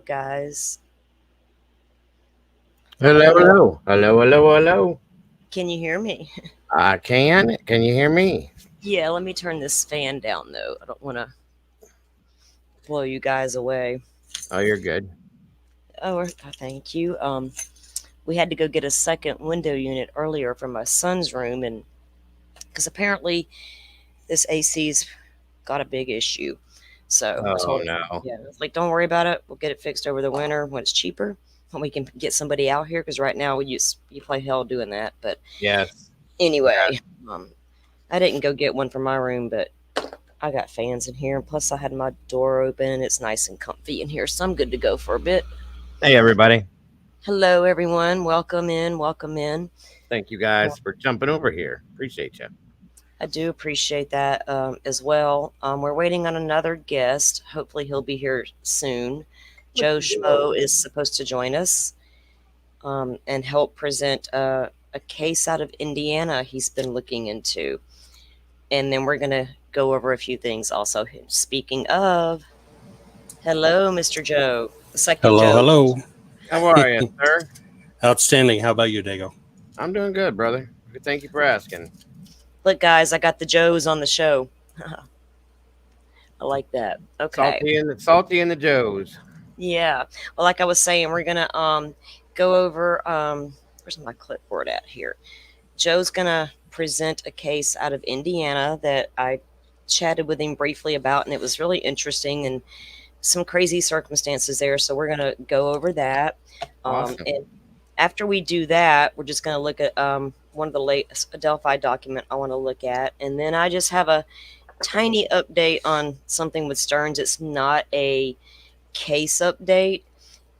guys. Hello, Hello. hello, hello, hello, hello. Can you hear me? I can. Can you hear me? Yeah, let me turn this fan down though. I don't want to blow you guys away. Oh, you're good. Thank you. We had to go get a second window unit earlier from my son's room, and because apparently this AC's got a big issue. So I Oh told him, no. yeah, it's like, don't worry about it. We'll get it fixed over the winter when it's cheaper, when we can get somebody out here. Because right now you play hell doing that. But Yes. Yeah. anyway, um, I didn't go get one for my room, but I got fans in here, and plus I had my door open, and it's nice and comfy in here, so I'm good to go for a bit. Hey, everybody. Hello, everyone. Welcome in. Welcome in. Thank you Uh, guys for jumping over here. Appreciate you. I do appreciate that as well. We're waiting on another guest. Hopefully, he'll be here soon. What Joe you doing? Schmoe is supposed to join us and help present a case out of Indiana he's been looking into. And then we're going to go over a few things also. Speaking of, hello, Mr. Joe, the second Hello, Joe. hello. How are you, sir? Outstanding. How about you, Dago? I'm doing good, brother. Thank you for asking. Look, guys, I got the Joes on the show. I like that. Okay. Salty and the Joes. Yeah. Well, like I was saying, we're gonna go over where's my clipboard at here? Joe's gonna present a case out of Indiana that I chatted with him briefly about, and it was really interesting and some crazy circumstances there. So we're gonna go over that. Awesome. And after we do that, we're just gonna look at one of the latest a Delphi document I want to look at, and then I just have a tiny update on something with Stearns. It's not a case update.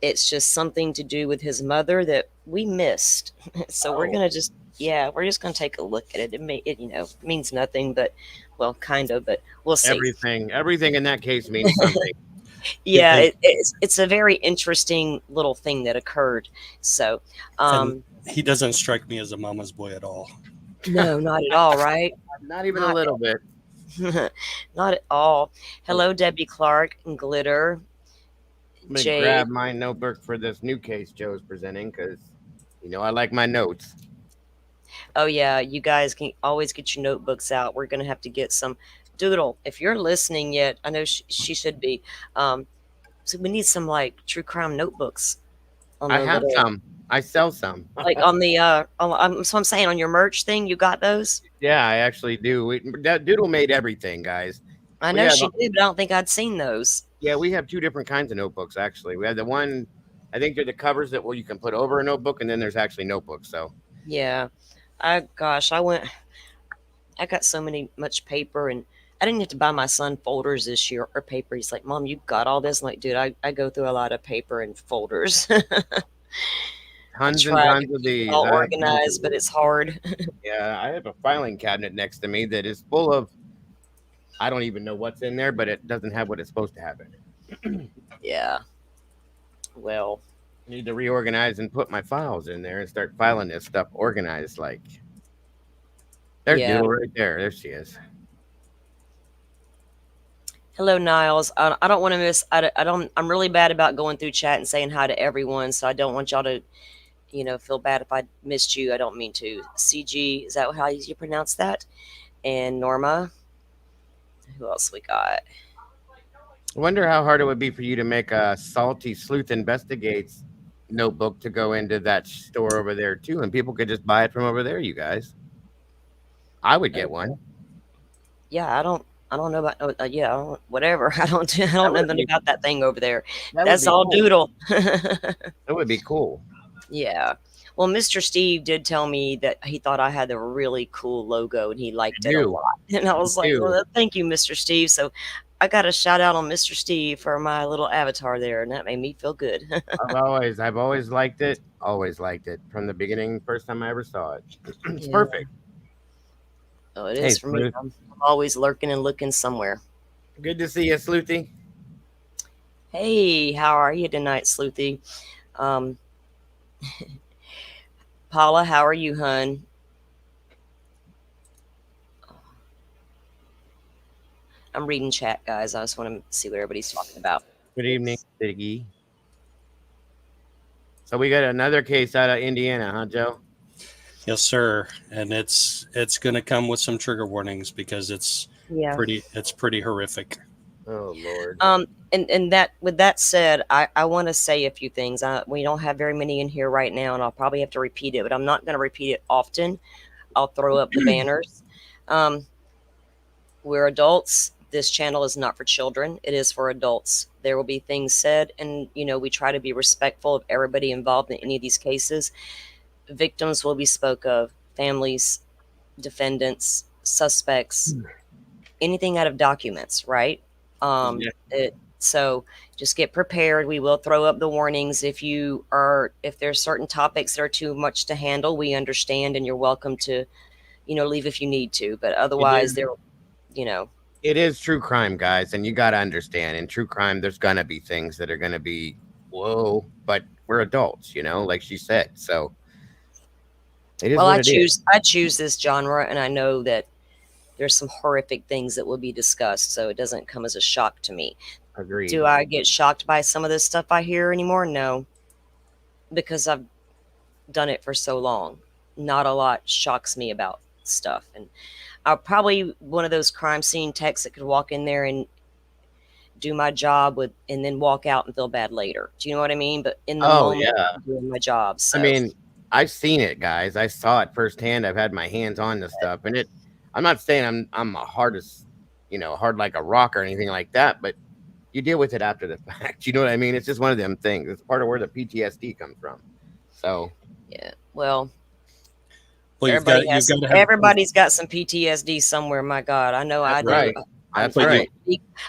It's just something to do with his mother that we missed. So we're Oh, gonna just we're just gonna take a look at it. It means nothing, but well, kind of, but we'll see. everything in that case means something. Yeah, And, it's a very interesting little thing that occurred. So, and um, he doesn't strike me as a mama's boy at all. no, not at all, right? Not even a Not little bit. not at all. Oh, Hello, Debbie Clark and Glitter, let me Jade. grab my notebook for this new case Joe's presenting because I like my notes. Oh yeah, you guys can always get your notebooks out. We're gonna have to get some. Doodle, if you're listening yet, I know she should be. Um, so we need some like true crime notebooks on I the have little, some. I sell some. like on the so I'm saying on your merch thing, you got those. Yeah, I actually do. That Doodle made everything, guys. I We know have, she did, but I don't think I'd seen those. yeah, we have two different kinds of notebooks actually. We have the one, I think they're the covers that you can put over a notebook, and then there's actually notebooks. So Yeah, I gosh, I got so much paper, and I didn't have to buy my son folders this year or paper. He's like, Mom, you got all this? I'm like, dude, I go through a lot of paper and folders. I tons and try to tons of keep it these. all I have tons of organized, but these. it's hard. Yeah, I have a filing cabinet next to me that is full of. I don't even know what's in there, but it doesn't have what it's supposed to have in it. Yeah. Well, I need to reorganize and put my files in there and start filing this stuff organized. Like there's yeah. Doodle right there. There she is. Hello, Niles. I don't want to miss. I don't. I'm really bad about going through chat and saying hi to everyone, so I don't want y'all to, feel bad if I missed you. I don't mean to. CG, is that how you pronounce that? And Norma. Who else we got? I wonder how hard it would be for you to make a salty sleuth investigates notebook to go into that store over there too, and people could just buy it from over there. You guys, I would Uh, get one. yeah, I don't. I don't know about. Yeah, whatever. I don't. I That don't know would nothing be about that thing over there. that would That's be all cool. Doodle. That would be cool. Yeah. Well, Mr. Steve did tell me that he thought I had a really cool logo and he I liked it a do. lot. And I I was like, do. well, thank you, Mr. Steve. So I got a shout out on Mr. Steve for my little avatar there, and that made me feel good. I've always liked it. Always liked it from the beginning. First time I ever saw it. It's Yeah. perfect. Oh, it Hey, is for me. Sleuth. I'm always lurking and looking somewhere. Good to see you, Sleuthy. Hey, how are you tonight, Sleuthy? Um, Paula, how are you, hun? I'm reading chat, guys. I just want to see what everybody's talking about. Good evening, Siggy. So we got another case out of Indiana, huh, Joe? Yes, sir. And it's going to come with some trigger warnings because Yeah. it's pretty horrific. Oh Lord. And that with that said, I want to say a few things. We don't have very many in here right now, and I'll probably have to repeat it, but I'm not going to repeat it often. I'll throw up the banners. Um, we're adults. This channel is not for children. It is for adults. There will be things said, and we try to be respectful of everybody involved in any of these cases. Victims will be spoke of, families, defendants, suspects, anything out of documents, right? Yeah. So just get prepared. We will throw up the warnings if there's certain topics that are too much to handle. We understand, and you're welcome to, leave if you need to. But otherwise, you know, It is true crime, guys, and you got to understand. In true crime, there's gonna be things that are gonna be whoa, but we're adults, like she said. So it is well, what I it is. choose this genre, and I know that there's some horrific things that will be discussed, so it doesn't come as a shock to me. Agreed. Do I get shocked by some of this stuff I hear anymore? No, because I've done it for so long. Not a lot shocks me about stuff, and I'm probably one of those crime scene techs that could walk in there and do my job and then walk out and feel bad later. Do you know what I mean? But in the Oh moment, yeah. I'm doing my job. I So mean, I've seen it, guys. I saw it firsthand. I've had my hands on this stuff, and I'm not saying I'm a hard as hard like a rock or anything like that, but you deal with it after the fact. You know what I mean? It's just one of them things. It's part of where the PTSD comes from. So yeah, well, Well, you've got to have everybody's got some PTSD somewhere. My God, I know I that's do. right. That's But right.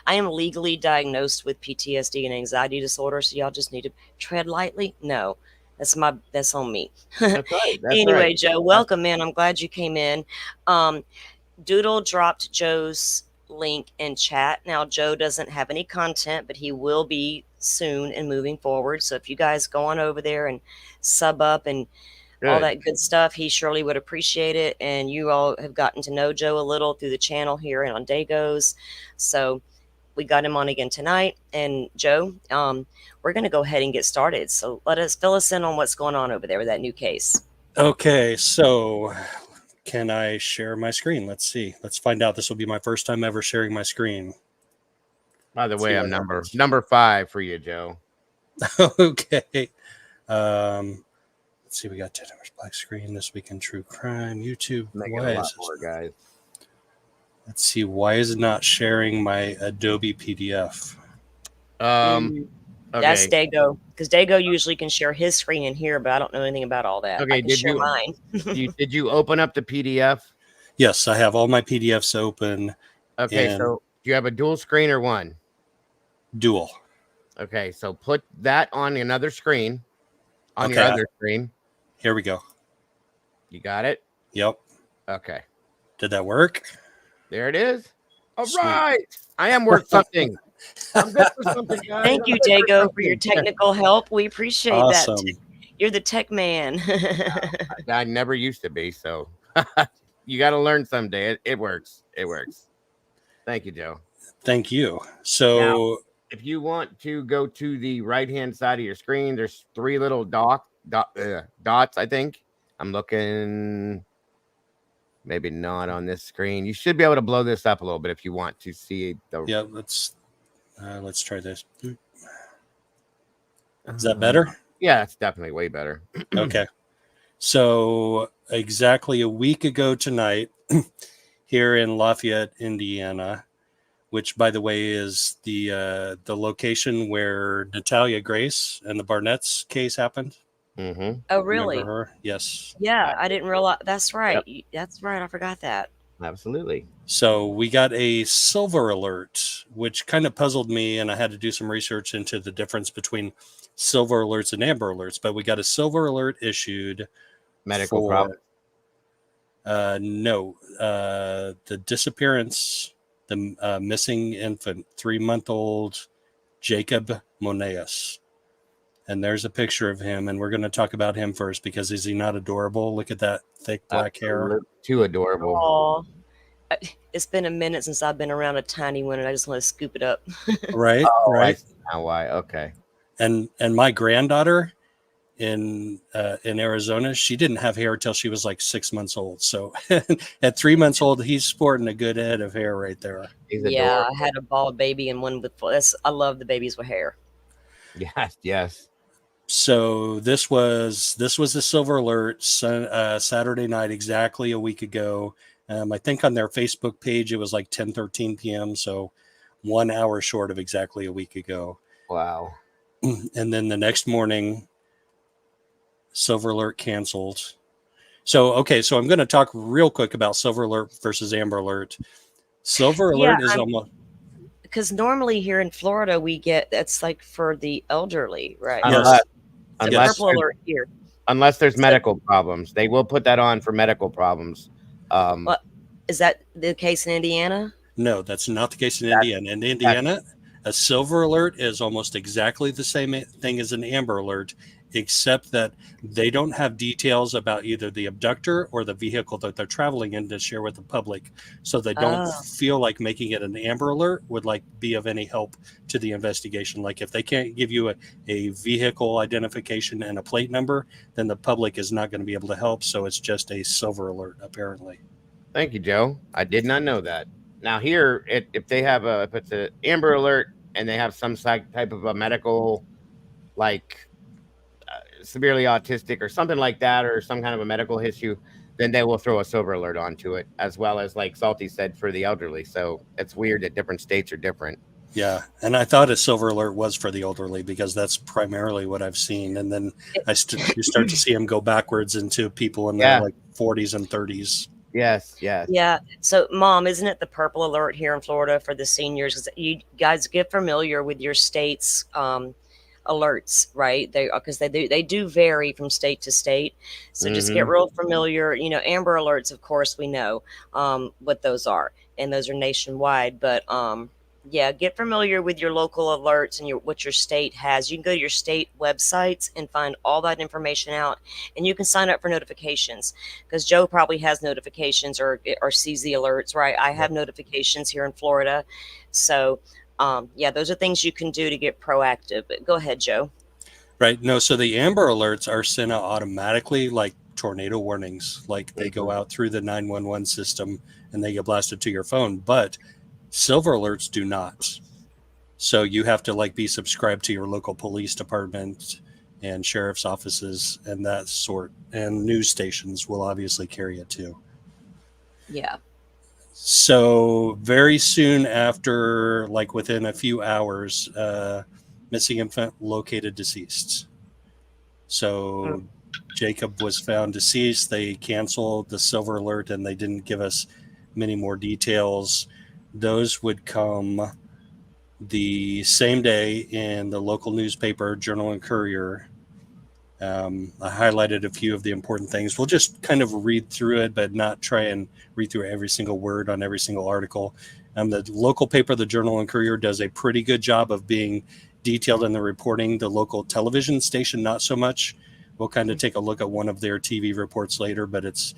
I am legally diagnosed with PTSD and anxiety disorder, so y'all just need to tread lightly. No, that's on me. That's right. That's Anyway, right. Joe, welcome in. I'm glad you came in. Doodle dropped Joe's link in chat. Now, Joe doesn't have any content, but he will be soon and moving forward. So if you guys go on over there and sub up and all Good. that good stuff, he surely would appreciate it. And you all have gotten to know Joe a little through the channel here and on Dagos. So we got him on again tonight. And Joe, we're going to go ahead and get started. So fill us in on what's going on over there with that new case. Okay, so can I share my screen? Let's see. Let's find out. This will be my first time ever sharing my screen. By the Let's way, see I'm what number happens. number 5 for you, Joe. Okay. Let's see. We got 10 hours black screen this week in true crime. YouTube. Make it Why a lot is more, guys. Let's see. Why is it not sharing my Adobe PDF? That's Okay. Dago, because Dago usually can share his screen in here, but I don't know anything about all that. Okay. I can share mine. Did you open up the PDF? Yes, I have all my PDFs open. Okay. And So do you have a dual screen or one? dual. Okay. So put that on another screen. On your Okay. other screen. Here we go. You got it? Yep. Okay. Did that work? There it is. All Sweet. right. I am worth something. I'm good for something, guys. Thank you, Dago, for your technical help. We appreciate Awesome. that. You're the tech man. I never used to be, so you got to learn someday. It works. It works. Thank you, Joe. Thank you. So Now, if you want to go to the right-hand side of your screen, there's 3 little dots, I think. I'm looking, maybe not on this screen. You should be able to blow this up a little bit if you want to see the. yeah, let's try this. Is that better? Yeah, it's definitely way better. Okay. So exactly a week ago tonight, here in Lafayette, Indiana, which, by the way, is the location where Natalia Grace and the Barnett's case happened. Mm-hmm. Oh, really? Remember her? Yes. Yeah, I didn't realize. That's right. That's right. I forgot that. Absolutely. So we got a silver alert, which kind of puzzled me, and I had to do some research into the difference between silver alerts and amber alerts. But we got a silver alert issued. Medical problem. No, the disappearance, the missing infant, 3-month-old Jacob Moneas. And there's a picture of him, and we're going to talk about him first because is he not adorable? Look at that thick black hair. Too adorable. Oh, it's been a minute since I've been around a tiny one, and I just want to scoop it up. Right, Oh, I right. see now why. Okay. And my granddaughter in Arizona, she didn't have hair till she was like 6 months old. So at 3 months old, he's sporting a good head of hair right there. He's Yeah, I adorable. had a bald baby and one with this. I love the babies with hair. Yes, yes. So this was the Silver Alert Saturday night, exactly a week ago. I think on their Facebook page it was like 10:13 p.m. So 1 hour short of exactly a week ago. Wow. And then the next morning, Silver Alert canceled. So okay, so I'm going to talk real quick about Silver Alert versus Amber Alert. Silver Yeah, Alert is almost because normally here in Florida we get that's like for the elderly, right? Or Unless yes, is it unless yes. purple alert here? there's Is that medical problems, they will put that on for medical problems. Um, what is that the case in Indiana? No, that's not the case in that Indiana. In that's Indiana, a silver alert is almost exactly the same thing as an amber alert, except that they don't have details about either the abductor or the vehicle that they're traveling in to share with the public. So they don't Oh, feel like making it an amber alert would like be of any help to the investigation. Like if they can't give you a vehicle identification and a plate number, then the public is not going to be able to help. So it's just a silver alert, apparently. Thank you, Joe. I did not know that. Now here, if they have if it's an Amber Alert and they have some type of a medical, like severely autistic or something like that, or some kind of a medical issue, then they will throw a Silver Alert onto it, as well as like Salty said for the elderly. So it's weird that different states are different. Yeah, and I thought a silver alert was for the elderly because that's primarily what I've seen, and then you start to see them go backwards into people in their Yeah. like 40s and 30s. Yes. Yes. yeah. So, Mom, isn't it the purple alert here in Florida for the seniors? 'Cause you guys get familiar with your state's alerts, right? Because they do vary from state to state. So just get Mm-hmm. real familiar. You know, Amber alerts, of course, we know what those are, and those are nationwide. But yeah, get familiar with your local alerts and what your state has. You can go to your state websites and find all that information out, and you can sign up for notifications because Joe probably has notifications or sees the alerts, right? I have notifications here in Florida, so yeah, those are things you can do to get proactive. But go ahead, Joe. Right? No, so the amber alerts are sent out automatically, like tornado warnings, like they go out through the 911 system and they get blasted to your phone. But silver alerts do not. So you have to like be subscribed to your local police department and sheriff's offices and that sort, and news stations will obviously carry it too. Yeah. So very soon after, like within a few hours, missing infant located deceased. So Jacob was found deceased. They canceled the silver alert and they didn't give us many more details. Those would come the same day in the local newspaper, Journal and Courier. I highlighted a few of the important things. We'll just kind of read through it, but not try and read through every single word on every single article. The local paper, the Journal and Courier, does a pretty good job of being detailed in the reporting. The local television station, not so much. We'll kind of take a look at one of their TV reports later, but it's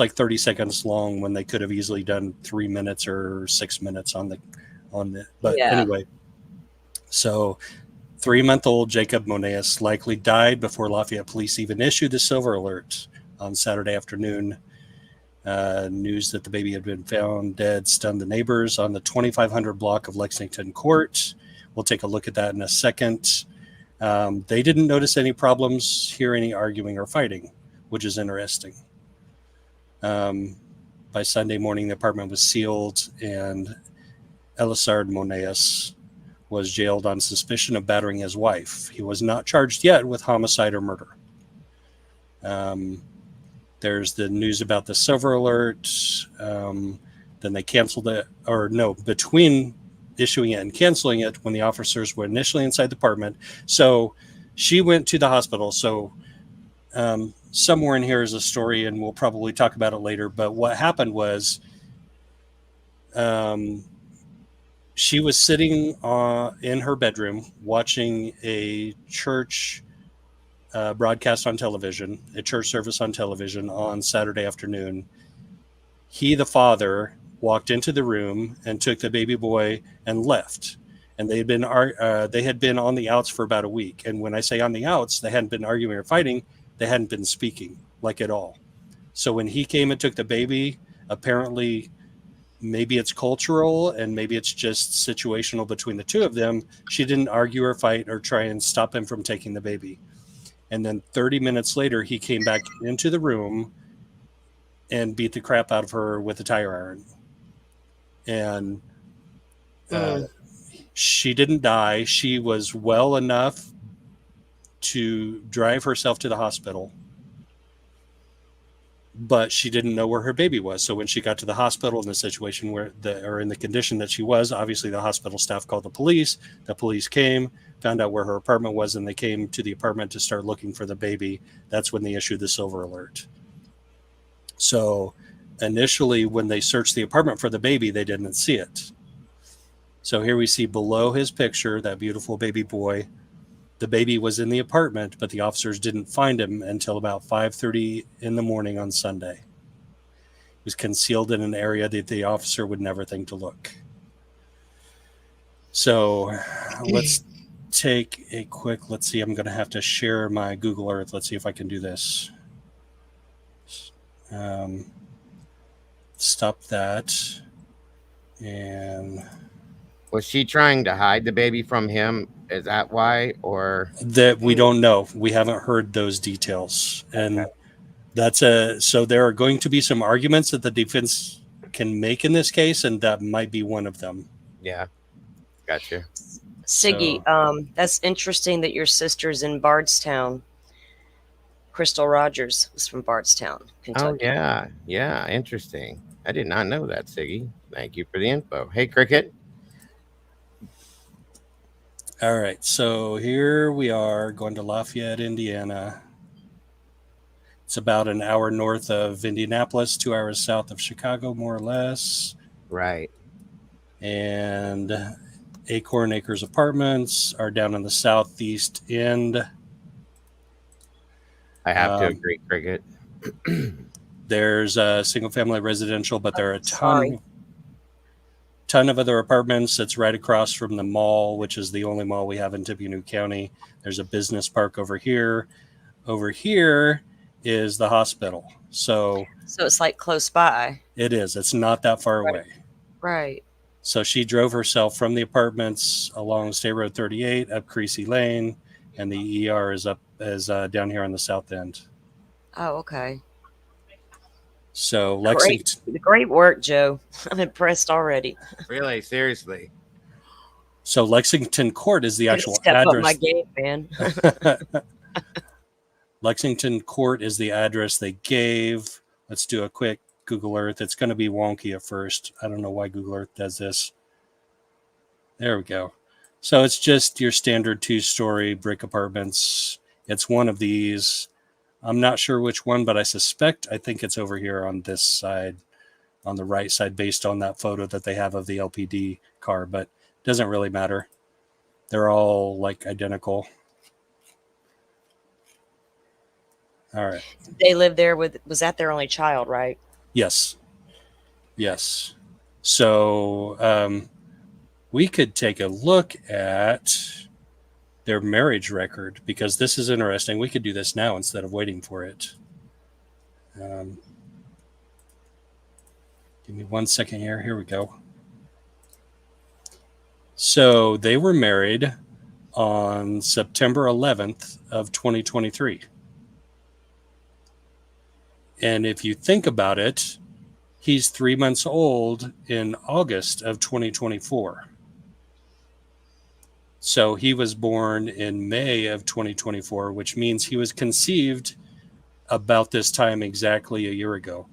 like 30 seconds long when they could have easily done 3 minutes or 6 minutes on the. But Yeah. anyway, so 3-month-old Jacob Moneas likely died before Lafayette police even issued the silver alert on Saturday afternoon. News that the baby had been found dead stunned the neighbors on the 2500 block of Lexington Court. We'll take a look at that in a second. They didn't notice any problems, hear any arguing or fighting, which is interesting. By Sunday morning, the apartment was sealed, and Elisard Moneas was jailed on suspicion of battering his wife. He was not charged yet with homicide or murder. There's the news about the silver alert. Then they canceled it, or no, between issuing it and canceling it when the officers were initially inside the apartment. So she went to the hospital. So somewhere in here is a story, and we'll probably talk about it later. But what happened was she was sitting in her bedroom watching a church broadcast on television, a church service on television on Saturday afternoon. He, the father, walked into the room and took the baby boy and left. and they had been on the outs for about a week. And when I say on the outs, they hadn't been arguing or fighting. They hadn't been speaking like at all. So when he came and took the baby, apparently maybe it's cultural and maybe it's just situational between the two of them. She didn't argue or fight or try and stop him from taking the baby. And then 30 minutes later, he came back into the room and beat the crap out of her with a tire iron. And Mm. she didn't die. She was well enough to drive herself to the hospital, but she didn't know where her baby was. So when she got to the hospital in the situation or in the condition that she was, obviously the hospital staff called the police. The police came, found out where her apartment was, and they came to the apartment to start looking for the baby. That's when they issued the silver alert. So initially, when they searched the apartment for the baby, they didn't see it. So here we see below his picture, that beautiful baby boy. The baby was in the apartment, but the officers didn't find him until about 5:30 in the morning on Sunday. He was concealed in an area that the officer would never think to look. So let's take a quick, let's see, I'm going to have to share my Google Earth. Let's see if I can do this. Stop that. And Was she trying to hide the baby from him? Is that why? Or that we don't know. We haven't heard those details. And so there are going to be some arguments that the defense can make in this case, and that might be one of them. yeah, gotcha. Siggy, that's interesting that your sister's in Bardstown. Crystal Rogers was from Bardstown, Kentucky. Oh yeah, interesting. I did not know that, Siggy. Thank you for the info. Hey, Cricket. All right, so here we are going to Lafayette, Indiana. It's about an hour north of Indianapolis, 2 hours south of Chicago, more or less. Right. And Acorn Acres Apartments are down in the southeast end. I have to agree, Cricket. There's a single-family residential, but there are a Sorry. ton of other apartments. It's right across from the mall, which is the only mall we have in Tippecanoe County. There's a business park over here. Over here is the hospital. So it's like close by. It is. It's not that far away. Right. So she drove herself from the apartments along State Road 38 up Creasy Lane, and the ER is down here on the south end. Oh, okay. So Lexington. Great work, Joe. I'm impressed already. Really, seriously. So Lexington Court is the actual Step address. up my game, man. Lexington Court is the address they gave. Let's do a quick Google Earth. It's going to be wonky at first. I don't know why Google Earth does this. There we go. So it's just your standard 2-story brick apartments. It's one of these. I'm not sure which one, but I think it's over here on this side, on the right side, based on that photo that they have of the LPD car, but it doesn't really matter. They're all like identical. All right. They lived there was that their only child, right? Yes. So we could take a look at their marriage record, because this is interesting. We could do this now instead of waiting for it. Give me 1 second here. Here we go. So they were married on September 11th of 2023. And if you think about it, he's 3 months old in August of 2024. So he was born in May of 2024, which means he was conceived about this time exactly a year ago.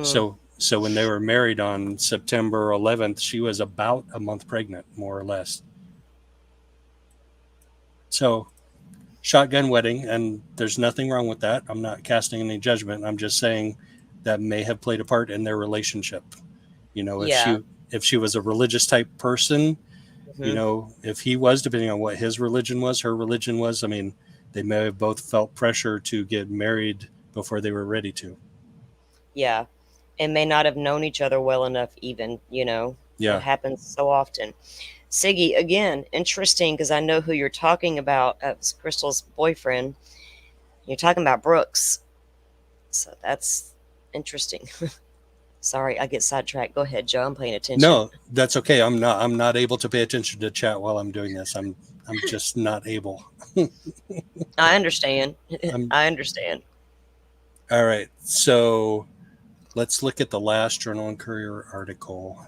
So when they were married on September 11th, she was about a month pregnant, more or less. So shotgun wedding, and there's nothing wrong with that. I'm not casting any judgment. I'm just saying that may have played a part in their relationship. You know, if she was a religious type person, you know, if he was, depending on what his religion was, her religion was, I mean, they may have both felt pressure to get married before they were ready to. Yeah. And may not have known each other well enough even, you know. Yeah. It happens so often. Siggy, again, interesting because I know who you're talking about. It's Crystal's boyfriend. You're talking about Brooks. So that's interesting. Sorry, I get sidetracked. Go ahead, Joe. I'm paying attention. No, that's okay. I'm not able to pay attention to chat while I'm doing this. I'm just not able. I understand. I'm I understand. all right. So let's look at the last Journal and Courier article.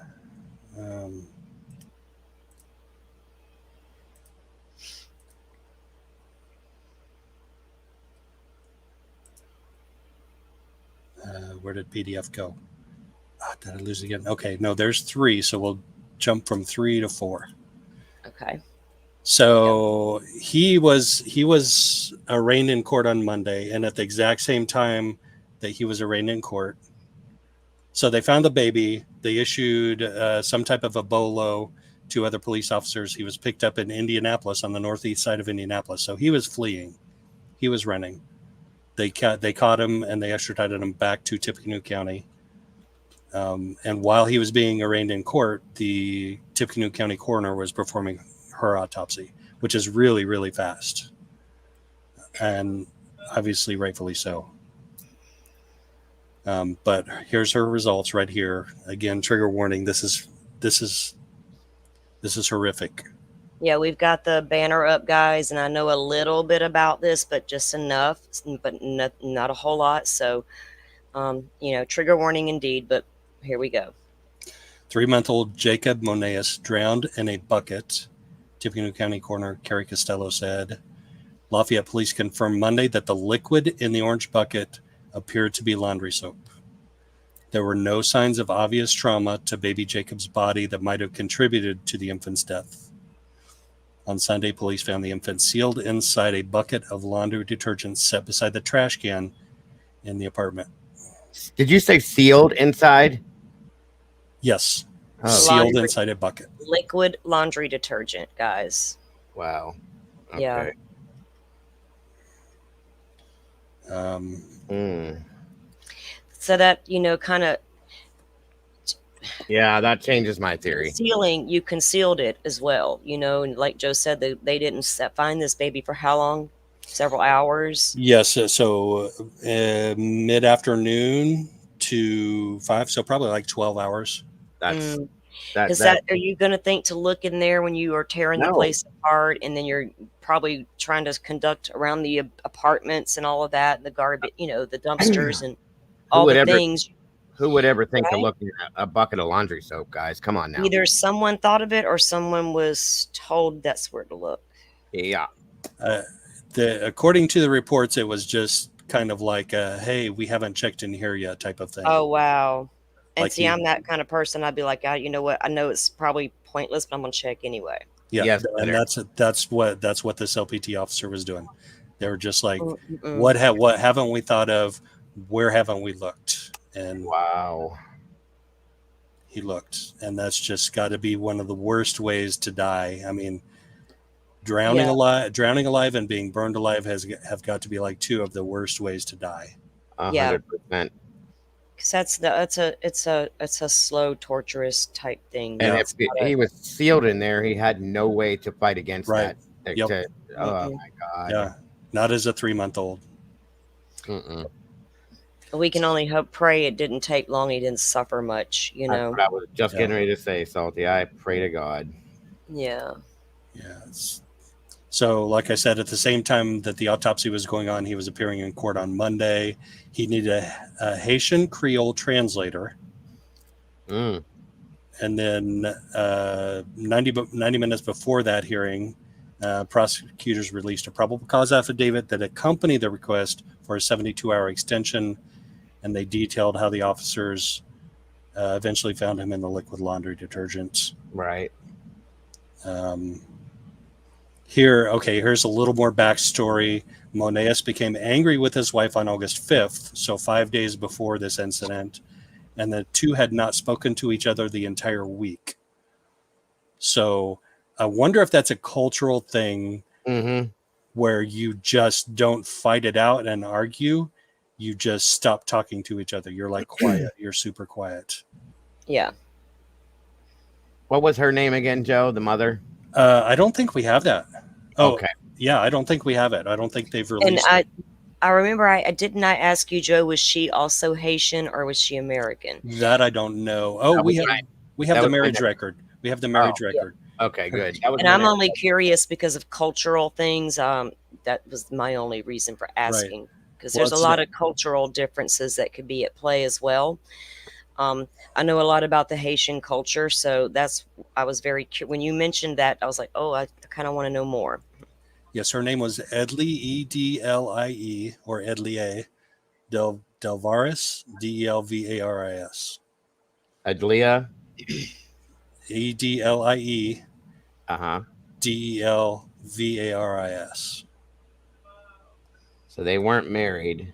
Where did PDF go? Did I lose it again? Okay, no, there's 3, so we'll jump from 3 to 4. Okay. So he was arraigned in court on Monday, and at the exact same time that he was arraigned in court, so they found the baby. They issued some type of a BOLO to other police officers. He was picked up in Indianapolis, on the northeast side of Indianapolis. So he was fleeing. He was running. They caught him and they extradited him back to Tippecanoe County. And while he was being arraigned in court, the Tippecanoe County coroner was performing her autopsy, which is really, really fast, and obviously rightfully so. But here's her results right here. Again, trigger warning. This is horrific. Yeah, we've got the banner up, guys, and I know a little bit about this, but just enough, but not a whole lot. So, trigger warning indeed, but here we go. 3-month-old Jacob Moneas drowned in a bucket, Tippecanoe County Coroner Carrie Costello said. Lafayette police confirmed Monday that the liquid in the orange bucket appeared to be laundry soap. There were no signs of obvious trauma to baby Jacob's body that might have contributed to the infant's death. On Sunday, police found the infant sealed inside a bucket of laundry detergent set beside the trash can in the apartment. Did you say sealed inside? Yes. Oh. Sealed inside a bucket. Liquid laundry detergent, guys. Wow. Okay. Yeah. So that, kind of. Yeah, that changes my theory. Sealing, you concealed it as well, and like Joe said, they didn't find this baby for how long? Several hours? Yes, so mid-afternoon to 5, so probably like 12 hours. That's are you going to think to look in there when you are tearing the place apart, and then you're probably trying to conduct around the apartments and all of that, the garbage, the dumpsters and all the things. Who would ever think to look at a bucket of laundry soap, guys? Come on now. Either someone thought of it or someone was told that's where to look. Yeah. According to the reports, it was just kind of like a, hey, we haven't checked in here yet type of thing. Oh, wow. And like I'm that kind of person. I'd be like, you know what? I know it's probably pointless, but I'm going to check anyway. Yeah. Yes, and that's what this LPT officer was doing. They were just like, what haven't we thought of? Where haven't we looked? And wow, he looked, and that's just got to be one of the worst ways to die. I mean, drowning alive and being burned alive have got to be like 2 of the worst ways to die. 100%. Because it's a slow, torturous type thing. And if he was sealed in there, he had no way to fight against that. Yep. Oh my God. Yeah, not as a 3-month-old. We can only pray it didn't take long. He didn't suffer much, That's what I was just getting ready to say, Salty. I pray to God. Yeah. Yes. So, like I said, at the same time that the autopsy was going on, he was appearing in court on Monday. He needed a Haitian Creole translator. And then 90 minutes before that hearing, prosecutors released a probable cause affidavit that accompanied the request for a 72-hour extension. And they detailed how the officers eventually found him in the liquid laundry detergent. Right. Here's a little more backstory. Moneas became angry with his wife on August 5th, so 5 days before this incident, and the 2 had not spoken to each other the entire week. So I wonder if that's a cultural thing where you just don't fight it out and argue. You just stop talking to each other. You're like quiet. You're super quiet. Yeah. What was her name again, Joe? The mother? I don't think we have that. Oh, Okay. yeah, I don't think we have it. I don't think they've And released it. I remember I didn't I ask you, Joe, was she also Haitian or was she American? That I don't know. Oh, That was we have that the was my marriage next. record. We have the Oh, marriage Yeah. record. okay, Her, good. That was And my I'm next. only curious because of cultural things. That was my only reason for right. asking, because Well, there's a it's lot of cultural differences that could be at play as well. Um, I know a lot about the Haitian culture, so that's I was when you mentioned that, I was like, oh, I kind of want to know more. yes. Her name was Edlie, Edlie, or Edlie Delvaris, Delvaris, Adlia. Edlie Uh-huh. Delvaris. So they weren't married.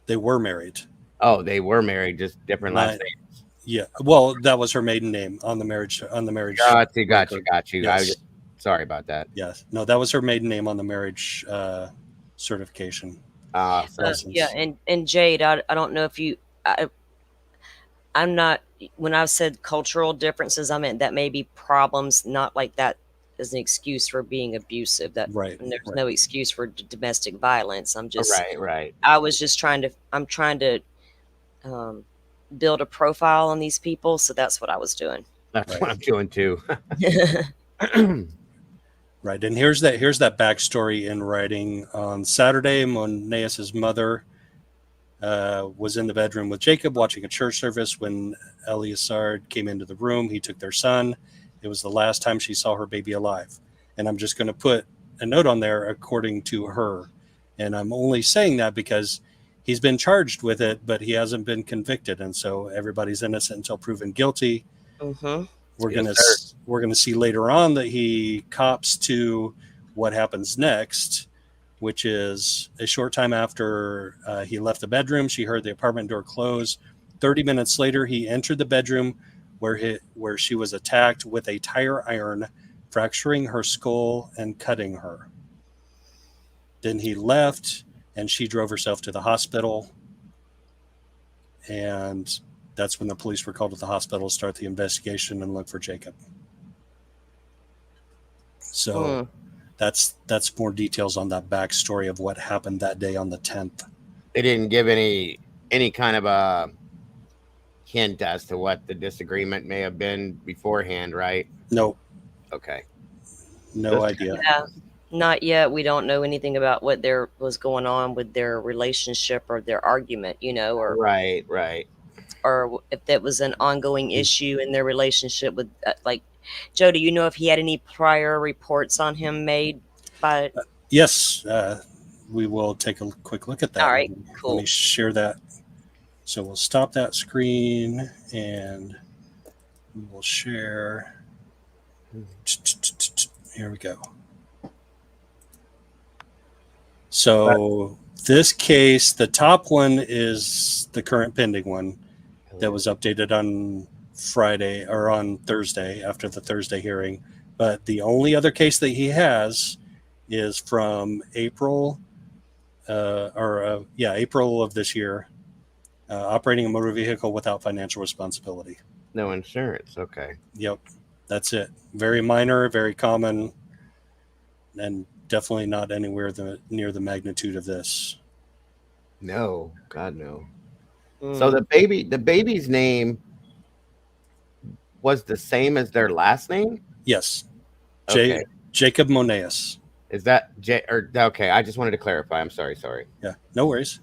They were married. Oh, they were married, just different last Not names. yeah. Well, that was her maiden name on the marriage record. Got you. I was Yes. just sorry about that. Yes. No, that was her maiden name on the marriage certification So Yeah, license. and Jade, I don't know if you, I'm not, when I've said cultural differences, I meant that may be problems, not like that as an excuse for being abusive. That Right. and there's Right. no excuse for domestic violence. right, right. I was just I'm trying to um, build a profile on these people, so that's what I was doing. That's Right. what I'm doing too. Right. And here's that backstory in writing. On Saturday, Moneas's mother was in the bedroom with Jacob watching a church service when Eleazar came into the room. He took their son. It was the last time she saw her baby alive. And I'm just going to put a note on there according to her. And I'm only saying that because he's been charged with it, but he hasn't been convicted. And so everybody's innocent until proven guilty. Mm-hmm. We're Yes, gonna sir. we're gonna see later on that he cops to what happens next, which is a short time after he left the bedroom. She heard the apartment door close. 30 minutes later, he entered the bedroom where she was attacked with a tire iron, fracturing her skull and cutting her. Then he left, and she drove herself to the hospital. And that's when the police were called to the hospital to start the investigation and look for Jacob. So that's more details on that backstory of what happened that day on the 10th. They didn't give any kind of a hint as to what the disagreement may have been beforehand, right? No, Okay. no Just- idea. Yeah, not yet. We don't know anything about what there was going on with their relationship or their argument, Right, right. or if that was an ongoing issue in their relationship with, like, Joe, do you know if he had any prior reports on him made by? Yes, we will take a quick look at that. All right, Let cool. me share that. So we'll stop that screen and we will share. Here we go. So this case, the top one is the current pending one that was updated on Friday or on Thursday after the Thursday hearing. But the only other case that he has is from April, April of this year, operating a motor vehicle without financial responsibility. No insurance. Okay. Yep, that's it. Very minor, very common, and definitely not anywhere near the magnitude of this. No, God no. Mm. So the baby's name was the same as their last name? Yes, Okay. Jacob Moneas. Is that J or okay? I just wanted to clarify. I'm sorry. Yeah, no worries.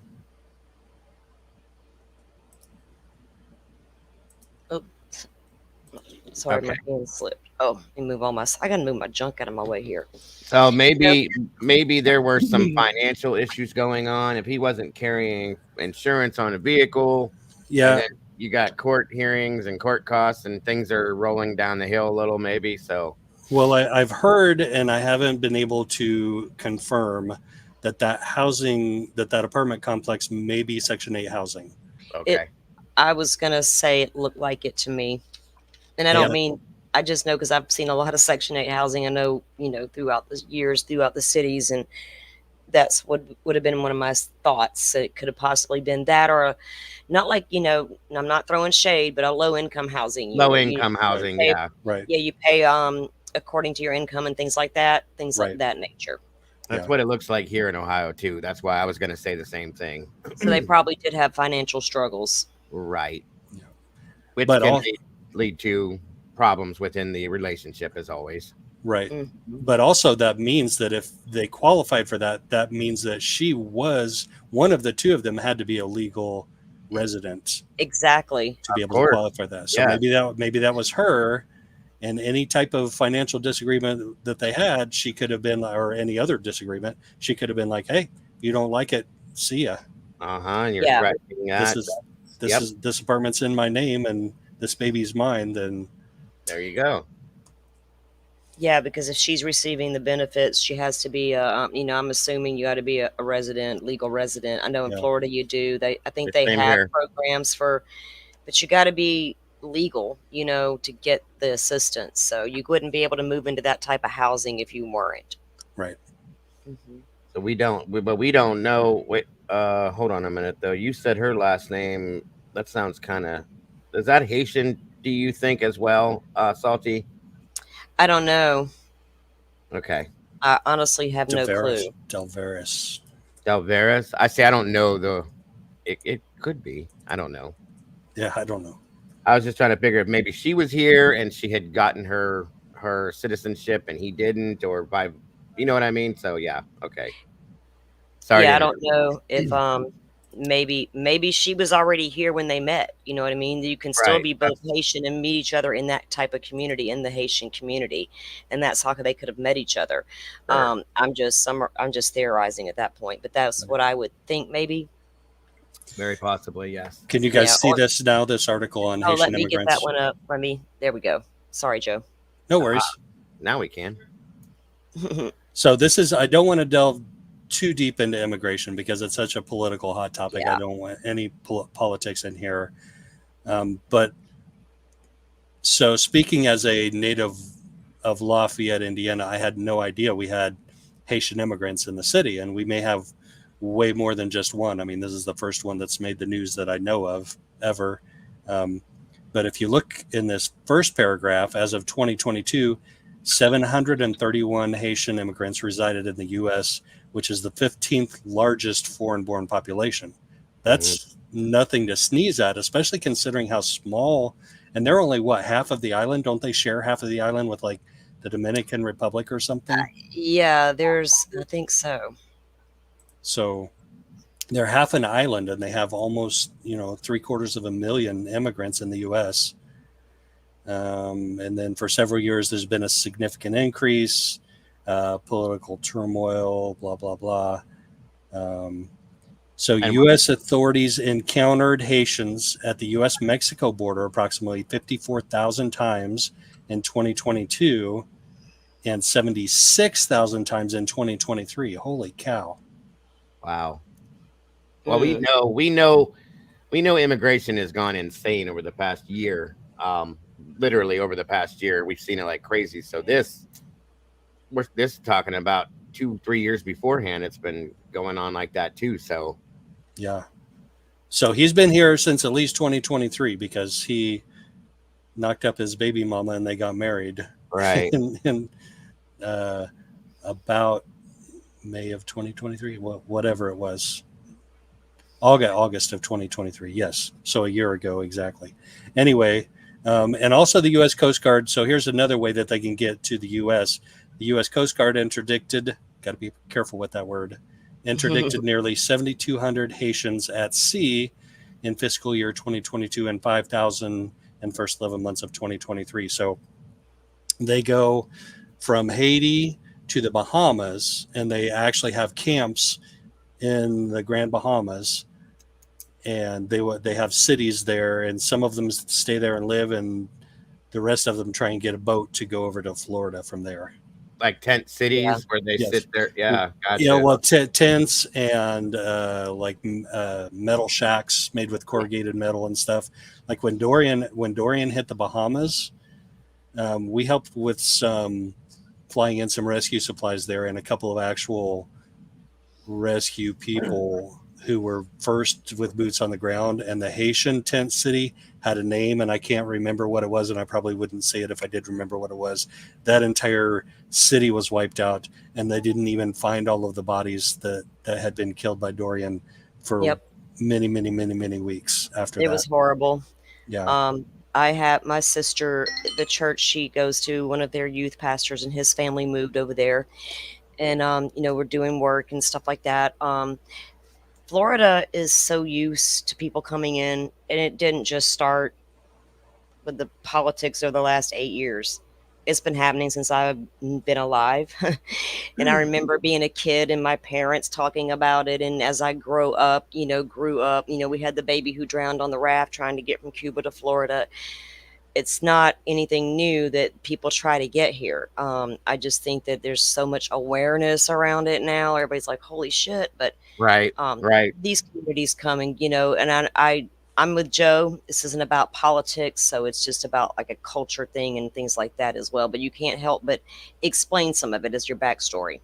Sorry, Okay. my hand slipped. Oh, let me move all my. I gotta move my junk out of my way here. So maybe there were some financial issues going on. If he wasn't carrying insurance on a vehicle, and Yeah, then you got court hearings and court costs, and things are rolling down the hill a little, maybe. So well, I've heard, and I haven't been able to confirm that housing, that apartment complex may be Section 8 housing. okay. I was gonna say it looked like it to me, and I Yeah. don't mean. I just know because I've seen a lot of Section 8 housing. I know, throughout the years, throughout the cities, and that's what would have been one of my thoughts. It could have possibly been that, or not like, I'm not throwing shade, but a low income housing Low unit. income Right. housing, Pay, yeah. Right. yeah, you pay according to your income and things like that, Right. nature. That's Yeah. what it looks like here in Ohio too. That's why I was going to say the same thing. So they probably did have financial struggles. Right. Yeah. Which But can all lead to problems within the relationship, as always. right. Mm. But also that means that if they qualified for that, that means that she was one of the two of them had to be a legal resident Exactly. to be Of able to course. qualify for that. So Yeah. maybe that was her, and any type of financial disagreement that they had, she could have been, or any other disagreement, she could have been like, "Hey, you don't like it? See ya. And you're Yeah. threatening This that. is Yep. this apartment's in my name, and this baby's mine." Then There you go. Yeah, because if she's receiving the benefits, she has to be I'm assuming you got to be a resident, legal resident. I know in yeah, Florida you do. I think The they same have here. programs for, but you got to be legal, to get the assistance. So you wouldn't be able to move into that type of housing if you weren't. right. Hmm. So but we don't know. Wait, hold on a minute though. You said her last name. That sounds kind of. Is that Haitian? Do you think as well, Salty? I don't know. Okay, I honestly have no clue. Delveris. Delveras. I say I don't know the. It could be. I don't know. Yeah, I don't know. I was just trying to figure if maybe she was here and she had gotten her citizenship and he didn't, or by, you know what I mean. So yeah, okay. Sorry to Yeah, I don't interrupt. know if maybe she was already here when they met. You know what I mean? You can still Right. be both Haitian and meet each other in that type of community, in the Haitian community, and that's how they could have met each other. Sure. I'm just theorizing at that point, but that's what I would think maybe. Very possibly, yes. Can you guys Yeah. see this now? This article on Oh, let Haitian me get that immigrants. one up. There we go. Sorry, Joe. No worries. Now we can. So this is. I don't want to delve too deep into immigration because it's such a political hot topic. Yeah. I don't want any politics in here. But so speaking as a native of Lafayette, Indiana, I had no idea we had Haitian immigrants in the city, and we may have way more than just one. I mean, this is the first one that's made the news that I know of ever. But if you look in this first paragraph, as of 2022, 731 Haitian immigrants resided in the U.S., which is the 15th largest foreign-born population. That's nothing to sneeze at, especially considering how small. And they're only half of the island? Don't they share half of the island with like the Dominican Republic or something? Yeah, I think so. So they're half an island, and they have almost 750,000 immigrants in the U.S. And then for several years, there's been a significant increase, political turmoil, blah blah blah. So U.S. authorities encountered Haitians at the U.S.-Mexico border approximately 54,000 times in 2022 and 76,000 times in 2023. Holy cow. Wow. Well, we know immigration has gone insane over the past year. Literally over the past year, we've seen it like crazy. So we're talking about 2-3 years beforehand. It's been going on like that too. So Yeah. So he's been here since at least 2023 because he knocked up his baby mama and they got married. right. in about May of 2023, whatever it was. August of 2023. Yes. So a year ago, exactly. Anyway, and also the U.S. Coast Guard. So here's another way that they can get to the U.S. The U.S. Coast Guard interdicted, got to be careful with that word, interdicted nearly 7,200 Haitians at sea in fiscal year 2022 and 5,000 in first 11 months of 2023. So they go from Haiti to the Bahamas, and they actually have camps in the Grand Bahamas, and they have cities there, and some of them stay there and live, and the rest of them try and get a boat to go over to Florida from there. Like tent cities Yeah. where they Yes. sit there. Yeah, gotcha. Yeah, well, tents and metal shacks made with corrugated metal and stuff. Like when Dorian hit the Bahamas, we helped with some flying in some rescue supplies there and a couple of actual rescue people who were first with boots on the ground. And the Haitian tent city had a name, and I can't remember what it was, and I probably wouldn't say it if I did remember what it was. That entire city was wiped out, and they didn't even find all of the bodies that had been killed by Dorian for Yep. many, many, many, many weeks after It that. was horrible. Yeah. I have my sister, the church she goes to, one of their youth pastors and his family moved over there. And, we're doing work and stuff like that. Florida is so used to people coming in, and it didn't just start with the politics of the last 8 years. It's been happening since I've been alive. And I remember being a kid and my parents talking about it. And as I grew up, we had the baby who drowned on the raft trying to get from Cuba to Florida. It's not anything new that people try to get here. I just think that there's so much awareness around it now. Everybody's like, holy shit. But Right. Right. these communities coming, and I'm with Joe. This isn't about politics, so it's just about like a culture thing and things like that as well. But you can't help but explain some of it as your backstory.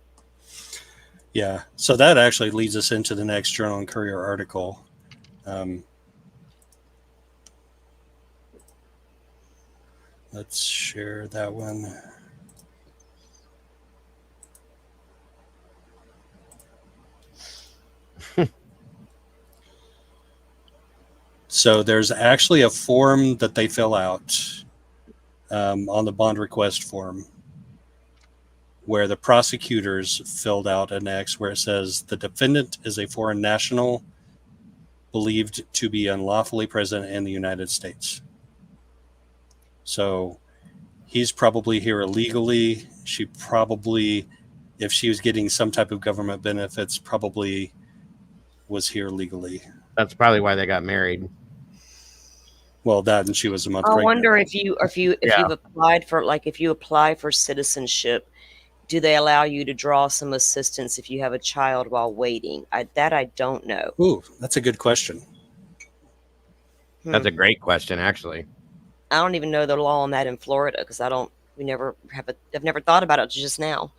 Yeah. So that actually leads us into the next Journal and Courier article. Let's share that one. So there's actually a form that they fill out on the bond request form where the prosecutors filled out an X where it says the defendant is a foreign national believed to be unlawfully present in the United States. So he's probably here illegally. She probably, if she was getting some type of government benefits, probably was here legally. That's probably why they got married. Well, that, and she was a month I pregnant. wonder if you've applied for, like, if you apply for citizenship, do they allow you to draw some assistance if you have a child while waiting? I don't know. Ooh, that's a good question. That's a great question, actually. I don't even know the law on that in Florida because I've never thought about it just now.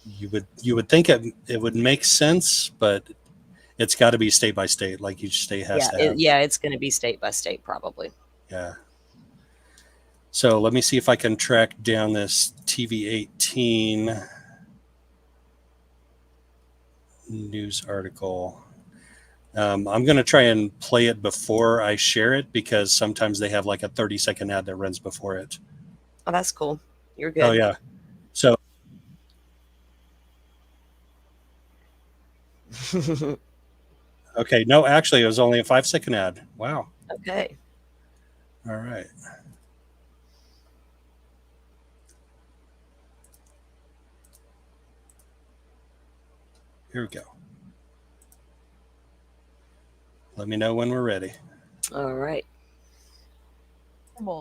You would think it would make sense, but it's got to be state by state. Like each state has to have. It's going to be state by state probably. Yeah. So let me see if I can track down this TV18 news article. I'm going to try and play it before I share it because sometimes they have like a 30-second ad that runs before it. Oh, that's cool. You're good. Oh, yeah. So. Okay. No, actually, it was only a 5-second ad. Wow. Okay. All right. Here we go. Let me know when we're ready. All right.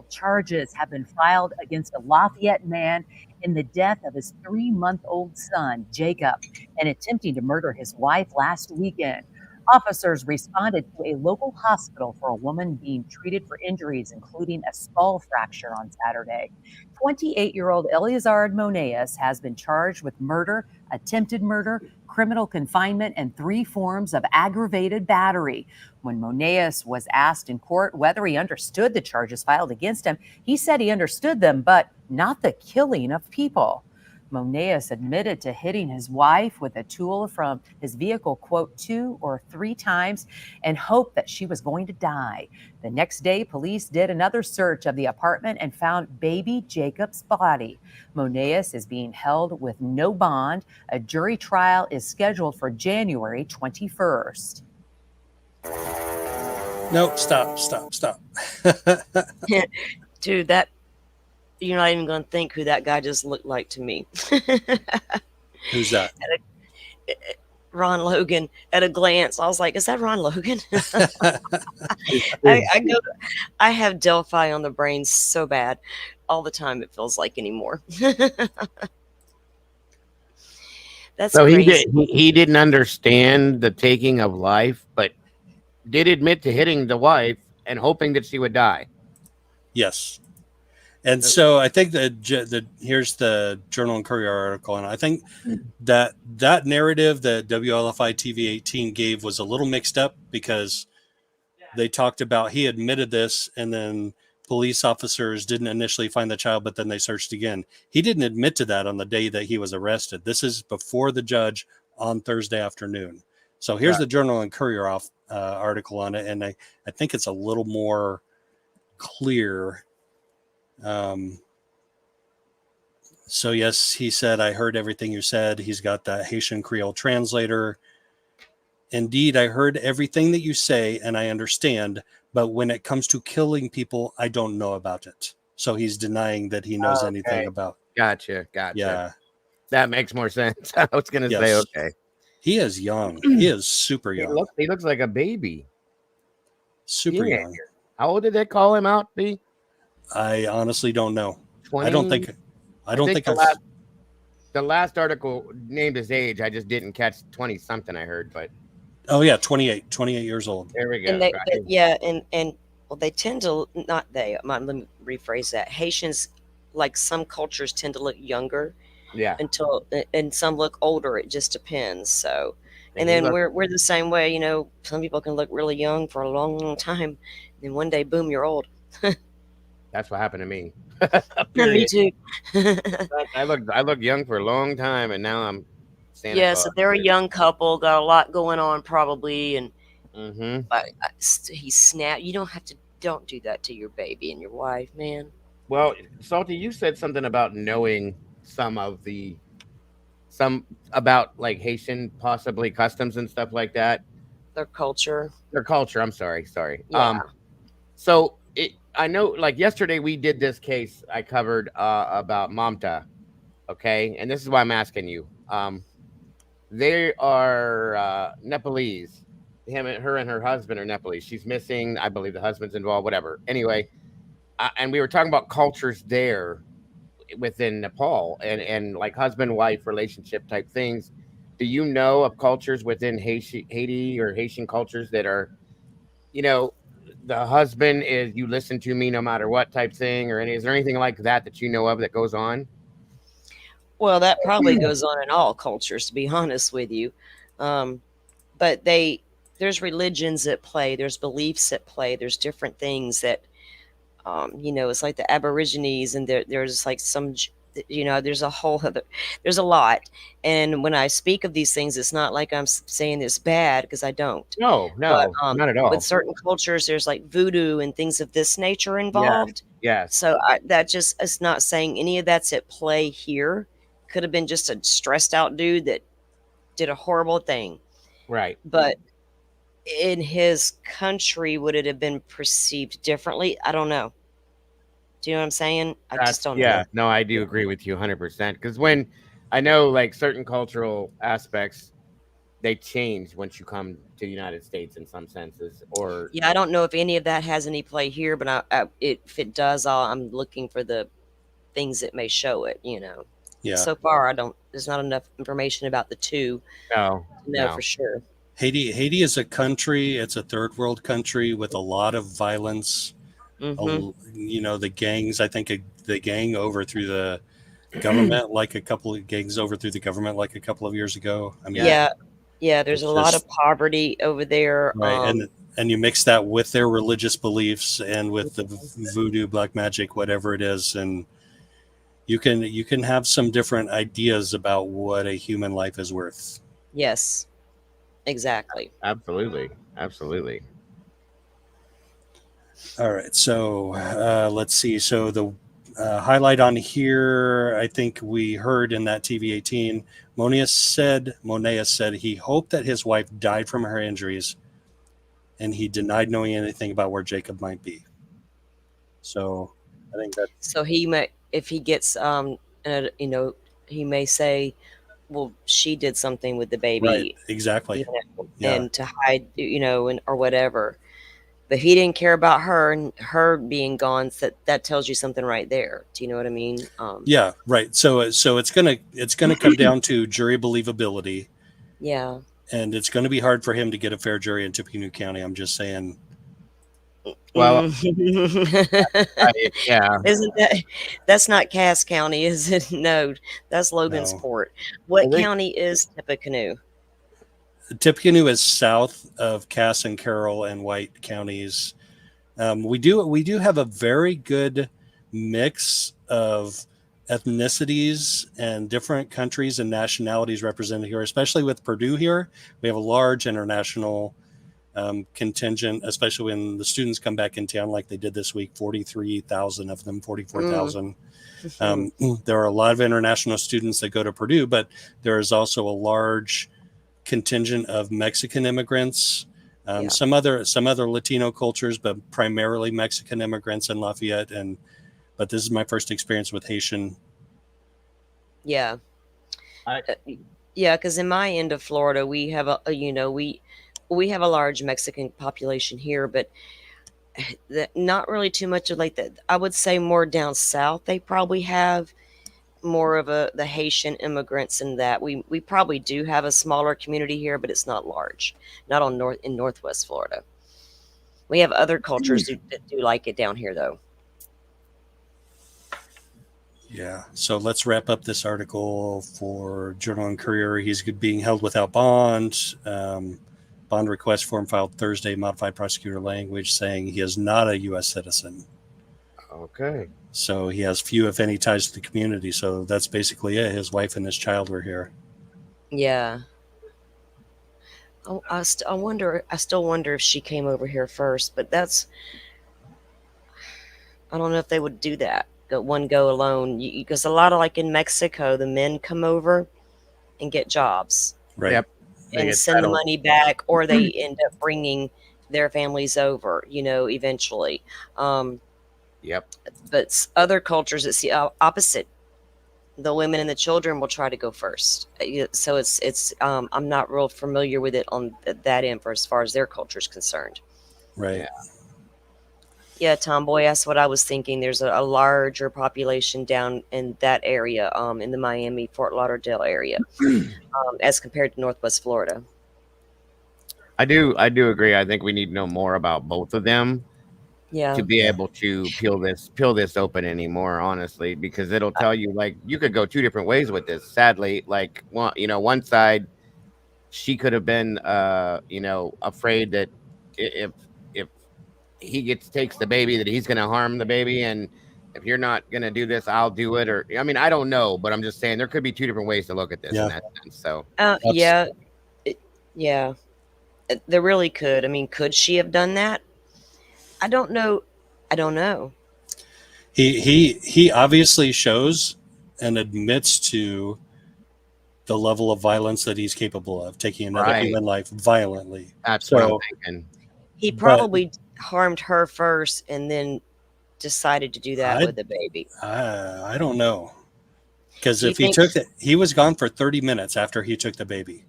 Charges have been filed against a Lafayette man in the death of his 3-month-old son, Jacob, and attempting to murder his wife last weekend. Officers responded to a local hospital for a woman being treated for injuries, including a skull fracture on Saturday. 28-year-old Eleazar Moneas has been charged with murder, attempted murder, criminal confinement, and 3 forms of aggravated battery. When Moneas was asked in court whether he understood the charges filed against him, he said he understood them, but not the killing of people. Moneas admitted to hitting his wife with a tool from his vehicle, quote, 2 or 3 times and hoped that she was going to die. The next day, police did another search of the apartment and found baby Jacob's body. Moneas is being held with no bond. A jury trial is scheduled for January 21st. No, stop. Dude, that you're not even going to think who that guy just looked like to me. Who's that? Ron Logan. At a glance, I was like, "Is that Ron Logan?" I have Delphi on the brain so bad all the time. It feels like anymore. That's so crazy. he didn't understand the taking of life, but did admit to hitting the wife and hoping that she would die. Yes. And so I think that here's the Journal and Courier article, and I think that narrative that WLFI TV 18 gave was a little mixed up because they talked about he admitted this, and then police officers didn't initially find the child, but then they searched again. He didn't admit to that on the day that he was arrested. This is before the judge on Thursday afternoon. So here's the Journal and Courier article on it, and I think it's a little more clear. So yes, he said, I heard everything you said. He's got that Haitian Creole translator. Indeed, I heard everything that you say and I understand, but when it comes to killing people, I don't know about it. So he's denying that he knows anything about. Gotcha. Yeah. That makes more sense. I was going to say, okay. He is young. He is super young. He looks like a baby. Super young. How old did they call him out, B? I honestly don't know. 20? I don't think the last article named his age. I just didn't catch 20 something I heard, but oh yeah, 28 years old. There we go. And they, yeah, and well, they tend to not they. Let me rephrase that. Haitians, like some cultures, tend to look younger. Yeah. And some look older. It just depends. So, and then we're the same way. You know, some people can look really young for a long, long time, and one day, boom, you're old. That's what happened to me. Me too. I look young for a long time, and now I'm Santa Claus. So they're a young couple, got a lot going on probably, and he snapped. You don't do that to your baby and your wife, man. Well, Salty, you said something about knowing some about like Haitian possibly customs and stuff like that. Their culture. I'm sorry. Yeah. So I know, like yesterday we did this case I covered about Mamta, okay, and this is why I'm asking you. They are Nepalese. Her and her husband are Nepalese. She's missing. I believe the husband's involved. Whatever. Anyway, and we were talking about cultures there within Nepal and like husband-wife relationship type things. Do you know of cultures within Haiti or Haitian cultures that are, the husband is you listen to me no matter what type thing, or is there anything like that you know of that goes on? Well, that probably goes on in all cultures, to be honest with you. But there's religions at play, there's beliefs at play, there's different things that, it's like the Aborigines, and there's like some, there's a lot. And when I speak of these things, it's not like I'm saying it's bad, because I don't. No, but, not at all. With certain cultures, there's like voodoo and things of this nature involved. Yeah. So it's not saying any of that's at play here. Could have been just a stressed out dude that did a horrible thing. Right. But in his country, would it have been perceived differently? I don't know. Do you know what I'm saying? I just don't know. Yeah, no, I do agree with you 100%. Because when I know like certain cultural aspects, they change once you come to the United States in some senses. Or yeah, I don't know if any of that has any play here, but if it does, I'm looking for the things that may show it. Yeah. So far, there's not enough information about the two. No, for sure. Haiti is a country. It's a third world country with a lot of violence. Mm-hmm. The gangs. I think the gang overthrew the government like a couple of years ago. I mean, yeah. There's a lot of poverty over there. Right, and you mix that with their religious beliefs and with the voodoo, black magic, whatever it is, and you can have some different ideas about what a human life is worth. Yes, exactly. Absolutely. All right, so let's see. So the highlight on here, I think we heard in that TV 18, Monaeus said he hoped that his wife died from her injuries, and he denied knowing anything about where Jacob might be. So I think that. So he may, if he gets, he may say, well, she did something with the baby. Right, exactly. And to hide, or whatever. But he didn't care about her and her being gone. So that tells you something right there. Do you know what I mean? Yeah, right. So it's gonna come down to jury believability. Yeah. And it's going to be hard for him to get a fair jury in Tippecanoe County. I'm just saying. Well, Mm. yeah. Isn't that's not Cass County, is it? No, that's No. Logansport. I What think county is Tippecanoe? Tippecanoe is south of Cass and Carroll and White counties. We do have a very good mix of ethnicities and different countries and nationalities represented here, especially with Purdue here. We have a large international contingent, especially when the students come back in town like they did this week, 43,000 of them, Mm. 44,000. There are a lot of international students that go to Purdue, but there is also a large contingent of Mexican immigrants, Yeah, some other Latino cultures, but primarily Mexican immigrants in Lafayette. But this is my first experience with Haitian. yeah, I uh, yeah. Because in my end of Florida, we have we have a large Mexican population here, but not really too much of like that. I would say more down south. They probably have more of the Haitian immigrants in that we probably do have a smaller community here, but it's not large. Not on Northwest Florida. We have other cultures that do like it down here, though. Yeah. So let's wrap up this article for Journal and Courier. He's being held without bond. Bond request form filed Thursday, modified prosecutor language saying he is not a U.S. citizen. okay. So he has few, if any, ties to the community. So that's basically it. His wife and his child were here. Yeah. I wonder. I still wonder if she came over here first, but that's. I don't know if they would do that. Go alone, because a lot of like in Mexico, the men come over and get jobs Right. Yep. They and get send the settled. money back, or they end up bringing their families over. Eventually. Um, Yep. but other cultures, it's the opposite. The women and the children will try to go first. So it's I'm not real familiar with it on that end for as far as their culture is concerned. Right. Yeah. Yeah, Tomboy, that's what I was thinking. There's a larger population down in that area, in the Miami, Fort Lauderdale area, as compared to Northwest Florida. I do agree. I think we need to know more about both of them to Yeah. be Yeah. able to peel this open anymore, honestly, because it'll tell you like you could go two different ways with this. Sadly, like one side she could have been afraid that if he takes the baby that he's going to harm the baby, and if you're not going to do this, I'll do it. Or I mean, I don't know, but I'm just saying there could be two different ways to look at this in Yeah. that sense. So Abs- Yeah. it- yeah. There really could. I mean, could she have done that? I don't know. I don't know. he obviously shows and admits to the level of violence that he's capable of, taking another right, human life violently. that's what I'm So, thinking. He but probably harmed her first and then decided to do that I with the baby. I don't know, because Do you if he think? took it, he was gone for 30 minutes after he took the baby.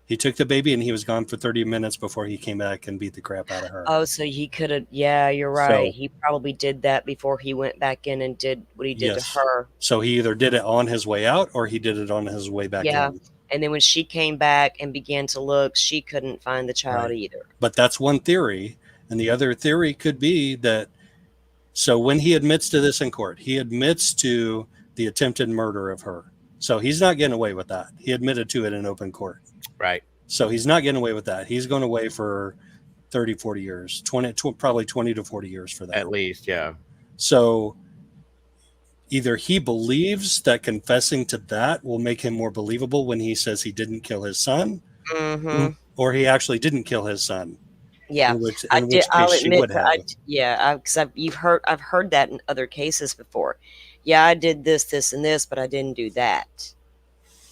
He took the baby and he was gone for 30 minutes before he came back and beat the crap out of her. Oh, so he could have. Yeah, you're right. So, He probably did that before he went back in and did what he did to yes. her. So he either did it on his way out or he did it on his way back Yeah. in. And then when she came back and began to look, she couldn't find the child Right. either. But that's one theory. And the other theory could be that, so when he admits to this in court, he admits to the attempted murder of her. So he's not getting away with that. He admitted to it in open court. Right. So he's not getting away with that. He's going away for 30, 40 years, probably 20 to 40 years for that. At least, yeah. So either he believes that confessing to that will make him more believable when he says he didn't kill his son, Mm-hmm. or he actually didn't kill his son. Yeah, In which I in did. which I'll case she admit would that. have. Yeah, because I've heard that in other cases before. Yeah, I did this, this, and this, but I didn't do that.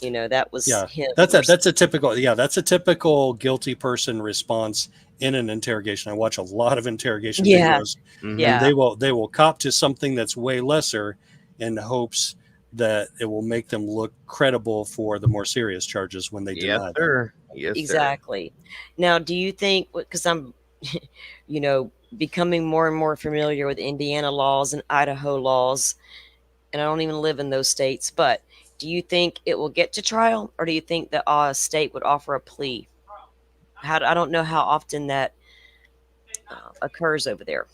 That was Yeah, him. that's a typical guilty person response in an interrogation. I watch a lot of interrogation Yeah, videos, Mhm. and yeah, they will cop to something that's way lesser in hopes that it will make them look credible for the more serious charges when they Yes, deny them. sir. Yes, sir. exactly. Now, do you think? Because I'm, becoming more and more familiar with Indiana laws and Idaho laws, and I don't even live in those states, but do you think it will get to trial, or do you think that a state would offer a plea? I don't know how often that occurs over there?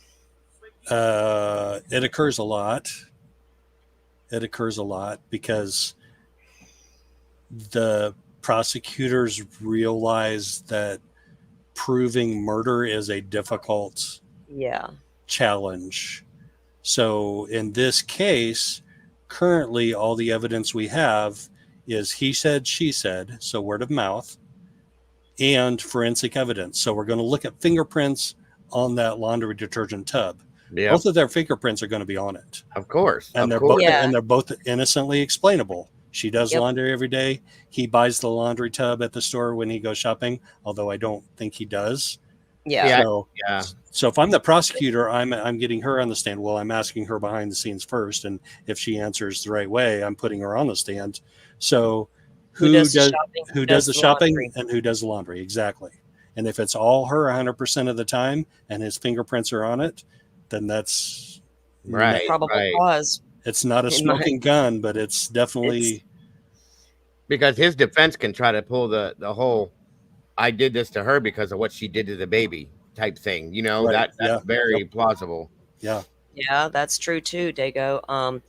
It occurs a lot. It occurs a lot because the prosecutors realize that proving murder is a difficult Yeah. challenge. So in this case, currently all the evidence we have is he said, she said, so word of mouth, and forensic evidence. So we're going to look at fingerprints on that laundry detergent tub. Yep. Both of their fingerprints are going to be on it. Of course. And Of they're course. both Yeah. and they're both innocently explainable. She does Yep. laundry every day. He buys the laundry tub at the store when he goes shopping, although I don't think he does. Yeah. Yeah. So, Yeah. so if I'm the prosecutor, I'm getting her on the stand. Well, I'm asking her behind the scenes first, and if she answers the right way, I'm putting her on the stand. So Who does the shopping? who does the shopping laundry? and who does the laundry? Exactly. And if it's all her 100% of the time and his fingerprints are on it, then that's Right. Probable Right. cause. It's not a In my- smoking gun, but it's definitely Because his defense can try to pull the whole "I did this to her because of what she did to the baby" type thing. You know, Right, that's yeah, very plausible. yeah. Yeah, that's true too, Dago.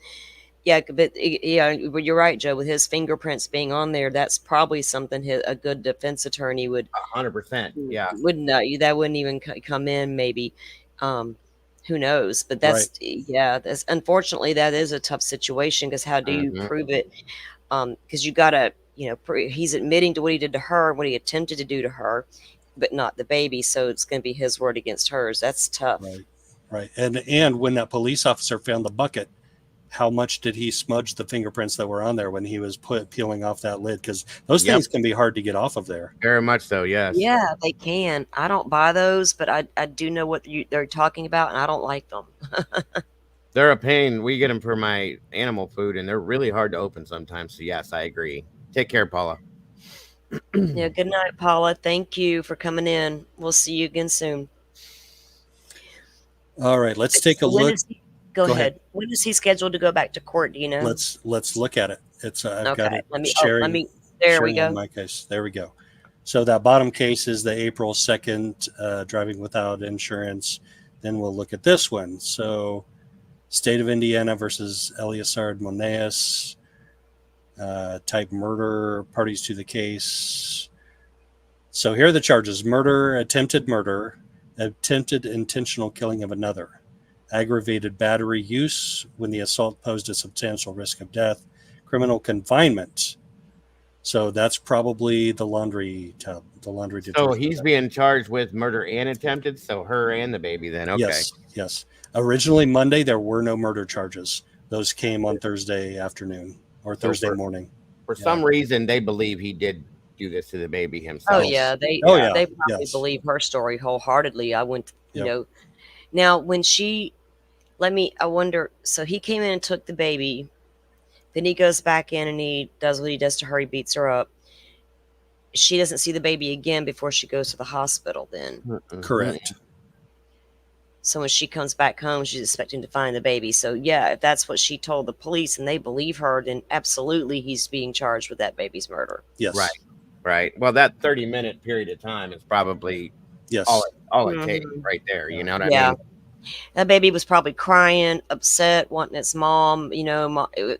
Yeah, but yeah, you're right, Joe. With his fingerprints being on there, that's probably something a good defense attorney would 100%. Yeah. wouldn't that wouldn't even come in maybe. Who knows? But that's yeah. That's unfortunately that is a tough situation because how do you Mhm. prove it? Because you gotta he's admitting to what he did to her, what he attempted to do to her, but not the baby. So it's going to be his word against hers. That's tough. Right. And when that police officer found the bucket, how much did he smudge the fingerprints that were on there when he was peeling off that lid? Because those Yep. things can be hard to get off of there. Very much so. Yes. Yeah, they can. I don't buy those, but I do know what they're talking about, and I don't like them. They're a pain. We get them for my animal food, and they're really hard to open sometimes. So yes, I agree. Take care, Paula. Yeah. Good night, Paula. Thank you for coming in. We'll see you again soon. All right, let's take a So when look. is go Go ahead. ahead. When is he scheduled to go back to court? Do you know? Let's look at it. It's I've got Okay. it Let me. sharing. There we sharing on go. my case. There we go. So that bottom case is the April 2nd, driving without insurance. Then we'll look at this one. So State of Indiana versus Eleazar Moneas, type murder, parties to the case. So here are the charges: murder, attempted intentional killing of another, aggravated battery use when the assault posed a substantial risk of death, criminal confinement. So that's probably the laundry tub, the laundry So detergent he's tub. being charged with murder and attempted. So her and the baby. Then okay. Yes. Originally Monday there were no murder charges. Those came on Thursday afternoon or Thursday morning. For some reason, they believe he did do this to the baby himself. Oh yeah, they probably believe her story wholeheartedly. I went, Now when I wonder. So he came in and took the baby. Then he goes back in and he does what he does to her. He beats her up. She doesn't see the baby again before she goes to the hospital. Then Correct. So when she comes back home, she's expecting to find the baby. So yeah, if that's what she told the police and they believe her, then absolutely he's being charged with that baby's murder. Yes. Right. Well, that 30-minute period of time is probably all it takes right there. You know what I mean? That baby was probably crying, upset, wanting its mom.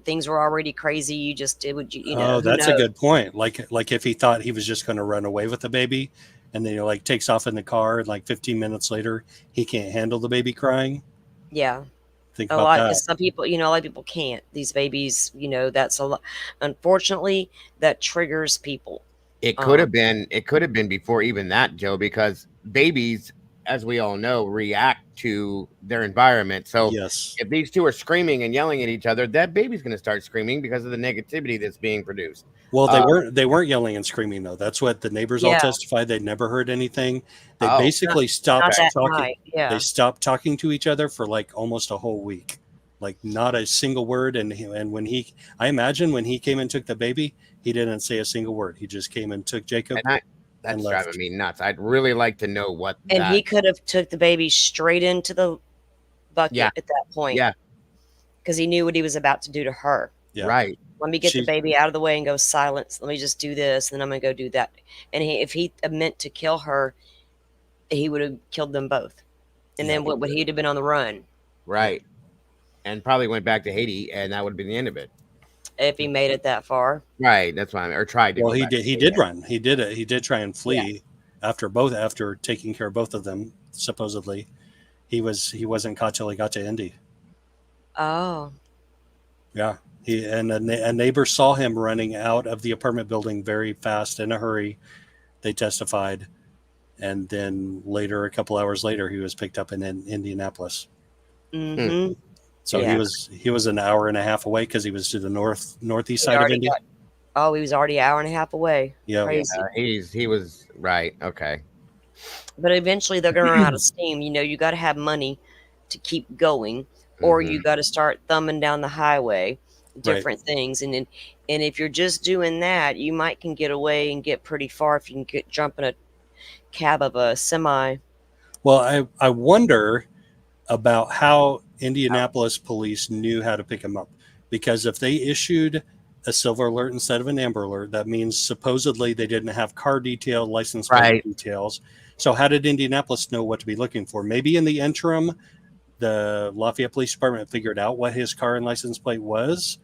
Things were already crazy. You just did what you know. Oh, that's a good point. Like if he thought he was just going to run away with the baby, and then takes off in the car, and 15 minutes later he can't handle the baby crying. Yeah. Think about that. Some people, a lot of people can't. These babies, that's a lot. Unfortunately, that triggers people. It could have been before even that, Joe, because babies, as we all know, react to their environment. So if these two are screaming and yelling at each other, that baby's going to start screaming because of the negativity that's being produced. Well, they weren't yelling and screaming though. That's what the neighbors all testified. They never heard anything. They basically stopped talking. Yeah. They stopped talking to each other for almost a whole week. Not a single word. And when I imagine when he came and took the baby, he didn't say a single word. He just came and took Jacob. That's driving me nuts. I'd really like to know what. And he could have took the baby straight into the bucket at that point. Yeah. Because he knew what he was about to do to her. Yeah. Right. Let me get the baby out of the way and go silence. Let me just do this, and then I'm going to go do that. And if he meant to kill her, he would have killed them both. And Yeah. then what would he'd have been on the run Right. And probably went back to Haiti, and that would have been the end of it. if he made it that far? Right. That's why or tried to Well, go he back. did. He did run. He did it. He did try and flee after taking care of both of them. Supposedly, he wasn't caught till he got to Indy. Oh, Yeah. A neighbor saw him running out of the apartment building very fast in a hurry. They testified, and then later, a couple hours later, he was picked up in Indianapolis. mm-hmm. So Yeah. he was an hour and a half away because he was to the northeast side of Indy. He was already an hour and a half away. Yeah. Crazy. He was right. Okay. But eventually they're going to run out of steam. You got to have money to keep going, or you got to start thumbing down the highway, different things. And if you're just doing that, you might can get away and get pretty far if you can jump in a cab of a semi. Well, I wonder about how Indianapolis police knew how to pick him up, because if they issued a silver alert instead of an amber alert, that means supposedly they didn't have car detail, license plate details. So how did Indianapolis know what to be looking for? Maybe in the interim, the Lafayette Police Department figured out what his car and license plate was,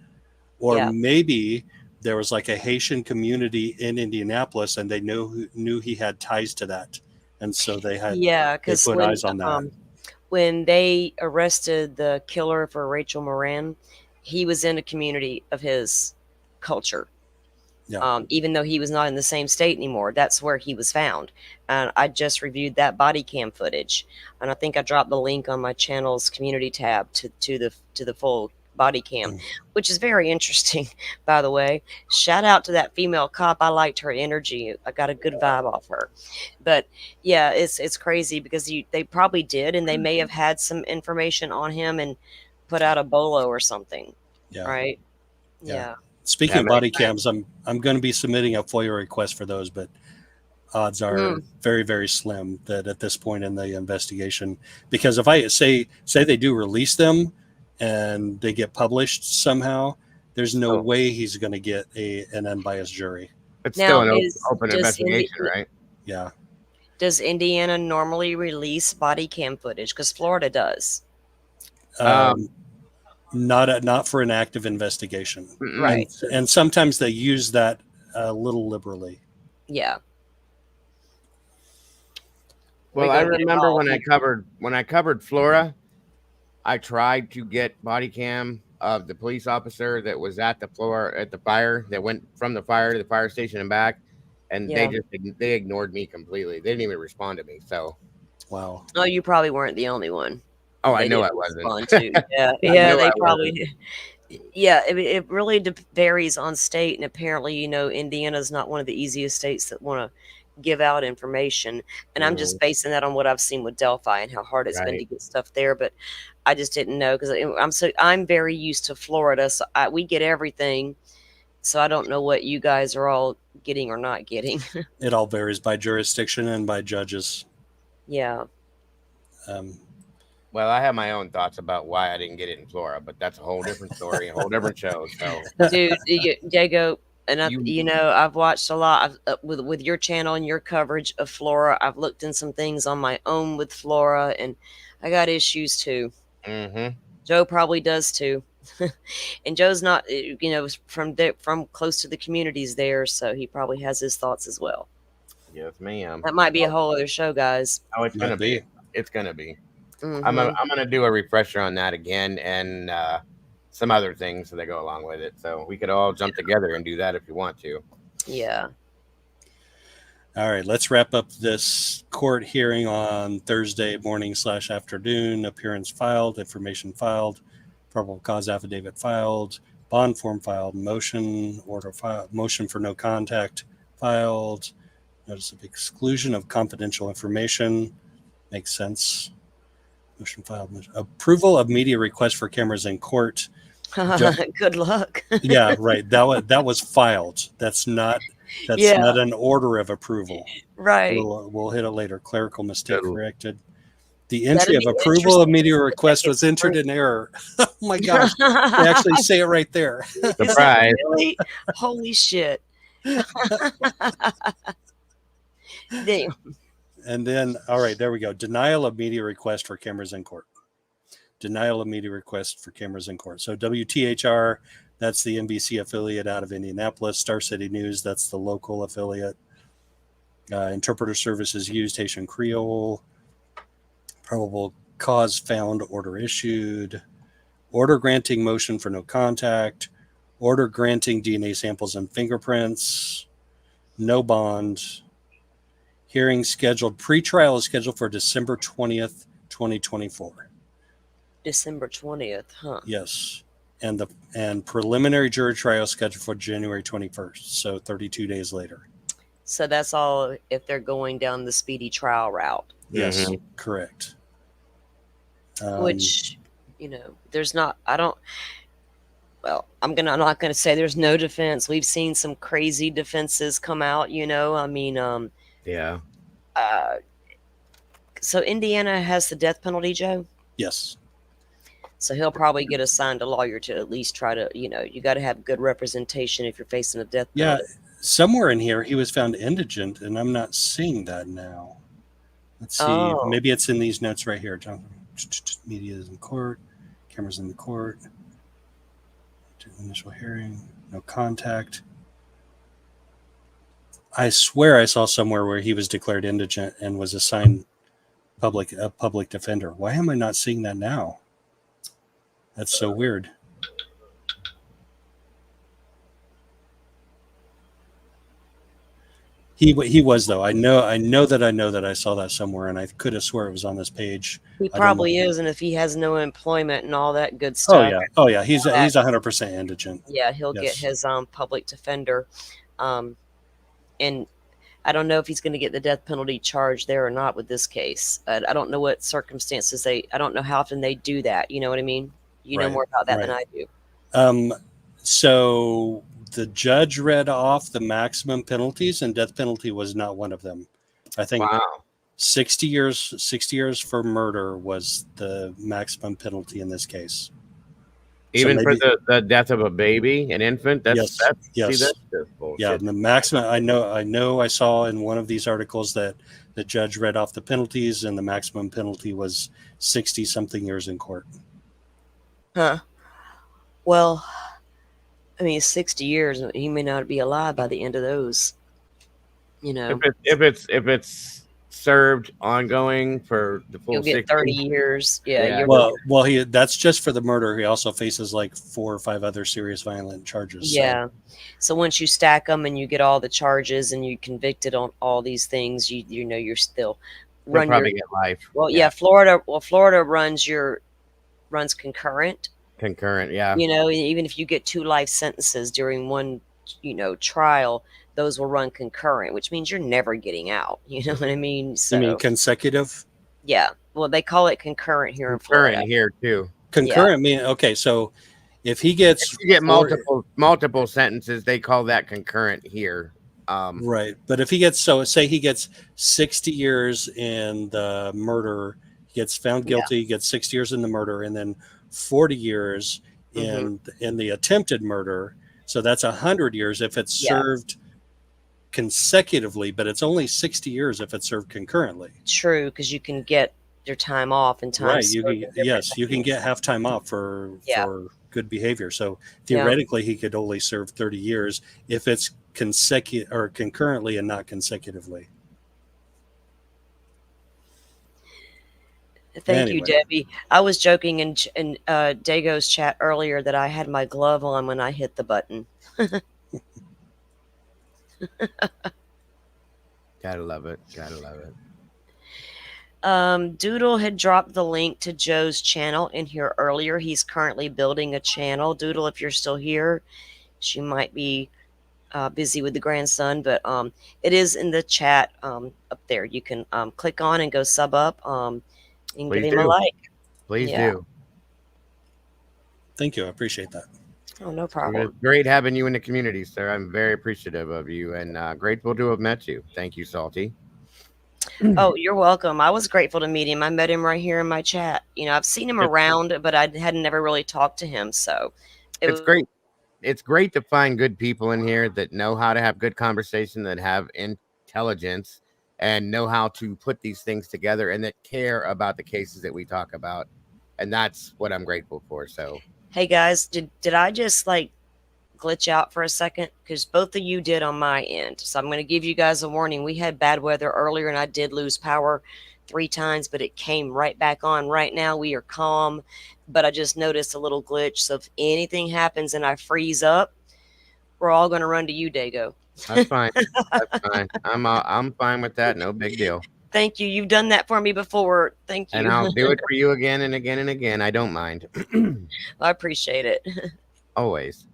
or maybe there was like a Haitian community in Indianapolis and they knew he had ties to that, and so they put eyes on that. When they arrested the killer for Rachel Moran, he was in a community of his culture. Yeah. Even though he was not in the same state anymore, that's where he was found. And I just reviewed that body cam footage, and I think I dropped the link on my channel's community tab to the full body cam, which is very interesting, by the way. Shout out to that female cop. I liked her energy. I got a good vibe off her. But yeah, it's crazy because they probably did, and they may have had some information on him and put out a bolo or something. Yeah. Right. Yeah. Speaking of body cams, I'm going to be submitting a FOIA request for those, but odds are very, very slim that at this point in the investigation, because if I say they do release them and they get published somehow, there's no way he's going to get an unbiased jury. It's still an open investigation, right? Yeah. Does Indiana normally release body cam footage? Because Florida does. Not for an active investigation. Right. And sometimes they use that a little liberally. Yeah. Well, I remember when I covered Flora, I tried to get body cam of the police officer that was at the fire, that went from the fire to the fire station and back, and they ignored me completely. They didn't even respond to me. So, wow. Oh, you probably weren't the only one. Oh, I know I wasn't. Yeah, they probably. Yeah, it really varies on state, and apparently, Indiana's not one of the easiest states that want to give out information. And I'm just basing that on what I've seen with Delphi and how hard it's been to get stuff there. But I just didn't know, because I'm very used to Florida, so we get everything. So I don't know what you guys are all getting or not getting. It all varies by jurisdiction and by judges. Yeah. Well, I have my own thoughts about why I didn't get it in Florida, but that's a whole different story, a whole different show. So, dude, Diego, and I've watched a lot with your channel and your coverage of Flora. I've looked in some things on my own with Flora, and I got issues too. Mm-hmm. Joe probably does too. And Joe's not, from close to the communities there, so he probably has his thoughts as well. Yes, ma'am. That might be a whole other show, guys. Oh, it's gonna be. It's gonna be. Mm-hmm. I'm gonna do a refresher on that again, and some other things that go along with it. So we could all jump together and do that if you want to. Yeah. All right, let's wrap up this court hearing on Thursday morning / afternoon. Appearance filed, information filed, probable cause affidavit filed, bond form filed, motion order filed, motion for no contact filed, notice of exclusion of confidential information. Makes sense. Motion filed. Approval of media request for cameras in court. Good luck. Yeah, right. That was filed. That's not an order of approval. Right. We'll hit it later. Clerical mistake corrected. The entry of approval of media request was entered in error. Oh my gosh. They actually say it right there. Surprise. Really? Holy shit. Damn. And then, all right, there we go. Denial of media request for cameras in court. Denial of media request for cameras in court. So WTHR, that's the NBC affiliate out of Indianapolis. Star City News, that's the local affiliate. Interpreter services used Haitian Creole. Probable cause found, order issued. Order granting motion for no contact. Order granting DNA samples and fingerprints. No bond. Hearing scheduled. Pretrial is scheduled for December 20th, 2024. December 20th, huh? Yes. And preliminary jury trial scheduled for January 21st. So 32 days later. So that's all if they're going down the speedy trial route. Yes, correct. Which, you know, there's not, I don't, well, I'm not gonna say there's no defense. We've seen some crazy defenses come out, you know. I mean, Yeah. So Indiana has the death penalty, Joe. Yes. So he'll probably get assigned a lawyer to at least try to, you know, you got to have good representation if you're facing a death penalty. Yeah, somewhere in here he was found indigent, and I'm not seeing that now. Let's see. Oh. Maybe it's in these notes right here. Media is in court. Cameras in the court. Initial hearing. No contact. I swear I saw somewhere where he was declared indigent and was assigned a public defender. Why am I not seeing that now? That's so weird. He was, though. I know that I saw that somewhere, and I could have swore it was on this page. He probably is, and if he has no employment and all that good stuff. Oh yeah, he's 100% indigent. Yeah, he'll get his public defender, and I don't know if he's going to get the death penalty charge there or not with this case. I don't know what circumstances I don't know how often they do that. You know what I mean? You know more about that than I do. So the judge read off the maximum penalties, and death penalty was not one of them. I think 60 years for murder was the maximum penalty in this case. Even for the death of a baby, an infant. That's just bullshit. Yeah, the maximum. I know. I saw in one of these articles that the judge read off the penalties, and the maximum penalty was 60-something years in court. Huh. Well, I mean, 60 years. He may not be alive by the end of those. You know, if it's served ongoing for the full, you'll get 30 years. Yeah. Well, that's just for the murder. He also faces like 4 or 5 other serious violent charges. Yeah. So once you stack them and you get all the charges and you convicted on all these things, you know you're still probably get life. Well, yeah. Florida runs concurrent. Yeah. You know, even if you get 2 life sentences during one, you know, trial, those will run concurrent, which means you're never getting out. You know what I mean? So, you mean consecutive? Yeah. Well, they call it concurrent here in Florida. Concurrent here too. Concurrent mean okay. So if he gets, if you get multiple sentences, they call that concurrent here. Right. But if he gets, say he gets 60 years in the murder, he gets found guilty, he gets 60 years in the murder, and then 40 years in the attempted murder. So that's 100 years if it's served consecutively, but it's only 60 years if it's served concurrently. True, because you can get your time off and time. Right. You can get half time off for good behavior. So theoretically, he could only serve 30 years if it's consecutive or concurrently and not consecutively. Thank you, Debbie. I was joking in Dago's chat earlier that I had my glove on when I hit the button. Gotta love it. Doodle had dropped the link to Joe's channel in here earlier. He's currently building a channel. Doodle, if you're still here, she might be busy with the grandson, but it is in the chat up there. You can click on and go sub up. And give him a like. Please do. Thank you. I appreciate that. Oh, no problem. It's great having you in the community, sir. I'm very appreciative of you and grateful to have met you. Thank you, Salty. Oh, you're welcome. I was grateful to meet him. I met him right here in my chat. You know, I've seen him around, but I had never really talked to him. So it's great. It's great to find good people in here that know how to have good conversation, that have intelligence, and know how to put these things together and that care about the cases that we talk about. And that's what I'm grateful for. So, Hey guys, did I just like glitch out for a second? Because both of you did on my end. So I'm going to give you guys a warning. We had bad weather earlier and I did lose power 3 times, but it came right back on. Right now we are calm, but I just noticed a little glitch. So if anything happens and I freeze up, we're all going to run to you, Dago. that's fine. That's fine. I'm fine with that. No big deal. Thank you. You've done that for me before. Thank And you. I'll do it for you again and again and again. I don't mind. I appreciate it. Always.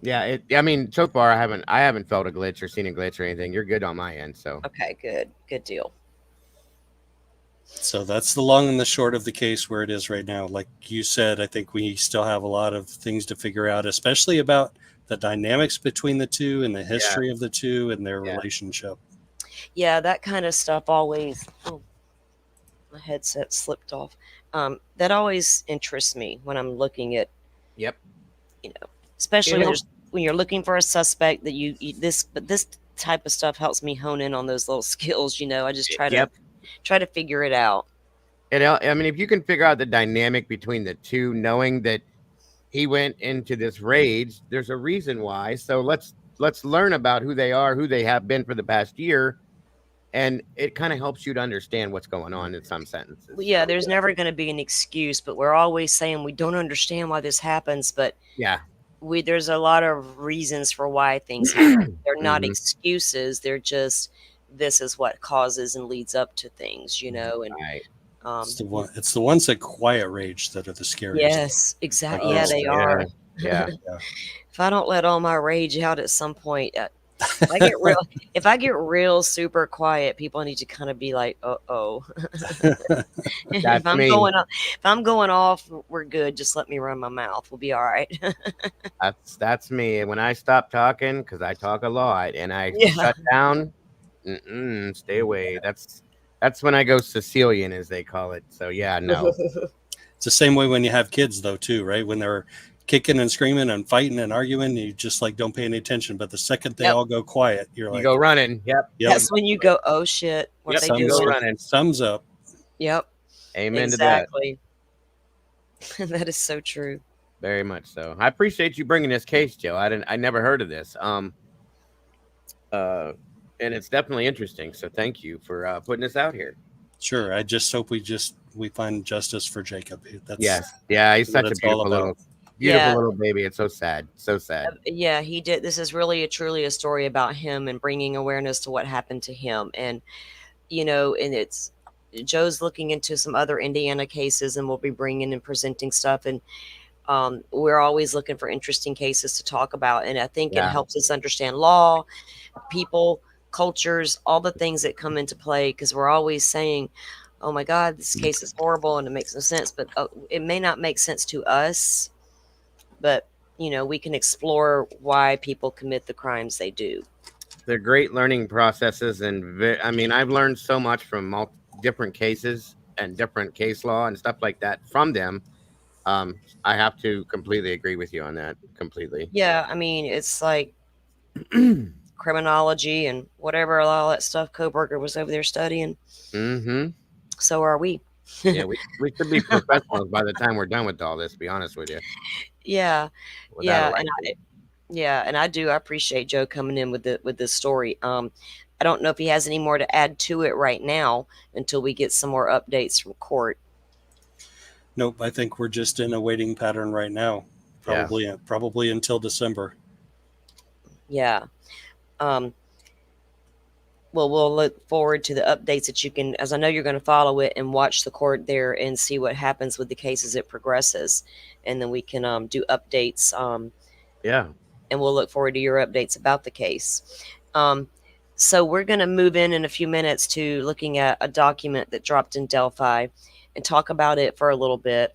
Yeah, I mean, so far I haven't felt a glitch or seen a glitch or anything. You're good on my end, so. Okay, good. Good deal. So that's the long and the short of the case where it is right now. Like you said, I think we still have a lot of things to figure out, especially about the dynamics between the two and the history of the two and their relationship. Yeah, that kind of stuff always. Oh, my headset slipped off. That always interests me when I'm looking at, Yep. especially It when you're looking for a suspect that but this type of stuff helps me hone in on those little skills. I just try to figure it out. I mean, if you can figure out the dynamic between the two, knowing that he went into this rage, there's a reason why. So let's learn about who they are, who they have been for the past year, and it kind of helps you to understand what's going on in some sentences. Yeah, there's never going to be an excuse, but we're always saying we don't understand why this happens, but Yeah. there's a lot of reasons for why things happen. They're not Mhm. excuses. They're just, this is what causes and leads up to things, and Right. It's the ones that quiet rage that are the scariest. yes, exactly. Like Yeah, this they guy. are. Yeah. If I don't let all my rage out at some point, if I get real super quiet, people need to kind of be like, oh. That's me. If I'm going off, we're good. Just let me run my mouth. We'll be all right. That's me. And when I stop talking, because I talk a lot, and I Yeah. shut down, stay away. That's when I go Sicilian, as they call it. So yeah, no. It's the same way when you have kids, though, too, right? When they're kicking and screaming and fighting and arguing, you just like don't pay any attention. But the second they all go quiet, you're You like, go running. Yep. That's when you go, oh shit, what they You go doing? running. Thumbs up. Yep. Amen to that. Exactly. That is so true. Very much so. I appreciate you bringing this case, Joe. I never heard of this. And it's definitely interesting. So thank you for putting this out here. Sure. I just hope we find justice for Jacob. Yes. Yeah, he's such a beautiful little baby. It's so sad. So sad. Yeah, he did. This is really truly a story about him and bringing awareness to what happened to him. And, and it's Joe's looking into some other Indiana cases and we'll be bringing and presenting stuff. And we're always looking for interesting cases to talk about. And I think it helps us understand law, people, cultures, all the things that come into play, because we're always saying, oh my God, this case is horrible and it makes no sense. But it may not make sense to us, but we can explore why people commit the crimes they do. They're great learning processes, and I've learned so much from different cases and different case law and stuff like that from them. I have to completely agree with you on that. Completely. Yeah, I mean, it's like criminology and whatever, all that stuff Koberger was over there studying. Mm-hmm. So are we. Yeah, we should be professionals by the time we're done with all this, to be honest with you. Yeah. And I appreciate Joe coming in with this story. I don't know if he has any more to add to it right now until we get some more updates from court. Nope, I think we're just in a waiting pattern right now. Probably until December. Yeah. Well, we'll look forward to the updates that you can, as I know you're going to follow it and watch the court there and see what happens with the case as it progresses. And then we can do updates. And we'll look forward to your updates about the case. So we're going to move in a few minutes to looking at a document that dropped in Delphi and talk about it for a little bit.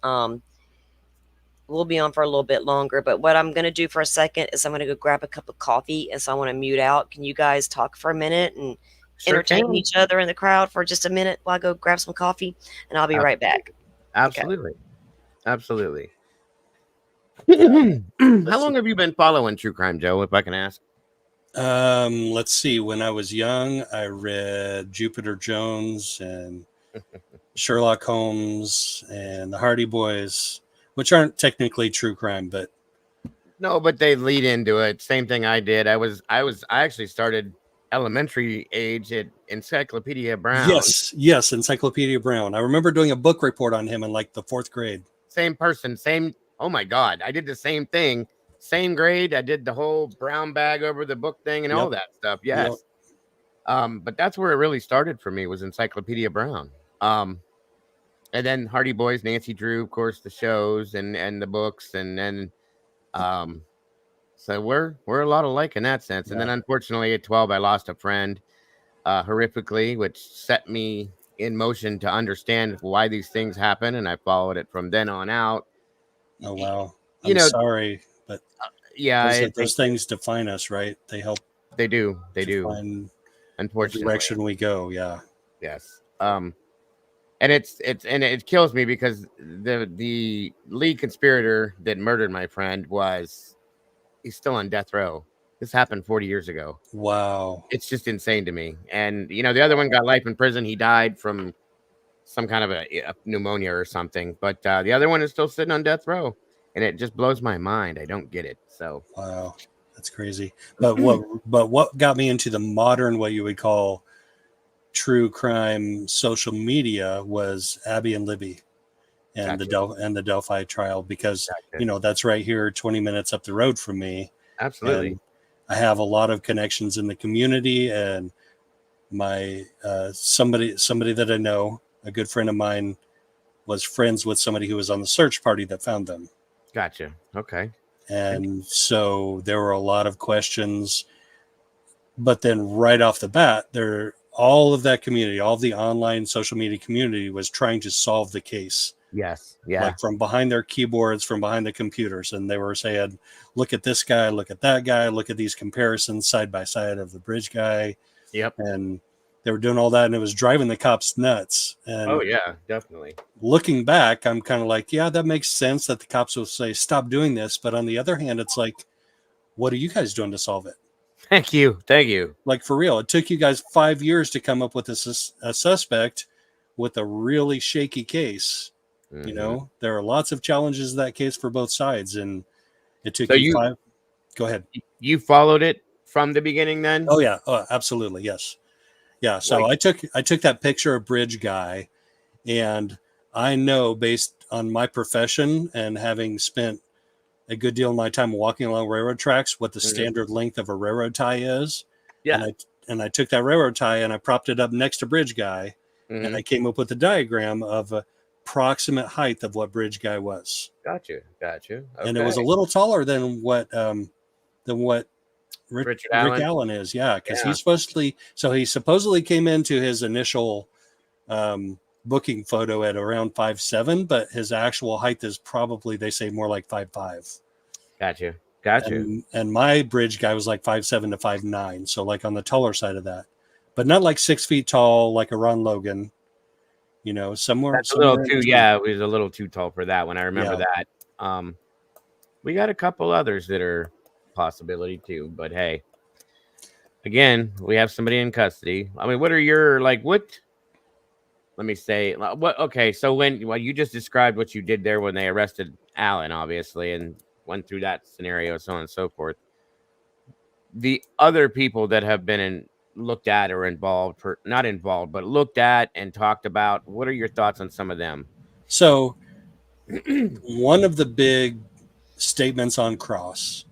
We'll be on for a little bit longer, but what I'm going to do for a second is I'm going to go grab a cup of coffee, and so I want to mute out. Can you guys talk for a minute and entertain each other in the crowd for just a minute while I go grab some coffee, and I'll be right back. Absolutely. Okay. Absolutely. How long have you been following true crime, Joe, if I can ask? Let's see. When I was young, I read Jupiter Jones and Sherlock Holmes and the Hardy Boys, which aren't technically true crime, but No, but they lead into it. Same thing I did. I actually started elementary age at Encyclopedia Brown. yes, Encyclopedia Brown. I remember doing a book report on him in like the 4th grade. Same person, same. Oh my God, I did the same thing. Same grade. I did the whole brown bag over the book thing and all Yep. that stuff. Yep. Yes. But that's where it really started for me was Encyclopedia Brown. And then Hardy Boys, Nancy Drew, of course, the shows and the books, and then um, so we're a lot alike in that sense. And then Yeah. unfortunately at 12, I lost a friend horrifically, which set me in motion to understand why these things happen, and I followed it from then on out. Oh, wow. You I'm know, sorry, but yeah, I those think things define us, right? They help they do. They do. define the Unfortunately, direction we go. Yeah. yes. And it kills me because the lead conspirator that murdered my friend he's still on death row. This happened 40 years ago. Wow. It's just insane to me. And the other one got life in prison. He died from some kind of a pneumonia or something. But the other one is still sitting on death row, and it just blows my mind. I don't get it. So Wow. That's crazy. But what got me into the modern, what you would call true crime social media, was Abby and Libby and Gotcha. the Delphi trial, because Gotcha. that's right here 20 minutes up the road from me, Absolutely. and I have a lot of connections in the community, and my somebody that I know, a good friend of mine, was friends with somebody who was on the search party that found them. Gotcha. Okay. And so there were a lot of questions, but then right off the bat, all of that community, all of the online social media community, was trying to solve the case. Yes. Yeah. Like from behind their keyboards, from behind the computers. And they were saying, look at this guy, look at that guy, look at these comparisons side by side of the bridge guy. Yep. And they were doing all that, and it was driving the cops nuts. And Oh yeah, definitely. looking back, I'm kind of like, yeah, that makes sense that the cops will say, stop doing this. But on the other hand, it's like, what are you guys doing to solve it? Thank you. Thank you. Like, for real, it took you guys 5 years to come up with a suspect with a really shaky case. Mm-hmm. There are lots of challenges in that case for both sides, and it took So you 5. Go ahead. you followed it from the beginning then? Oh yeah, absolutely, yes, yeah. So I took that picture of Bridge Guy, and I know, based on my profession and having spent a good deal of my time walking along railroad tracks, what the standard length of a railroad tie is. Yeah. And I took that railroad tie and I propped it up next to Bridge Guy, and I came up with a diagram of approximate height of what Bridge Guy was. Gotcha. Okay. And it was a little taller than what Rick Allen. Allen is. Yeah, because he supposedly came into his initial booking photo at around 5'7", but his actual height is probably, they say, more like 5'5". Gotcha. And my Bridge Guy was like 5'7" to 5'9", so like on the taller side of that, but not like 6 feet tall like a Ron Logan. Somewhere. That's a little too. Yeah, it was a little too tall for that one. I remember that. We got a couple others that are possibility too, but hey, again, we have somebody in custody. I mean, what are your what? Let me say what. Okay, so you just described what you did there when they arrested Allen, obviously, and went through that scenario, so on and so forth. The other people that have been looked at or involved, not involved, but looked at and talked about, what are your thoughts on some of them? So one of the big statements on cross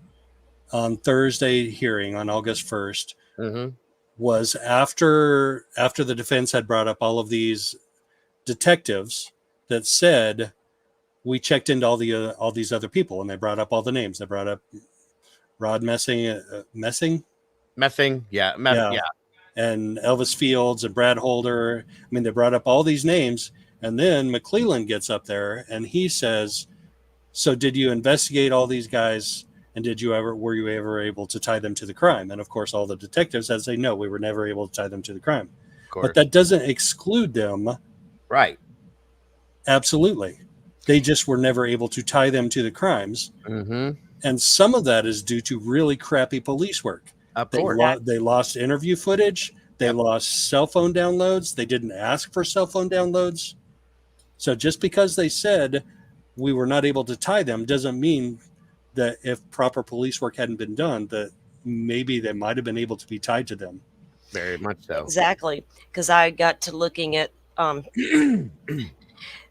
on Thursday hearing on August 1st was after the defense had brought up all of these detectives that said, we checked into all these other people, and they brought up all the names. They brought up Rod Messing, yeah, and Elvis Fields and Brad Holder. I mean, they brought up all these names, and then McClellan gets up there and he says, so did you investigate all these guys, and were you ever able to tie them to the crime? And of course, all the detectives had to say, no, we were never able to tie them to the crime. But that doesn't exclude them. Right. Absolutely. They just were never able to tie them to the crimes. And some of that is due to really crappy police work. Of They, course. they lost interview footage. They Yep. lost cell phone downloads. They didn't ask for cell phone downloads. So just because they said we were not able to tie them doesn't mean that if proper police work hadn't been done, that maybe they might have been able to be tied to them. Very much so. Exactly, because I got to looking at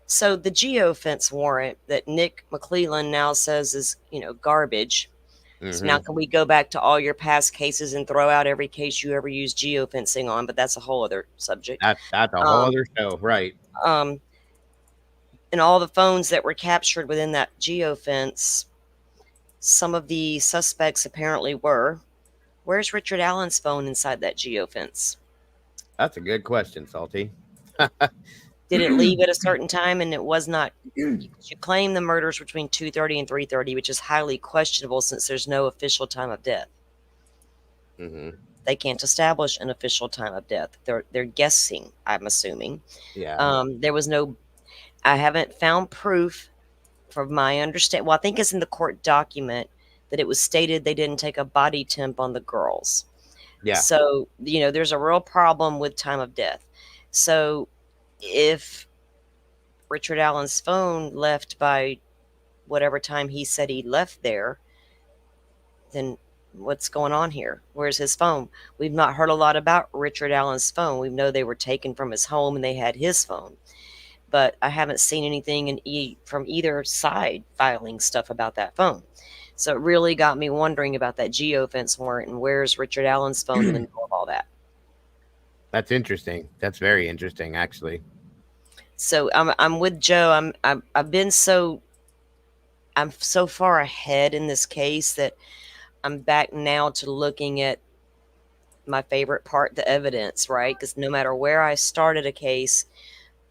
so the geofence warrant that Nick McClellan now says is, garbage. So now can we go back to all your past cases and throw out every case you ever used geofencing on? But that's a whole other subject. That's a whole other show, right? And all the phones that were captured within that geofence, some of the suspects apparently were. Where's Richard Allen's phone inside that geofence? That's a good question, Salty. Did it leave at a certain time? And it was not. You claim the murders between 2:30 and 3:30, which is highly questionable since there's no official time of death. They can't establish an official time of death. They're guessing, I'm assuming. Yeah. There was no. I haven't found proof, from my understanding. Well, I think it's in the court document that it was stated they didn't take a body temp on the girls. Yeah. So, there's a real problem with time of death. So if Richard Allen's phone left by whatever time he said he left there, then what's going on here? Where's his phone? We've not heard a lot about Richard Allen's phone. We know they were taken from his home and they had his phone. But I haven't seen anything from either side filing stuff about that phone. So it really got me wondering about that geofence warrant and where's Richard Allen's phone in the middle of all that. That's interesting. That's very interesting, actually. So I'm with Joe. I'm so far ahead in this case that I'm back now to looking at my favorite part, the evidence, right? Because no matter where I started a case,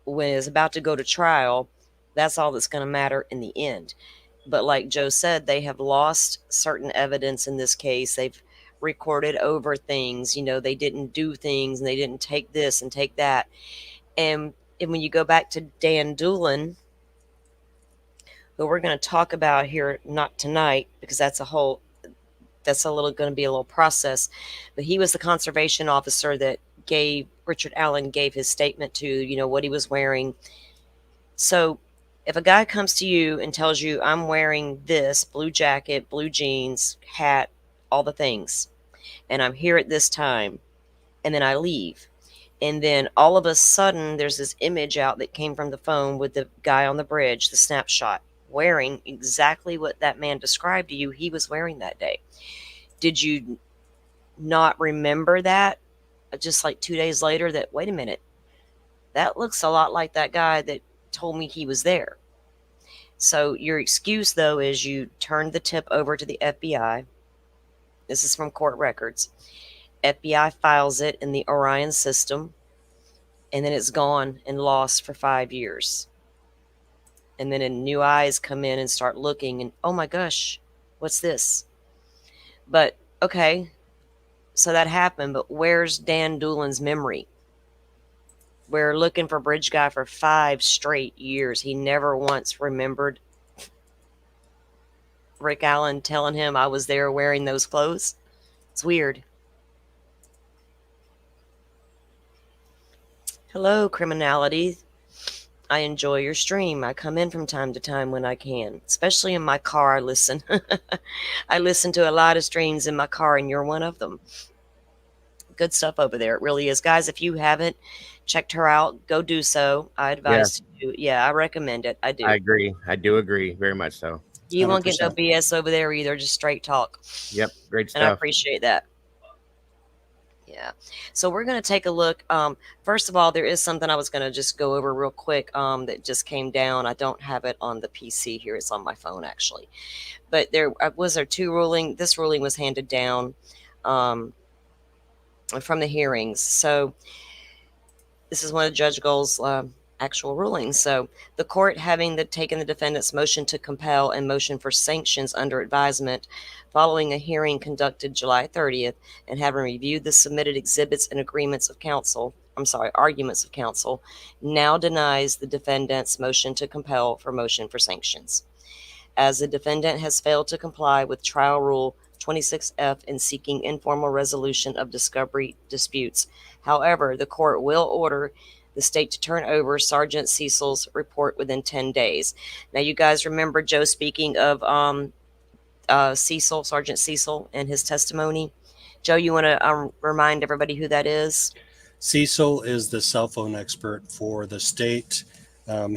when it's about to go to trial, that's all that's going to matter in the end. But like Joe said, they have lost certain evidence in this case. They've recorded over things. They didn't do things and they didn't take this and take that. And when you go back to Dan Doolin, who we're going to talk about here, not tonight, because that's going to be a little process. But he was the conservation officer that Richard Allen gave his statement to, what he was wearing. So if a guy comes to you and tells you, I'm wearing this blue jacket, blue jeans, hat, all the things, and I'm here at this time, and then I leave, and then all of a sudden there's this image out that came from the phone with the guy on the bridge, the snapshot, wearing exactly what that man described to you he was wearing that day. Did you not remember that just like 2 days later that, wait a minute, that looks a lot like that guy that told me he was there? So your excuse, though, is you turned the tip over to the FBI. This is from court records. FBI files it in the Orion system, and then it's gone and lost for 5 years. And then new eyes come in and start looking, and oh my gosh, what's this? But, okay, so that happened, but where's Dan Doolin's memory? We're looking for Bridge Guy for 5 straight years. He never once remembered Rick Allen telling him I was there wearing those clothes. It's weird. Hello, criminality. I enjoy your stream. I come in from time to time when I can, especially in my car. I listen. I listen to a lot of streams in my car, and you're one of them. Good stuff over there. It really is. Guys, if you haven't checked her out, go do so. I advise you. Yeah, I recommend it. I do. I agree. I do agree. Very much so. You won't get no BS over there either. Just straight talk. Yep. Great stuff. And I appreciate that. Yeah. So we're going to take a look. First of all, there is something I was going to just go over real quick that just came down. I don't have it on the PC here. It's on my phone, actually. But there was two ruling. This ruling was handed down from the hearings. So this is one of Judge Gold's actual rulings. So the court, having taken the defendant's motion to compel and motion for sanctions under advisement following a hearing conducted July 30th and having reviewed the submitted exhibits and arguments of counsel, now denies the defendant's motion to compel for motion for sanctions. As the defendant has failed to comply with Trial Rule 26F in seeking informal resolution of discovery disputes. However, the court will order the state to turn over Sergeant Cecil's report within 10 days. Now, you guys remember Joe speaking of Sergeant Cecil, and his testimony. Joe, you want to remind everybody who that is? Cecil is the cell phone expert for the state.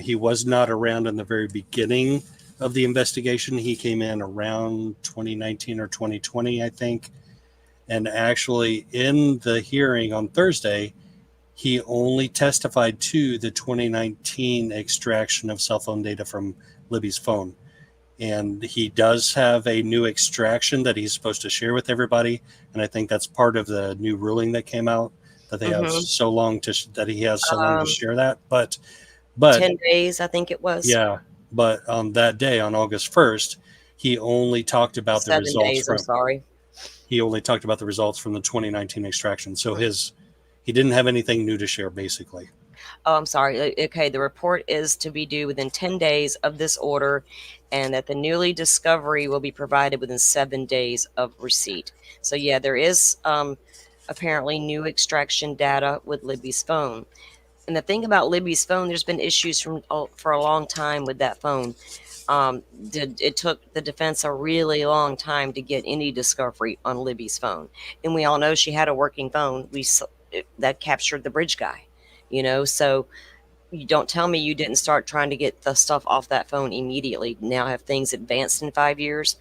He was not around in the very beginning of the investigation. He came in around 2019 or 2020, I think. And actually, in the hearing on Thursday, he only testified to the 2019 extraction of cell phone data from Libby's phone. And he does have a new extraction that he's supposed to share with everybody. And I think that's part of the new ruling that came out, that they have so long that he has so long to share that. But 10 days, I think it was. Yeah. But on that day, on August 1st, he only talked about the 7 results days, I'm sorry. He only talked about the results from the 2019 extraction. So he didn't have anything new to share, basically. Oh, I'm sorry. Okay, the report is to be due within 10 days of this order, and that the newly discovery will be provided within 7 days of receipt. So, yeah, there is apparently new extraction data with Libby's phone. And the thing about Libby's phone, there's been issues for a long time with that phone. It took the defense a really long time to get any discovery on Libby's phone. And we all know she had a working phone. That captured the bridge guy, so you don't tell me you didn't start trying to get the stuff off that phone immediately. Now have things advanced in 5 years?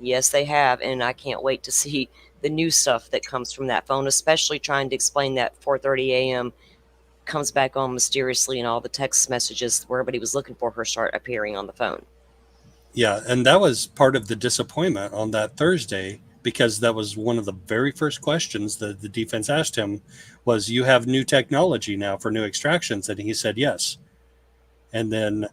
Yes, they have. And I can't wait to see the new stuff that comes from that phone, especially trying to explain that 4:30 a.m. comes back on mysteriously and all the text messages where everybody was looking for her start appearing on the phone. Yeah, and that was part of the disappointment on that Thursday, because that was one of the very first questions that the defense asked him was, you have new technology now for new extractions? And he said yes. And then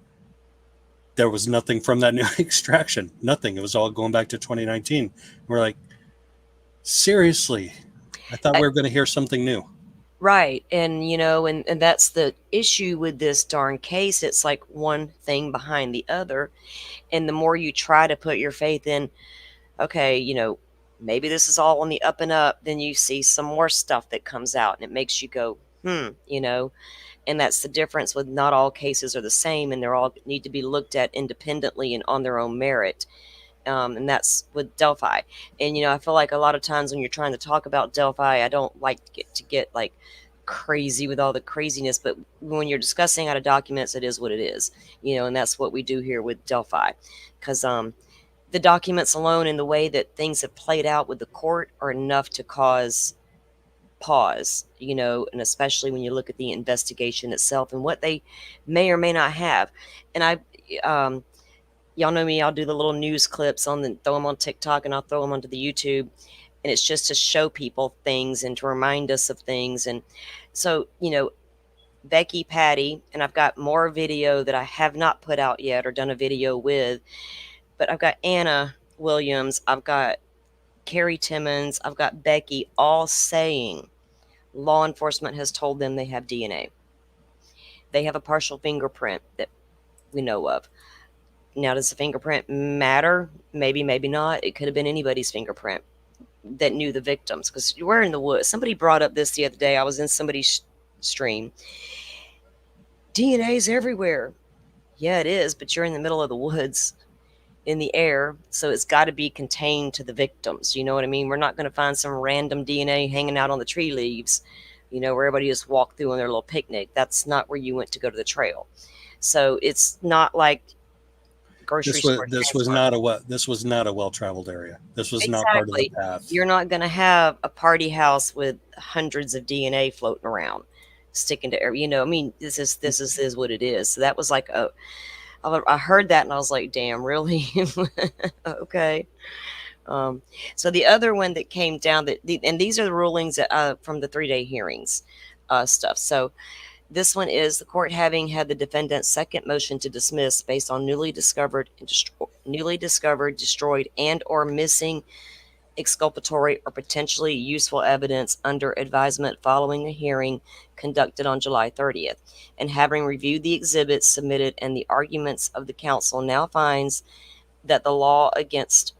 there was nothing from that new extraction. Nothing. It was all going back to 2019. We're like, seriously? I thought we were going to hear something new. Right. And, and that's the issue with this darn case. It's like one thing behind the other. And the more you try to put your faith in, okay, maybe this is all on the up and up, then you see some more stuff that comes out and it makes you go, and that's the difference with not all cases are the same, and they're all need to be looked at independently and on their own merit. And that's with Delphi. And, I feel like a lot of times when you're trying to talk about Delphi, I don't like to get like crazy with all the craziness, but when you're discussing out of documents, it is what it is, and that's what we do here with Delphi. Because the documents alone and the way that things have played out with the court are enough to cause pause, and especially when you look at the investigation itself and what they may or may not have. And y'all know me, I'll do the little news clips throw them on TikTok, and I'll throw them onto the YouTube. And it's just to show people things and to remind us of things. And so, Becky, Patty, and I've got more video that I have not put out yet or done a video with, but I've got Anna Williams, I've got Carrie Timmons, I've got Becky, all saying law enforcement has told them they have DNA. They have a partial fingerprint that we know of. Now, does the fingerprint matter? Maybe, maybe not. It could have been anybody's fingerprint that knew the victims, because we're in the woods. Somebody brought up this the other day. I was in somebody's stream. DNA's everywhere. Yeah, it is, but you're in the middle of the woods in the air, so it's got to be contained to the victims. You know what I mean? We're not going to find some random DNA hanging out on the tree leaves, where everybody just walked through on their little picnic. That's not where you went to go to the trail. So it's not like grocery store. This was not a well-traveled area. This was not part of the path. You're not going to have a party house with hundreds of DNA floating around, sticking to every. This is what it is. So that was like I heard that and I was like, damn, really? Okay. So the other one that came down and these are the rulings from the 3-day hearings stuff. So this one is the court having had the defendant's second motion to dismiss based on newly discovered, destroyed, and or missing exculpatory or potentially useful evidence under advisement following a hearing conducted on July 30th. And having reviewed the exhibits submitted and the arguments of the counsel, now finds that the law against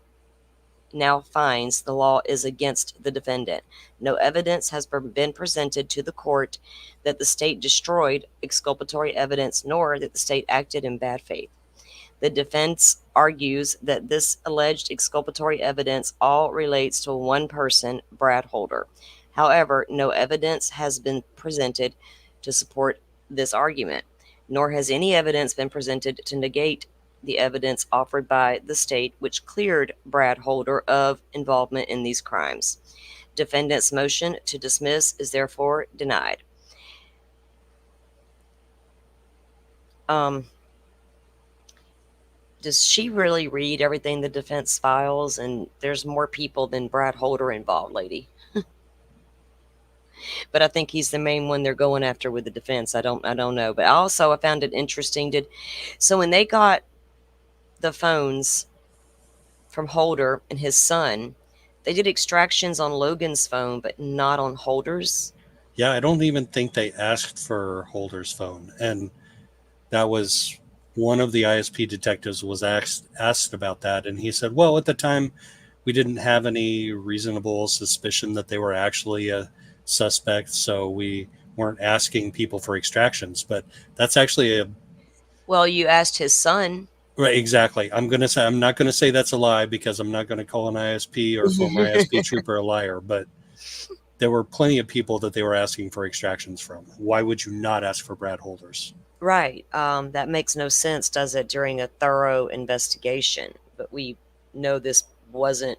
now finds the law is against the defendant. No evidence has been presented to the court that the state destroyed exculpatory evidence, nor that the state acted in bad faith. The defense argues that this alleged exculpatory evidence all relates to one person, Brad Holder. However, no evidence has been presented to support this argument, nor has any evidence been presented to negate the evidence offered by the state, which cleared Brad Holder of involvement in these crimes. Defendant's motion to dismiss is therefore denied. Um, does she really read everything the defense files? And there's more people than Brad Holder involved, lady. But I think he's the main one they're going after with the defense. I don't know. But also I found it interesting. So when they got the phones from Holder and his son, they did extractions on Logan's phone, but not on Holder's. Yeah, I don't even think they asked for Holder's phone, and that was one of the ISP detectives was asked about that, and he said, "Well, at the time, we didn't have any reasonable suspicion that they were actually a suspect, so we weren't asking people for extractions." But that's actually a Well, you asked his son. right, exactly. I'm not gonna say that's a lie because I'm not gonna call an ISP or a former ISP trooper a liar, but there were plenty of people that they were asking for extractions from. Why would you not ask for Brad Holder's? Right. That makes no sense, does it, during a thorough investigation? But we know this doesn't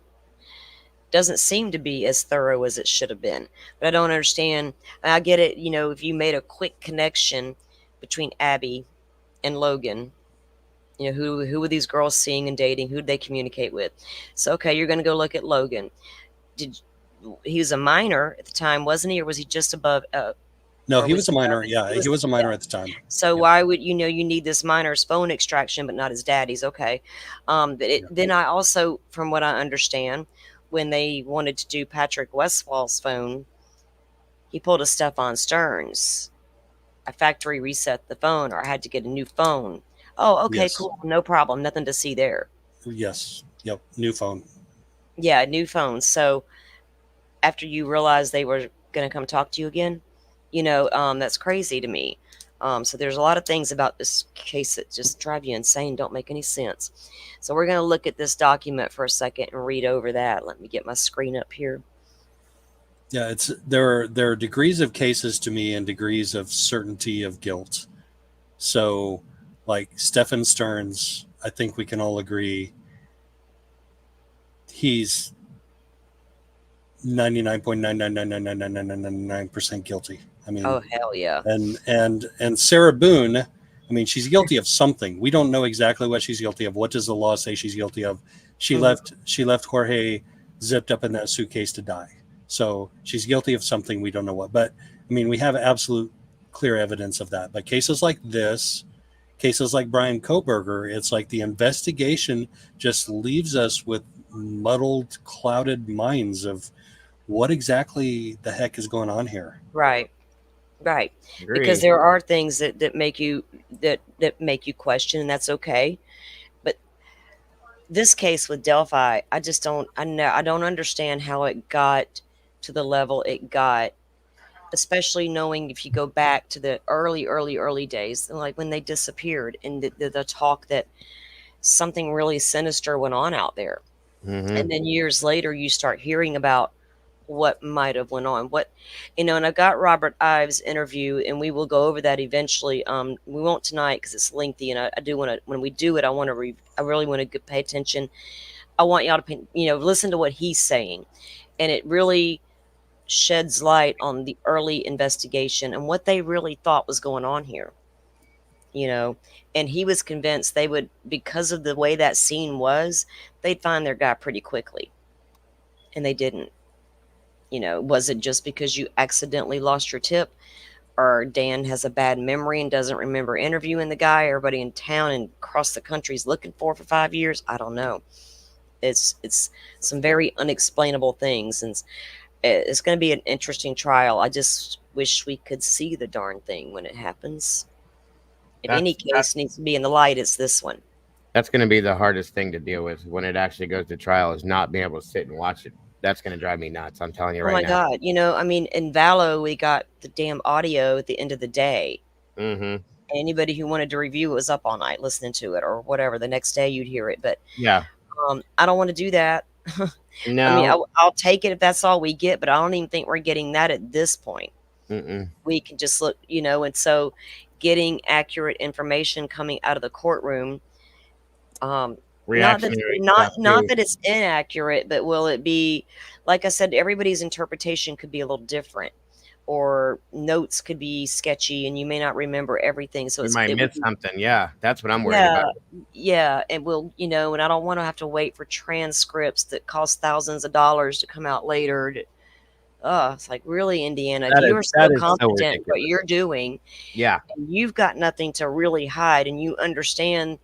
seem to be as thorough as it should have been. But I don't understand. I get it, if you made a quick connection between Abby and Logan, who were these girls seeing and dating? Who did they communicate with? So, okay, you're going to go look at Logan. He was a minor at the time, wasn't he? Or was he just above? No, Or he was was a he minor. above? Yeah, he was a minor at the time. So Yeah. why would you need this minor's phone extraction, but not his daddy's? Okay. Then I also, from what I understand, when they wanted to do Patrick Westfall's phone, he pulled a Stefan Stearns. I factory reset the phone, or I had to get a new phone. Oh, okay, Yes. cool, no problem, nothing to see there. Yes. Yep. New phone. Yeah, new phone. So after you realized they were going to come talk to you again, that's crazy to me. So there's a lot of things about this case that just drive you insane, don't make any sense. So we're going to look at this document for a second and read over that. Let me get my screen up here. Yeah, there are degrees of cases to me and degrees of certainty of guilt. So, like Stefan Stearns, I think we can all agree he's 99.999999999% guilty. I mean, Oh, hell yeah. and Sarah Boone, I mean, she's guilty of something. We don't know exactly what she's guilty of. What does the law say she's guilty of? She left Jorge zipped up in that suitcase to die. So she's guilty of something. We don't know what. But I mean, we have absolute clear evidence of that. But cases like this, cases like Brian Koberger, it's like the investigation just leaves us with muddled, clouded minds of what exactly the heck is going on here. Right. Agree. Because there are things that make you make you question, and that's okay. But this case with Delphi, I don't understand how it got to the level it got, especially knowing if you go back to the early days, like when they disappeared, and the talk that something really sinister went on out there. And then years later you start hearing about what might have went on, and I got Robert Ives' interview, and we will go over that eventually. We won't tonight because it's lengthy, and I do want to, when we do it, I really want to pay attention. I want y'all to listen to what he's saying, and it really sheds light on the early investigation and what they really thought was going on here. And he was convinced they would, because of the way that scene was, they'd find their guy pretty quickly, and they didn't. Was it just because you accidentally lost your tip, or Dan has a bad memory and doesn't remember interviewing the guy everybody in town and across the country is looking for 5 years? I don't know. It's some very unexplainable things, and it's going to be an interesting trial. I just wish we could see the darn thing when it happens. If any case needs to be in the light, it's this one. That's going to be the hardest thing to deal with when it actually goes to trial, is not being able to sit and watch it. That's going to drive me nuts. I'm telling you Oh right my now. God. I mean, in Valo, we got the damn audio at the end of the day. Mm-hmm. Anybody who wanted to review it was up all night listening to it or whatever. The next day you'd hear it. But Yeah. I don't want to do that. I mean, No. I'll take it if that's all we get, but I don't even think we're getting that at this point. Mm-mm. We can just look, and so getting accurate information coming out of the courtroom, not that Reactionary not stuff not too. that it's inaccurate, but will it be, like I said, everybody's interpretation could be a little different, or notes could be sketchy, and you may not remember everything. So We might it would miss be, something. Yeah, that's what I'm worried yeah, about. yeah, and we'll, and I don't want to have to wait for transcripts that cost thousands of dollars to come out later. It's like, really, Indiana, if That you is are that so is so competent in what ridiculous. you're doing, Yeah. and you've got nothing to really hide, and you understand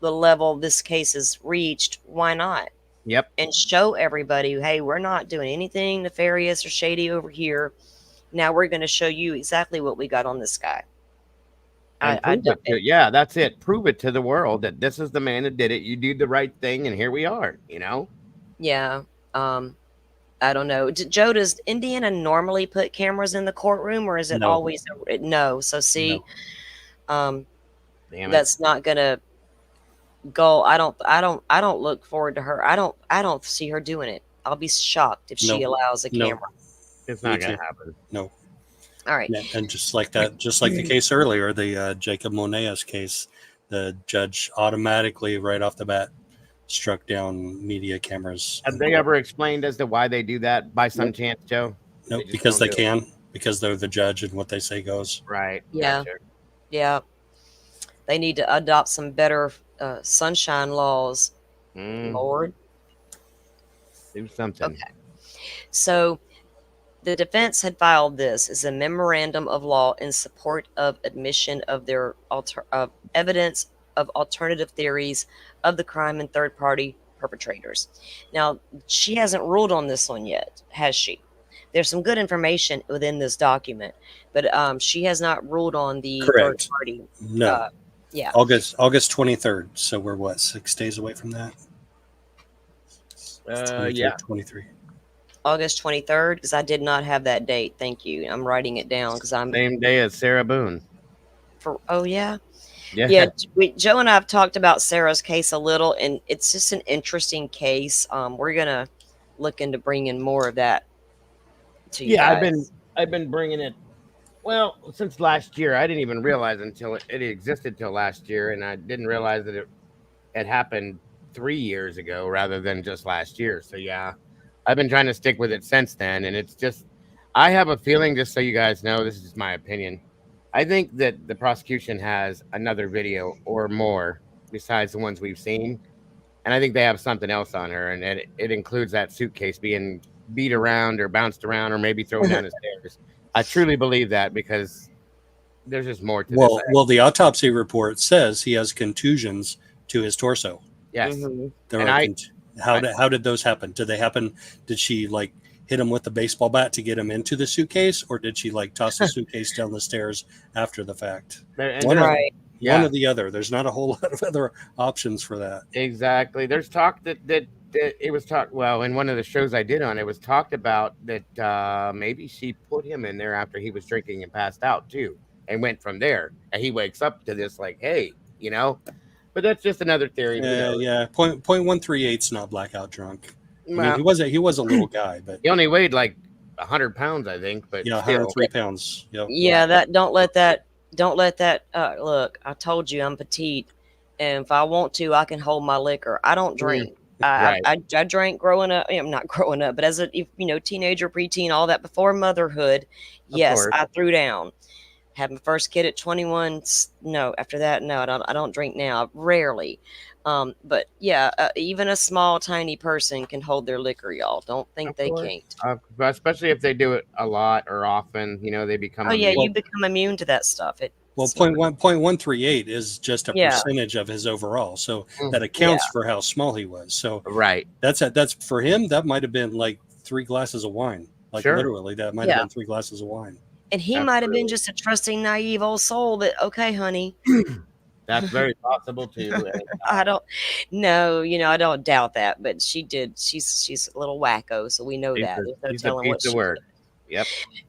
the level this case has reached, why not? Yep. And show everybody, hey, we're not doing anything nefarious or shady over here. Now we're going to show you exactly what we got on this guy. And I prove don't, it to, yeah, that's it. Prove it to the world that this is the man that did it. You did the right thing, and here we are. yeah. I don't know. Joe, does Indiana normally put cameras in the courtroom, or is it No, always no? So see, no, um, Damn it. that's not gonna go. I don't look forward to her. I don't see her doing it. I'll be shocked if she no, allows a no. camera. It's Me not gonna too. happen. No. All right. And just like that, just like the case earlier, the Jacob Moneas case, the judge automatically, right off the bat, struck down media cameras. Have they ever explained as to why they do that by some Nope. chance, Joe? Nope, They just because don't they do it. can, because they're the judge and what they say goes. Right. Yeah. Gotcha. Yeah. They need to adopt some better sunshine laws, Lord. Do something. Okay. So the defense had filed this as a memorandum of law in support of admission of their evidence of alternative theories of the crime and third-party perpetrators. Now, she hasn't ruled on this one yet, has she? There's some good information within this document, but she has not ruled on the third Correct. party. No. Yeah. August 23rd. So we're what, 6 days away from that? 23, Yeah. 23. August 23rd, because I did not have that date. Thank you. I'm writing it down because I'm Same day as Sarah Boone. oh yeah. Yeah. Yeah, Joe and I have talked about Sarah's case a little, and it's just an interesting case. We're gonna look into bringing more of that to you Yeah, guys. I've been bringing it. Well, since last year, I didn't even realize until it existed till last year, and I didn't realize that it had happened 3 years ago rather than just last year. So yeah, I've been trying to stick with it since then, and it's just, I have a feeling, just so you guys know, this is my opinion. I think that the prosecution has another video or more besides the ones we've seen, and I think they have something else on her, and it includes that suitcase being beat around or bounced around or maybe thrown down the stairs. I truly believe that because there's just more to this. Well, the autopsy report says he has contusions to his torso. Yes, Mhm. There and are how did those happen? Did they happen? Did she like hit him with the baseball bat to get him into the suitcase, or did she like toss the suitcase down the stairs after the fact? and One, there's, Right. yeah, one or the other. There's not a whole lot of other options for that. exactly. There's talk that it was talked. Well, in one of the shows I did on, it was talked about that maybe she put him in there after he was drinking and passed out too, and went from there. And he wakes up to this like, hey, But that's just another theory. Who knows? Yeah. Point 138's not blackout drunk. I mean, Well, he was a little guy, but he only weighed like 100 pounds, I think. But yeah, still, 103 pounds. Yep. Yeah, don't let that look, I told you I'm petite, and if I want to, I can hold my liquor. I don't drink. Right. I drank growing up. I'm not growing up, but as a teenager, preteen, all that before motherhood. Of Yes, course. I threw down. Had my first kid at 21. No, after that, no, I don't drink now. Rarely. But yeah, even a small, tiny person can hold their liquor, y'all. Don't think Of they course. can't. Especially if they do it a lot or often, they become. Oh yeah, immune. you become immune to that stuff. Well, It's not- point 138 is just a Yeah. percentage of his overall, so Mm. that accounts for how small he was. So Right. that's for him. That might have been like 3 glasses of wine. Like Sure. literally, that might have been 3 glasses of wine. And he might have been Absolutely. just a trusting, naive old soul that, okay, honey, That's very possible too. And, I don't no, I don't doubt that, but she did. She's a little wacko, so we know that. There's no she's a telling piece what of she work. did. Yep.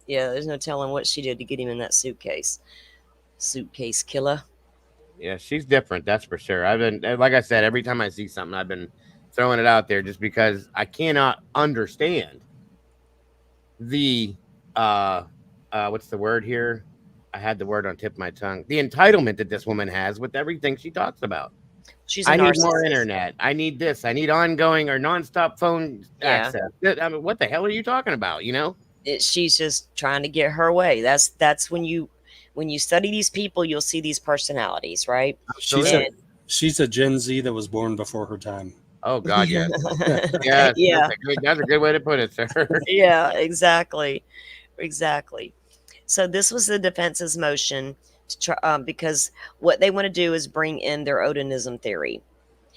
Yeah, there's no telling what she did to get him in that suitcase. Suitcase killer. Yeah, she's different. That's for sure. I've been, like I said, every time I see something, I've been throwing it out there just because I cannot understand the what's the word here? I had the word on tip of my tongue. The entitlement that this woman has with everything she talks about. She's a I need more narcissist. internet. I need this. I need ongoing or nonstop phone Yeah. access. I mean, what the hell are you talking about? You know? She's just trying to get her way. That's when you study these people, you'll see these personalities, right? She's a Absolutely. And she's a Gen Z that was born before her time. Oh God, yes, yes. yeah, That's a good way to put it, sir. yeah, exactly, exactly. So this was the defense's motion to try, because what they want to do is bring in their Odinism theory.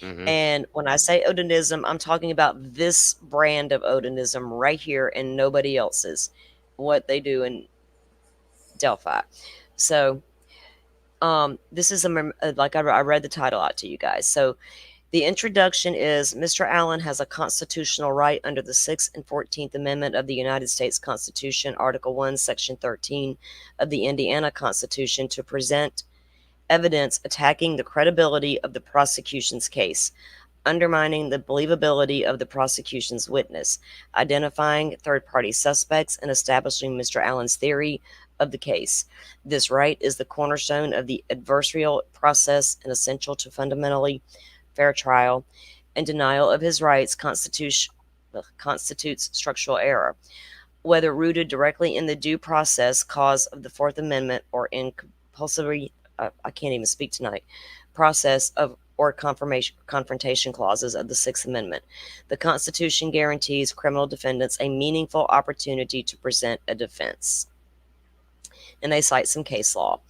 Hmm. And when I say Odinism, I'm talking about this brand of Odinism right here and nobody else's. What they do in Delphi. So this is like I read the title out to you guys. So the introduction is Mr. Allen has a constitutional right under the 6th and 14th Amendment of the United States Constitution, Article 1, Section 13 of the Indiana Constitution, to present evidence attacking the credibility of the prosecution's case, undermining the believability of the prosecution's witness, identifying third party suspects, and establishing Mr. Allen's theory of the case. This right is the cornerstone of the adversarial process and essential to fundamentally fair trial, and denial of his rights constitutes structural error, whether rooted directly in the due process cause of the Fourth Amendment or in compulsory, I can't even speak tonight, process of or confrontation clauses of the Sixth Amendment. The Constitution guarantees criminal defendants a meaningful opportunity to present a defense. And they cite some case law.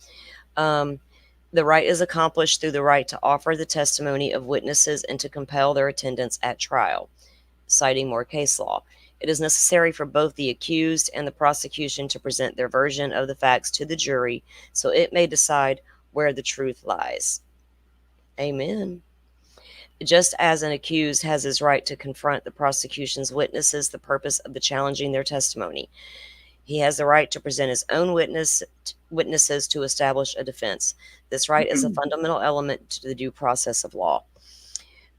Um, the right is accomplished through the right to offer the testimony of witnesses and to compel their attendance at trial, citing more case law. It is necessary for both the accused and the prosecution to present their version of the facts to the jury so it may decide where the truth lies. Amen. Just as an accused has his right to confront the prosecution's witnesses, the purpose of the challenging their testimony, he has the right to present his own witnesses to establish a defense. This right is a fundamental element to the due process of law.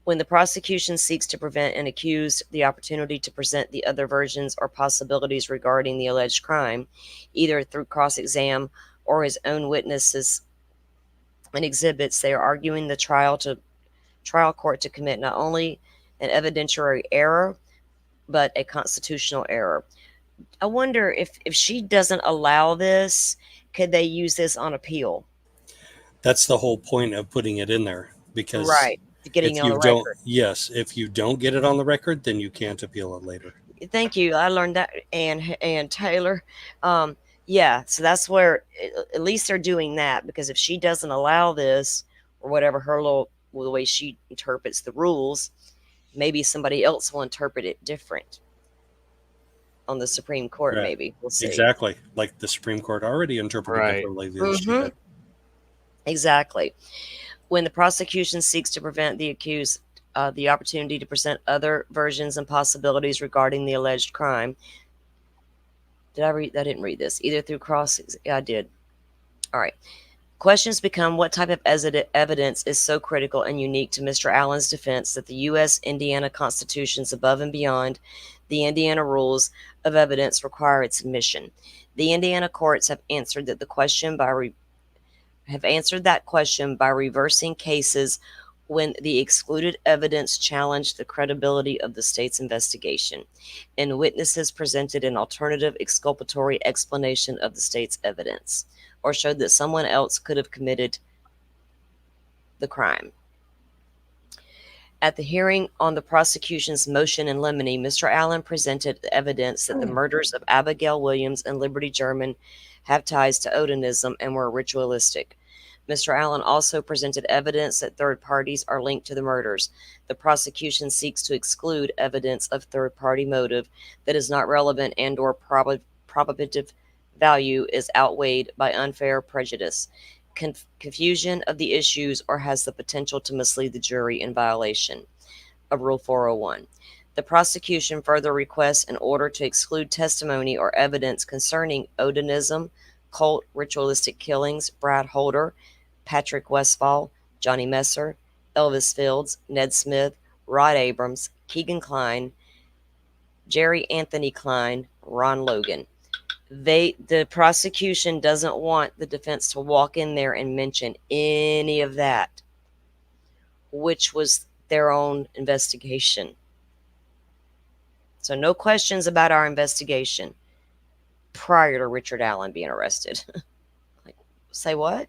When the prosecution seeks to prevent an accused the opportunity to present the other versions or possibilities regarding the alleged crime, either through cross-exam or his own witnesses and exhibits, they are arguing the trial court to commit not only an evidentiary error, but a constitutional error. I wonder if she doesn't allow this, could they use this on appeal? That's the whole point of putting it in there, because Right. Getting if it on you the don't, record. yes, if you don't get it on the record, then you can't appeal it later. Thank you. I learned that, and Taylor. Um, yeah, so that's where at least they're doing that, because if she doesn't allow this or whatever her little the way she interprets the rules, maybe somebody else will interpret it different on the Supreme Court. Right. Maybe we'll see. Exactly. Like the Supreme Court already interpreted Right. differently than she Mm-hmm. did. Exactly. When the prosecution seeks to prevent the accused the opportunity to present other versions and possibilities regarding the alleged crime. Did I read? I didn't read this either through cross. Yeah, I did. All right. Questions become what type of evidence is so critical and unique to Mr. Allen's defense that the U.S. Indiana Constitution's above and beyond the Indiana rules of evidence require its admission. The Indiana courts have answered that question by reversing cases when the excluded evidence challenged the credibility of the state's investigation, and witnesses presented an alternative exculpatory explanation of the state's evidence, or showed that someone else could have committed the crime. At the hearing on the prosecution's motion in limine, Mr. Allen presented evidence that the murders of Abigail Williams and Liberty German have ties to Odinism and were ritualistic. Mr. Allen also presented evidence that third parties are linked to the murders. The prosecution seeks to exclude evidence of third-party motive that is not relevant and/or probative value is outweighed by unfair prejudice. confusion of the issues, or has the potential to mislead the jury in violation of Rule 401. The prosecution further requests an order to exclude testimony or evidence concerning Odinism, cult ritualistic killings, Brad Holder, Patrick Westfall, Johnny Messer, Elvis Fields, Ned Smith, Rod Abrams, Keegan Klein, Jerry Anthony Klein, Ron Logan. The prosecution doesn't want the defense to walk in there and mention any of that, which was their own investigation. So no questions about our investigation prior to Richard Allen being arrested. Like, say what?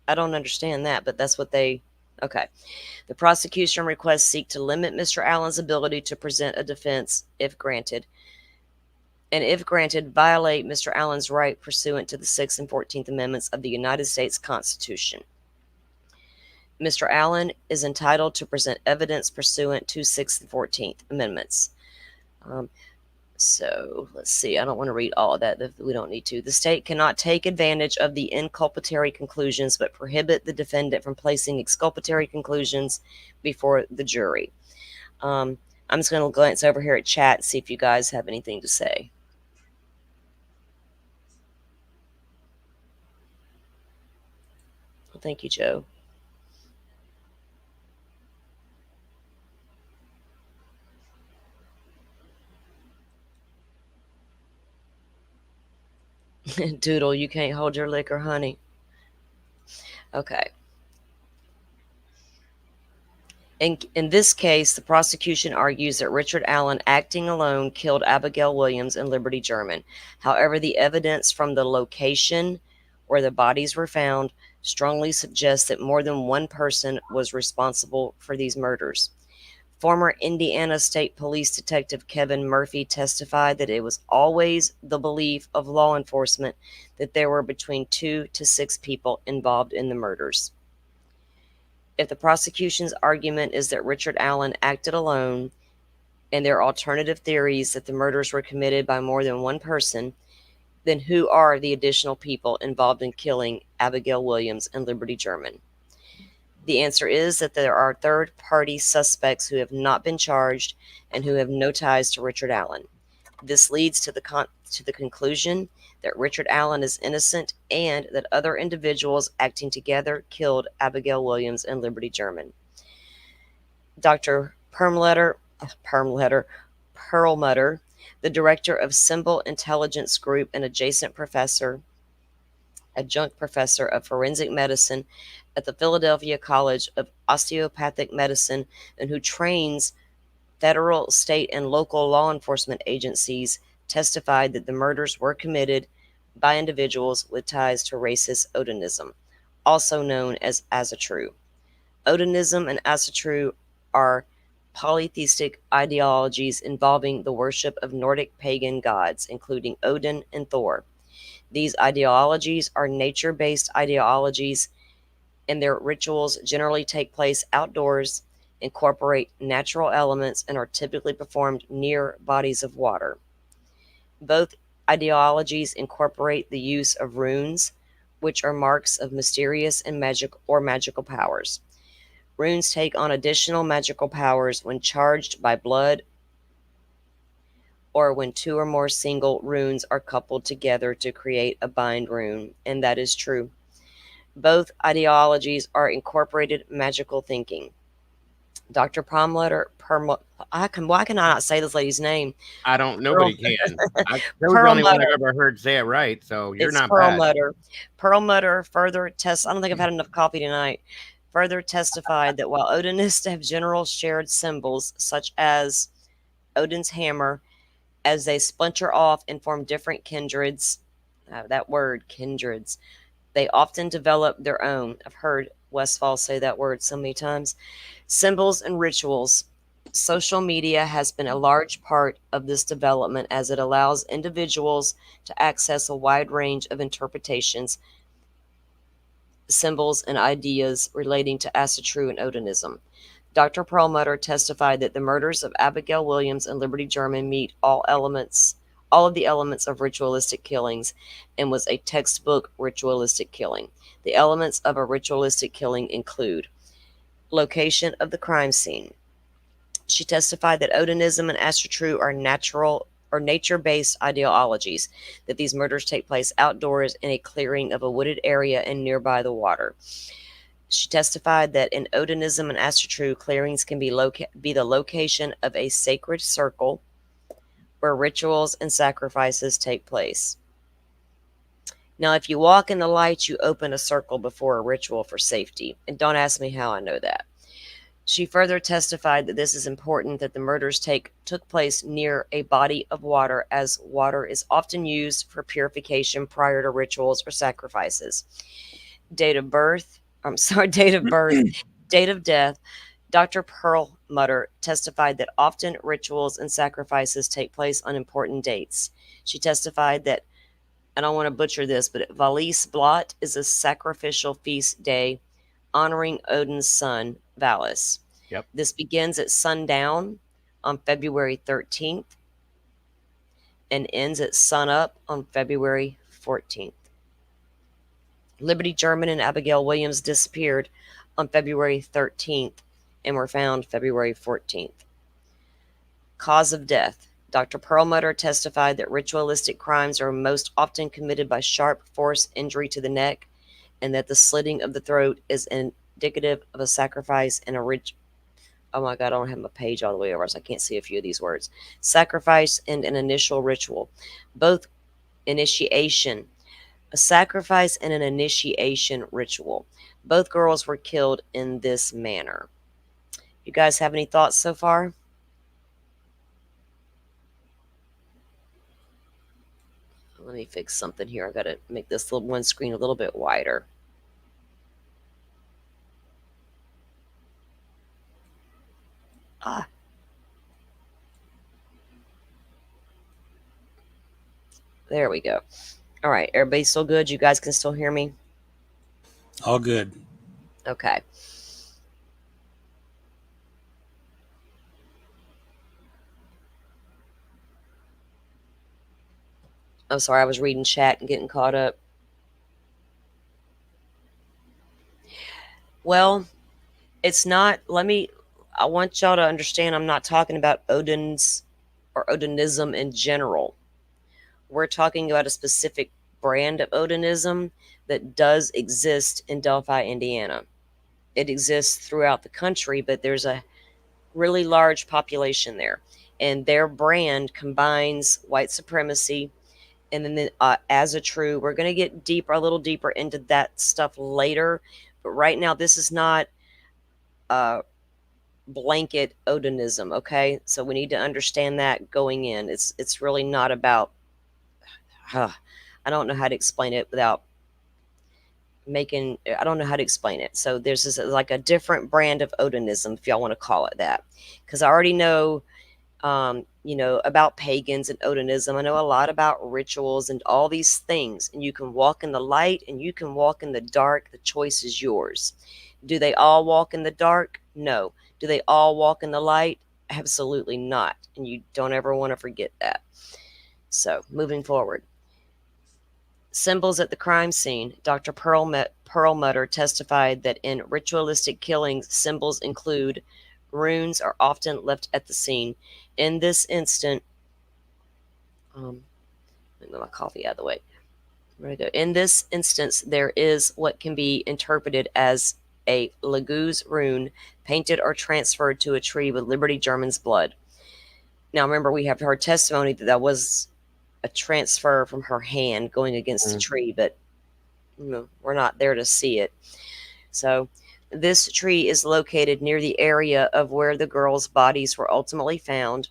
I don't understand that, but that's what they. Okay. The prosecution requests seek to limit Mr. Allen's ability to present a defense if granted, and if granted, violate Mr. Allen's right pursuant to the 6th and 14th Amendments of the United States Constitution. Mr. Allen is entitled to present evidence pursuant to 6th and 14th Amendments. So let's see. I don't want to read all of that. We don't need to. The state cannot take advantage of the inculpatory conclusions, but prohibit the defendant from placing exculpatory conclusions before the jury. I'm just going to glance over here at chat and see if you guys have anything to say. Well, thank you, Joe. Doodle, you can't hold your liquor, honey. Okay. In this case, the prosecution argues that Richard Allen, acting alone, killed Abigail Williams and Liberty German. However, the evidence from the location where the bodies were found strongly suggests that more than one person was responsible for these murders. Former Indiana State Police Detective Kevin Murphy testified that it was always the belief of law enforcement that there were between 2 to 6 people involved in the murders. If the prosecution's argument is that Richard Allen acted alone, and there are alternative theories that the murders were committed by more than one person, then who are the additional people involved in killing Abigail Williams and Liberty German? The answer is that there are third-party suspects who have not been charged and who have no ties to Richard Allen. This leads to the conclusion that Richard Allen is innocent and that other individuals acting together killed Abigail Williams and Liberty German. Dr. Perlmutter, the director of Symbol Intelligence Group and adjunct professor of forensic medicine at the Philadelphia College of Osteopathic Medicine, and who trains federal, state, and local law enforcement agencies, testified that the murders were committed by individuals with ties to racist Odinism, also known as Asatru. Odinism and Asatru are polytheistic ideologies involving the worship of Nordic pagan gods, including Odin and Thor. These ideologies are nature-based ideologies, and their rituals generally take place outdoors, incorporate natural elements, and are typically performed near bodies of water. Both ideologies incorporate the use of runes, which are marks of mysterious and magical powers. Runes take on additional magical powers when charged by blood or when 2 or more single runes are coupled together to create a bind rune, and that is true. Both ideologies are incorporated magical thinking. Dr. Why can I not say this lady's name? I don't. Nobody can. That was the only one I've ever heard say it right. So you're not bad. Perlmutter further tests. I don't think I've had enough coffee tonight. Further testified that while Odinists have general shared symbols such as Odin's hammer, as they splinter off and form different kindreds, that word kindreds, they often develop their own. I've heard Westfall say that word so many times. Symbols and rituals. Social media has been a large part of this development as it allows individuals to access a wide range of interpretations, symbols, and ideas relating to Asatru and Odinism. Dr. Perlmutter testified that the murders of Abigail Williams and Liberty German meet all all of the elements of ritualistic killings and was a textbook ritualistic killing. The elements of a ritualistic killing include location of the crime scene. She testified that Odinism and Asatru are natural or nature-based ideologies, that these murders take place outdoors in a clearing of a wooded area and nearby the water. She testified that in Odinism and Asatru, clearings can be the location of a sacred circle where rituals and sacrifices take place. Now, if you walk in the light, you open a circle before a ritual for safety. And don't ask me how I know that. She further testified that this is important that the murders took place near a body of water, as water is often used for purification prior to rituals or sacrifices. Date of birth, date of birth, date of death. Dr. Perlmutter testified that often rituals and sacrifices take place on important dates. She testified that, I don't want to butcher this, but Valis Blot is a sacrificial feast day honoring Odin's son, Valis. Yep. This begins at sundown on February 13th and ends at sunup on February 14th. Liberty German and Abigail Williams disappeared on February 13th and were found February 14th. Cause of death. Dr. Perlmutter testified that ritualistic crimes are most often committed by sharp force injury to the neck, and that the slitting of the throat is indicative of a sacrifice and a oh my God, I don't have my page all the way over, so I can't see a few of these words. Sacrifice and an initial ritual. Both initiation. A sacrifice and an initiation ritual. Both girls were killed in this manner. You guys have any thoughts so far? Let me fix something here. I got to make this little one screen a little bit wider. There we go. All right, everybody still good? You guys can still hear me? All good. Okay. I'm sorry, I was reading chat and getting caught up. Well, it's not, I want y'all to understand I'm not talking about Odin's or Odinism in general. We're talking about a specific brand of Odinism that does exist in Delphi, Indiana. It exists throughout the country, but there's a really large population there. And their brand combines white supremacy and then as a true, we're going to get a little deeper into that stuff later. But right now, this is not blanket Odinism, okay? So we need to understand that going in. It's really not about, I don't know how to explain it without I don't know how to explain it. So there's this like a different brand of Odinism, if y'all want to call it that. Because I already know, about pagans and Odinism. I know a lot about rituals and all these things. And you can walk in the light and you can walk in the dark. The choice is yours. Do they all walk in the dark? No. Do they all walk in the light? Absolutely not. And you don't ever want to forget that. So moving forward. Symbols at the crime scene. Dr. Perlmutter testified that in ritualistic killings, symbols include runes are often left at the scene. In this instant, let me move my coffee out of the way. Where to go? In this instance, there is what can be interpreted as a Laguz rune painted or transferred to a tree with Liberty German's blood. Now, remember, we have her testimony that was a transfer from her hand going against the tree, but we're not there to see it. So this tree is located near the area of where the girls' bodies were ultimately found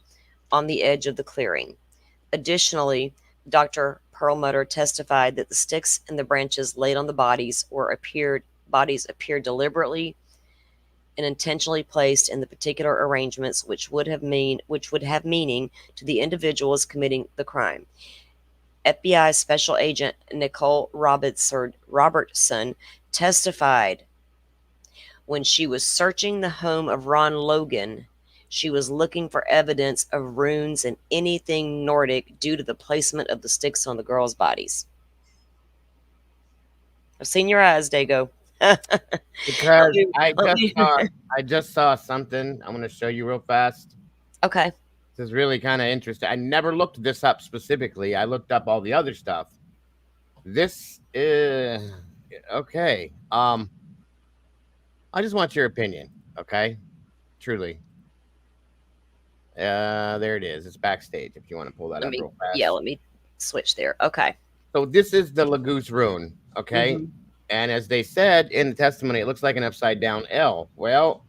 on the edge of the clearing. Additionally, Dr. Perlmutter testified that the sticks and the branches laid on the bodies appeared deliberately and intentionally placed in the particular arrangements which would have meaning to the individuals committing the crime. FBI Special Agent Nicole Robertson testified when she was searching the home of Ron Logan, She was looking for evidence of runes and anything Nordic due to the placement of the sticks on the girls' bodies. I've seen your eyes, Dago. Because Let me I just saw something. I'm going to show you real fast. Okay. This is really kind of interesting. I never looked this up specifically. I looked up all the other stuff. This is okay. I just want your opinion. Okay, truly. There it is. It's backstage. If you want to pull that Let up me real fast. let me switch there. Okay. So this is the Laguz rune. Okay, Hmm. and as they said in the testimony, it looks like an upside down L. Well,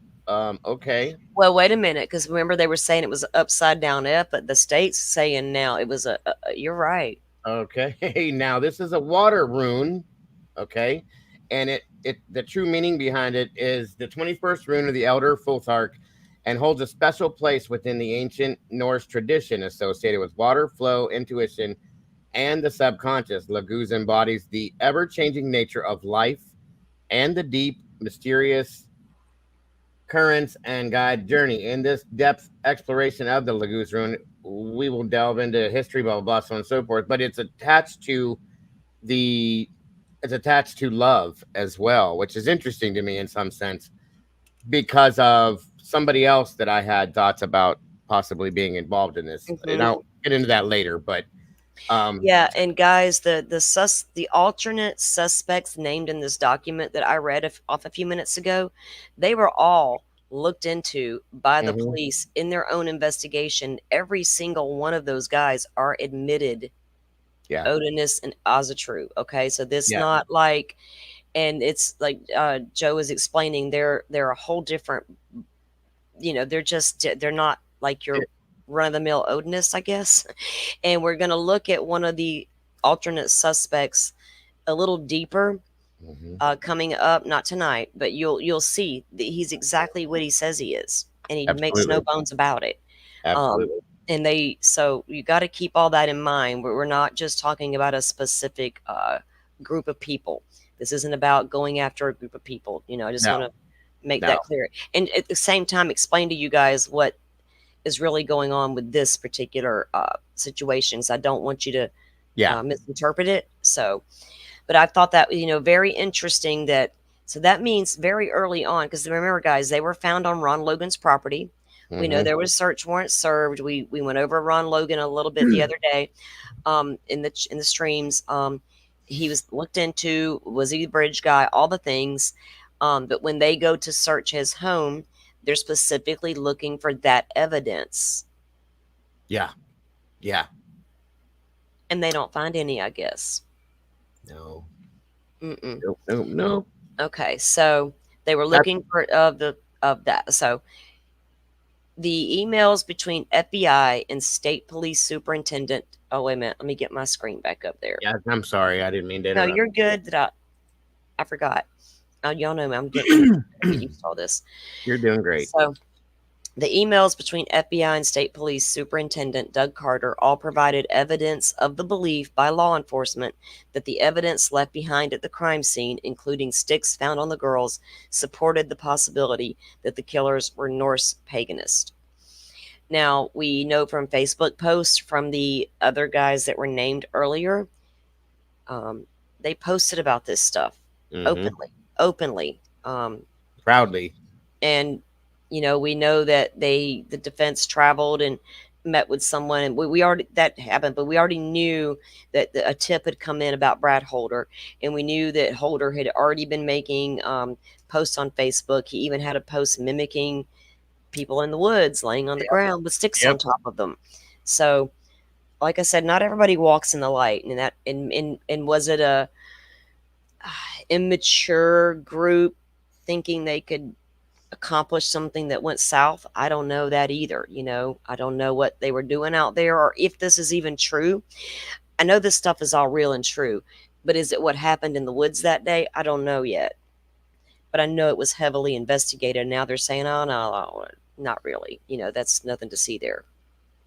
okay. Well, wait a minute, because remember they were saying it was upside down F, but the state's saying now it was you're right. Okay, now this is a water rune. Okay, and it the true meaning behind it is the 21st rune of the Elder Futhark, and holds a special place within the ancient Norse tradition associated with water flow, intuition, and the subconscious. Laguz embodies the ever-changing nature of life and the deep, mysterious currents and guide journey. In this depth exploration of the Laguz rune, we will delve into history, blah blah blah, so on and so forth. But the it's attached to love as well, which is interesting to me in some sense because of somebody else that I had thoughts about possibly being involved in this. And Hmm. I'll get into that later. But Yeah, and guys, the alternate suspects named in this document that I read off a few minutes ago, they were all looked into by the mhm, police in their own investigation. Every single one of those guys are admitted yeah, Odinist and Azatru. Okay, so this yeah, not like, and it's like Joe is explaining, they're a whole different. They're not like your it, run of the mill Odinists, I guess. And we're gonna look at one of the alternate suspects a little deeper mhm, coming up, not tonight, but you'll see that he's exactly what he says he is, and he makes no absolutely, bones about it. Um, absolutely, and so you got to keep all that in mind. We're not just talking about a specific group of people. This isn't about going after a group of people. I just no, want to make no, that clear, and at the same time, explain to you guys what is really going on with this particular situation. So I don't want you to yeah, misinterpret it. So, but I thought that very interesting that. So that means very early on, because remember, guys, they were found on Ron Logan's property. We know mhm, there was search warrants served. We went over Ron Logan a little bit the other day, in the streams. He was looked into. Was he the bridge guy? All the things. But when they go to search his home, they're specifically looking for that evidence, yeah, yeah, and they don't find any, I guess. no, Mm-mm. no, no, no. Okay, so they were That's looking for of that. So the emails between FBI and state police superintendent. Oh, wait a minute. Let me get my screen back up there. yeah. I'm sorry, I didn't mean to No, interrupt. you're good. That I forgot. Y'all know me. I'm getting get used to all this. You're doing great. So the emails between FBI and State Police Superintendent Doug Carter all provided evidence of the belief by law enforcement that the evidence left behind at the crime scene, including sticks found on the girls, supported the possibility that the killers were Norse paganists. Now, we know from Facebook posts from the other guys that were named earlier, um, they posted about this stuff Hmm. openly. Proudly, And we know that the defense traveled and met with someone, and we already that happened, but we already knew that a tip had come in about Brad Holder, and we knew that Holder had already been making posts on Facebook. He even had a post mimicking people in the woods laying on the ground with sticks yep. on top of them. So like I said, not everybody walks in the light, and and was it a immature group thinking they could accomplish something that went south? I don't know that either. I don't know what they were doing out there, or if this is even true. I know this stuff is all real and true, but is it what happened in the woods that day? I don't know yet. But I know it was heavily investigated. Now they're saying, oh, no, not really. That's nothing to see there.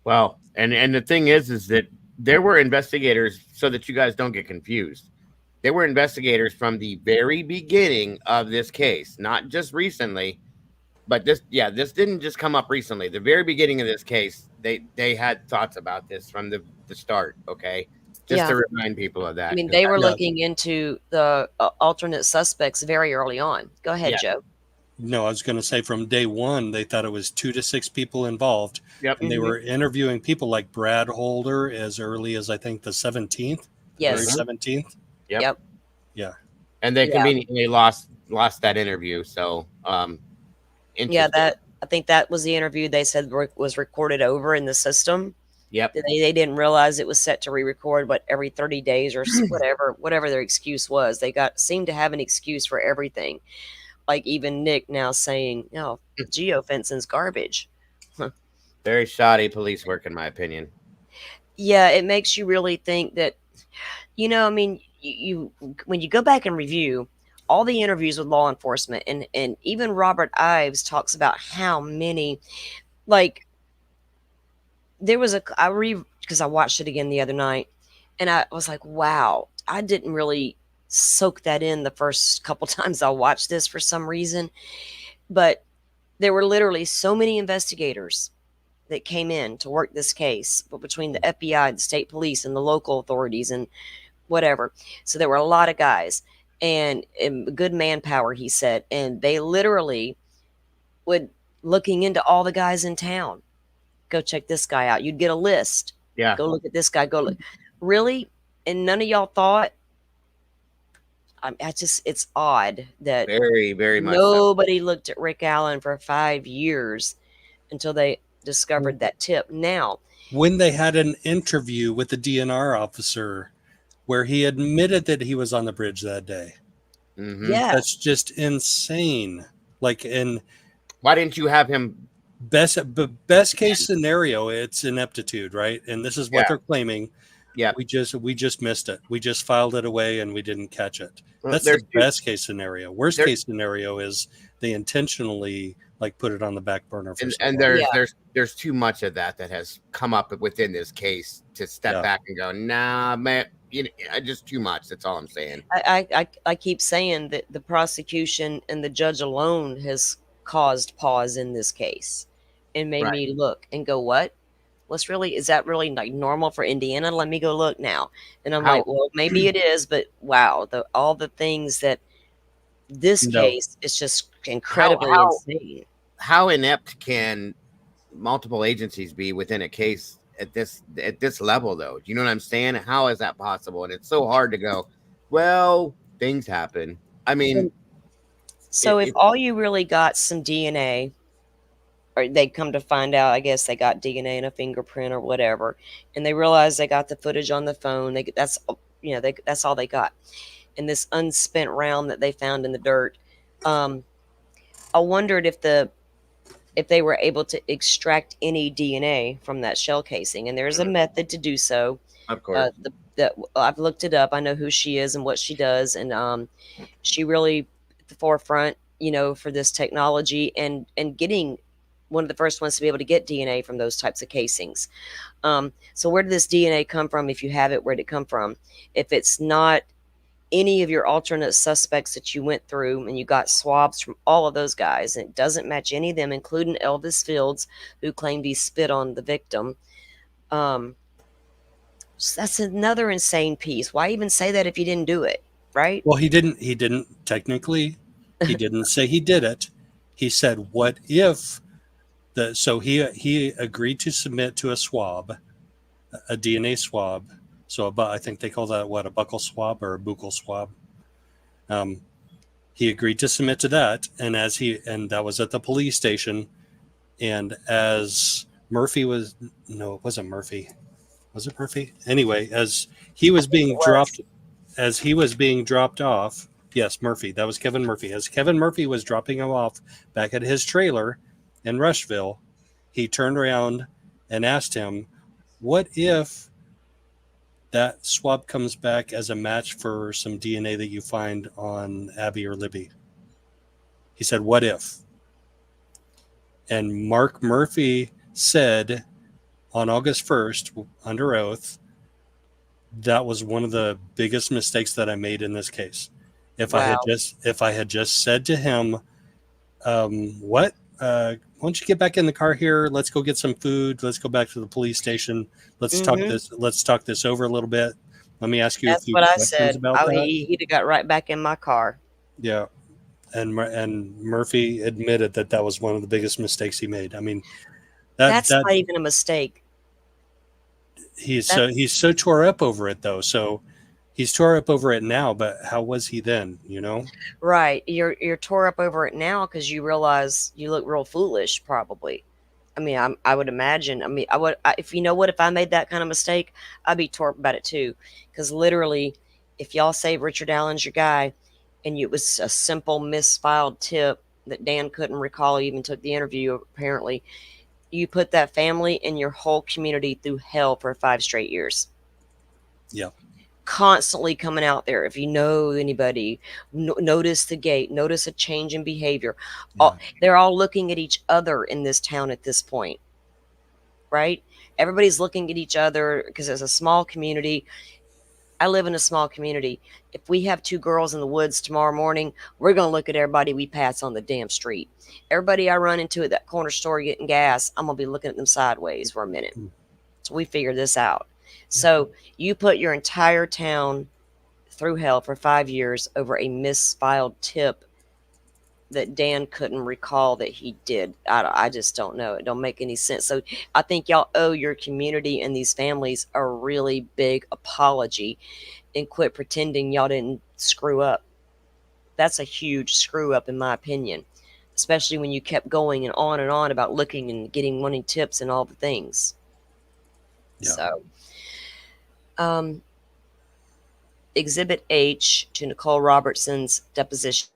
Well, and the thing is that there were investigators, so that you guys don't get confused. There were investigators from the very beginning of this case, not just recently. But this didn't just come up recently. The very beginning of this case, they had thoughts about this from the start. Okay, just Yeah. to remind people of I that. mean, 'Cause they were Yeah. looking into the alternate suspects very early on. Go ahead, Yeah. Joe. No, I was going to say from day one, they thought it was 2 to 6 people involved. Yep. And they Mhm. were interviewing people like Brad Holder as early as I think the 17th, February Yes. Mhm. 17th. Yep. Yep. Yeah. And they Yeah. conveniently lost that interview. So Yeah. interesting. That I think that was the interview they said was recorded over in the system. Yep. They didn't realize it was set to re-record, but every 30 days or whatever their excuse was, they seemed to have an excuse for everything. Like even Nick now saying, "No, geofencing's garbage." Huh. Very shoddy police work, in my opinion. Yeah, it makes you really think that I mean, you when you go back and review all the interviews with law enforcement, and even Robert Ives talks about how many, like, there was because I watched it again the other night, and I was like, wow, I didn't really soak that in the first couple times I watched this for some reason, but there were literally so many investigators that came in to work this case, but between the FBI, the state police, and the local authorities, and whatever. So there were a lot of guys and good manpower, he said, and they literally would looking into all the guys in town. Go check this guy out. You'd get a list. Yeah. Go look at this guy. Go look. Really? And none of y'all thought. It's odd that Very, very much so. nobody looked at Rick Allen for 5 years until they discovered that tip. Now, When they had an interview with the DNR officer where he admitted that he was on the bridge that day. Hmm. yeah, That's just insane. Like in Why didn't you have him? best case scenario, it's ineptitude, right? And this is what Yeah. they're claiming. Yeah. We just missed it. We just filed it away and we didn't catch it. Well, That's there's the two- best case scenario. Worst there- case scenario is they intentionally like put it on the back burner for so and long. there's too much of that has come up within this case to step Yeah. back and go, nah, man, just too much. That's all I'm saying. I keep saying that the prosecution and the judge alone has caused pause in this case and made Right. me look and go, what? Is that really like normal for Indiana? Let me go look now. And I'm How- like, well, maybe it is, but wow, all the things that this No. case is just incredibly how- insane. How inept can multiple agencies be within a case at this level, though? Do you know what I'm saying? How is that possible? And it's so hard to go, well, things happen. I mean, So if it- all you really got some DNA, or they come to find out, I guess they got DNA and a fingerprint or whatever, and they realize they got the footage on the phone. That's all they got. And this unspent round that they found in the dirt. I wondered if they were able to extract any DNA from that shell casing, and there's a method to do so. of course. I've looked it up. I know who she is and what she does, and she really at the forefront, for this technology and getting one of the first ones to be able to get DNA from those types of casings. So where did this DNA come from? If you have it, where did it come from? If it's not any of your alternate suspects that you went through and you got swabs from all of those guys, and it doesn't match any of them, including Elvis Fields, who claimed he spit on the victim. So that's another insane piece. Why even say that if you didn't do it, right? Well, he didn't technically, he didn't say he did it. He said, what if so he agreed to submit to a swab, a DNA swab. So I think they call that a buccal swab or a buccal swab. He agreed to submit to that, and that was at the police station. And as Murphy was, no, it wasn't Murphy. Was it Murphy? Anyway, as he was being dropped off, yes, Murphy. That was Kevin Murphy. As Kevin Murphy was dropping him off back at his trailer in Rushville, he turned around and asked him, what if that swab comes back as a match for some DNA that you find on Abby or Libby? He said, what if? And Mark Murphy said on August 1st, under oath, that was one of the biggest mistakes that I made in this case. If I had just said to him, what? why don't you get back in the car here? Let's go get some food. Let's go back to the police station. Let's talk Mm-hmm. this. Let's talk this over a little bit. Let me ask you a That's few what I questions said. about that. He'd have got right back in my car. Yeah, and Murphy admitted that that was one of the biggest mistakes he made. I mean, That's that not even a mistake. That's he's so tore up over it though. So he's tore up over it now, but how was he then? You know? right. You're tore up over it now because you realize you look real foolish, probably. I mean, I would imagine. I mean, if you know what, if I made that kind of mistake, I'd be tore up about it too. Because literally, if y'all say Richard Allen's your guy, and it was a simple misfiled tip that Dan couldn't recall, he even took the interview apparently, you put that family and your whole community through hell for 5 straight years. Yeah. Constantly coming out there. If you know anybody, notice the gate, notice a change in behavior. Yeah. They're all looking at each other in this town at this point, right? Everybody's looking at each other because it's a small community. I live in a small community. If we have two girls in the woods tomorrow morning, we're going to look at everybody we pass on the damn street. Everybody I run into at that corner store getting gas, I'm going to be looking at them sideways for a minute. So we figured this out. So you put your entire town through hell for 5 years over a misfiled tip that Dan couldn't recall that he did. I just don't know. It don't make any sense. So I think y'all owe your community and these families a really big apology and quit pretending y'all didn't screw up. That's a huge screw up in my opinion, especially when you kept going and on about looking and getting money tips and all the things. Yeah. So Exhibit H to Nicole Robertson's deposition.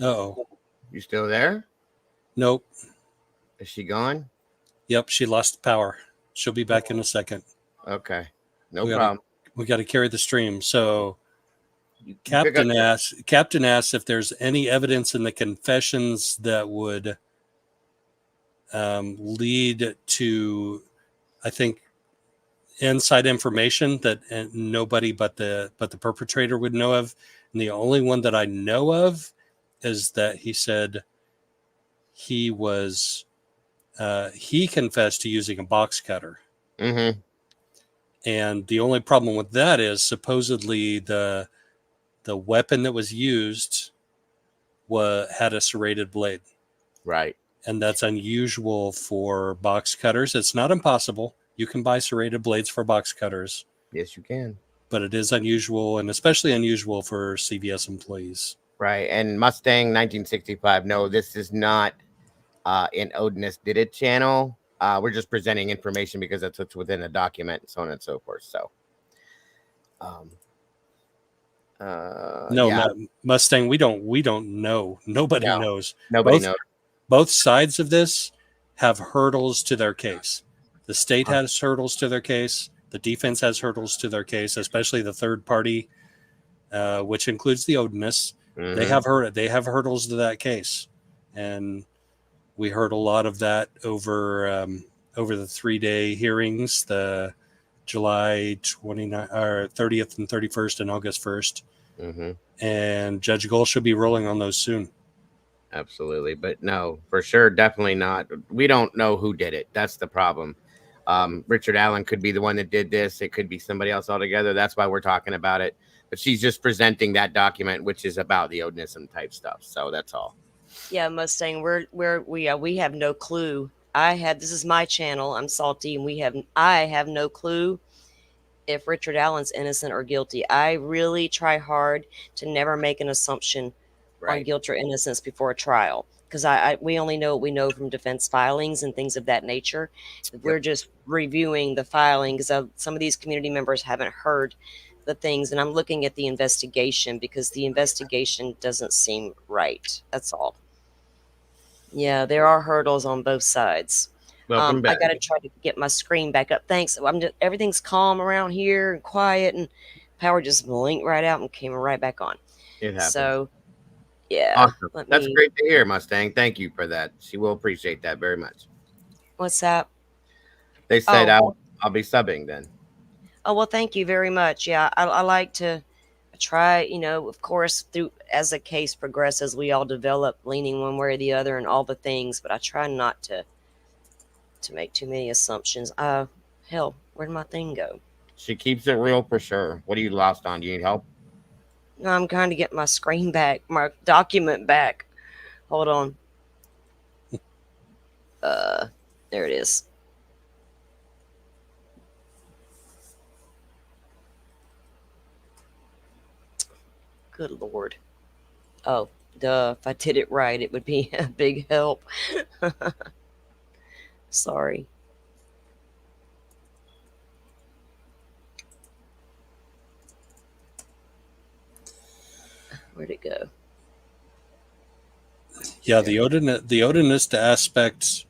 Oh. You still there? Nope. Is she gone? Yep. She lost power. She'll be back in a second. Okay. No We problem. We got to carry the stream. So You pick up Captain your- asks if there's any evidence in the confessions that would lead to, I think, inside information that nobody but the perpetrator would know of. And the only one that I know of is that he said he was he confessed to using a box cutter. Mm-hmm. And the only problem with that is supposedly the weapon that was used had a serrated blade. Right. And that's unusual for box cutters. It's not impossible. You can buy serrated blades for box cutters. Yes, you can. But it is unusual, and especially unusual for CVS employees. Right. And Mustang 1965. No, this is not an Odinist Did It channel. We're just presenting information because that's what's within a document and so on and so forth. So, No, yeah. Mustang. We don't know. Nobody No, knows. Nobody knows. Both sides of this have hurdles to their case. The state has hurdles to their case. The defense has hurdles to their case, especially the third party, which includes the Odinists. Mm-hmm. They have hurdles to that case, and we heard a lot of that over the 3-day hearings, the July 29th or 30th and 31st and August 1st. Mm-hmm. And Judge Gold should be rolling on those soon. Absolutely. But no, for sure, definitely not. We don't know who did it. That's the problem. Richard Allen could be the one that did this. It could be somebody else altogether. That's why we're talking about it. But she's just presenting that document, which is about the Odinism type stuff. So that's all. Yeah, Mustang, we have no clue. This is my channel. I'm Salty, and I have no clue if Richard Allen's innocent or guilty. I really try hard to never make an assumption on guilt or innocence before a trial, because we only know what we know from defense filings and things of that nature. We're just reviewing the filing because some of these community members haven't heard the things, and I'm looking at the investigation because the investigation doesn't seem right. That's all. Yeah, there are hurdles on both sides. Welcome I back. got to try to get my screen back up. Thanks. Everything's calm around here and quiet, and power just blinked right out and came right back on. It happens. So, yeah. Awesome. Let That's me. great to hear, Mustang. Thank you for that. She will appreciate that very much. What's that? They said Oh, I'll be subbing then. oh well. Thank you very much. Yeah, I like to try. Of course, through as the case progresses, we all develop leaning one way or the other and all the things. But I try not to make too many assumptions. Hell, where'd my thing go? She keeps it real for sure. What are you lost on? Do you need help? No, I'm trying to get my screen back, my document back. Hold on. There it is. Good Lord. Oh, duh. If I did it right, it would be a big help. Sorry. Where'd it go? Yeah, the Odinist aspect.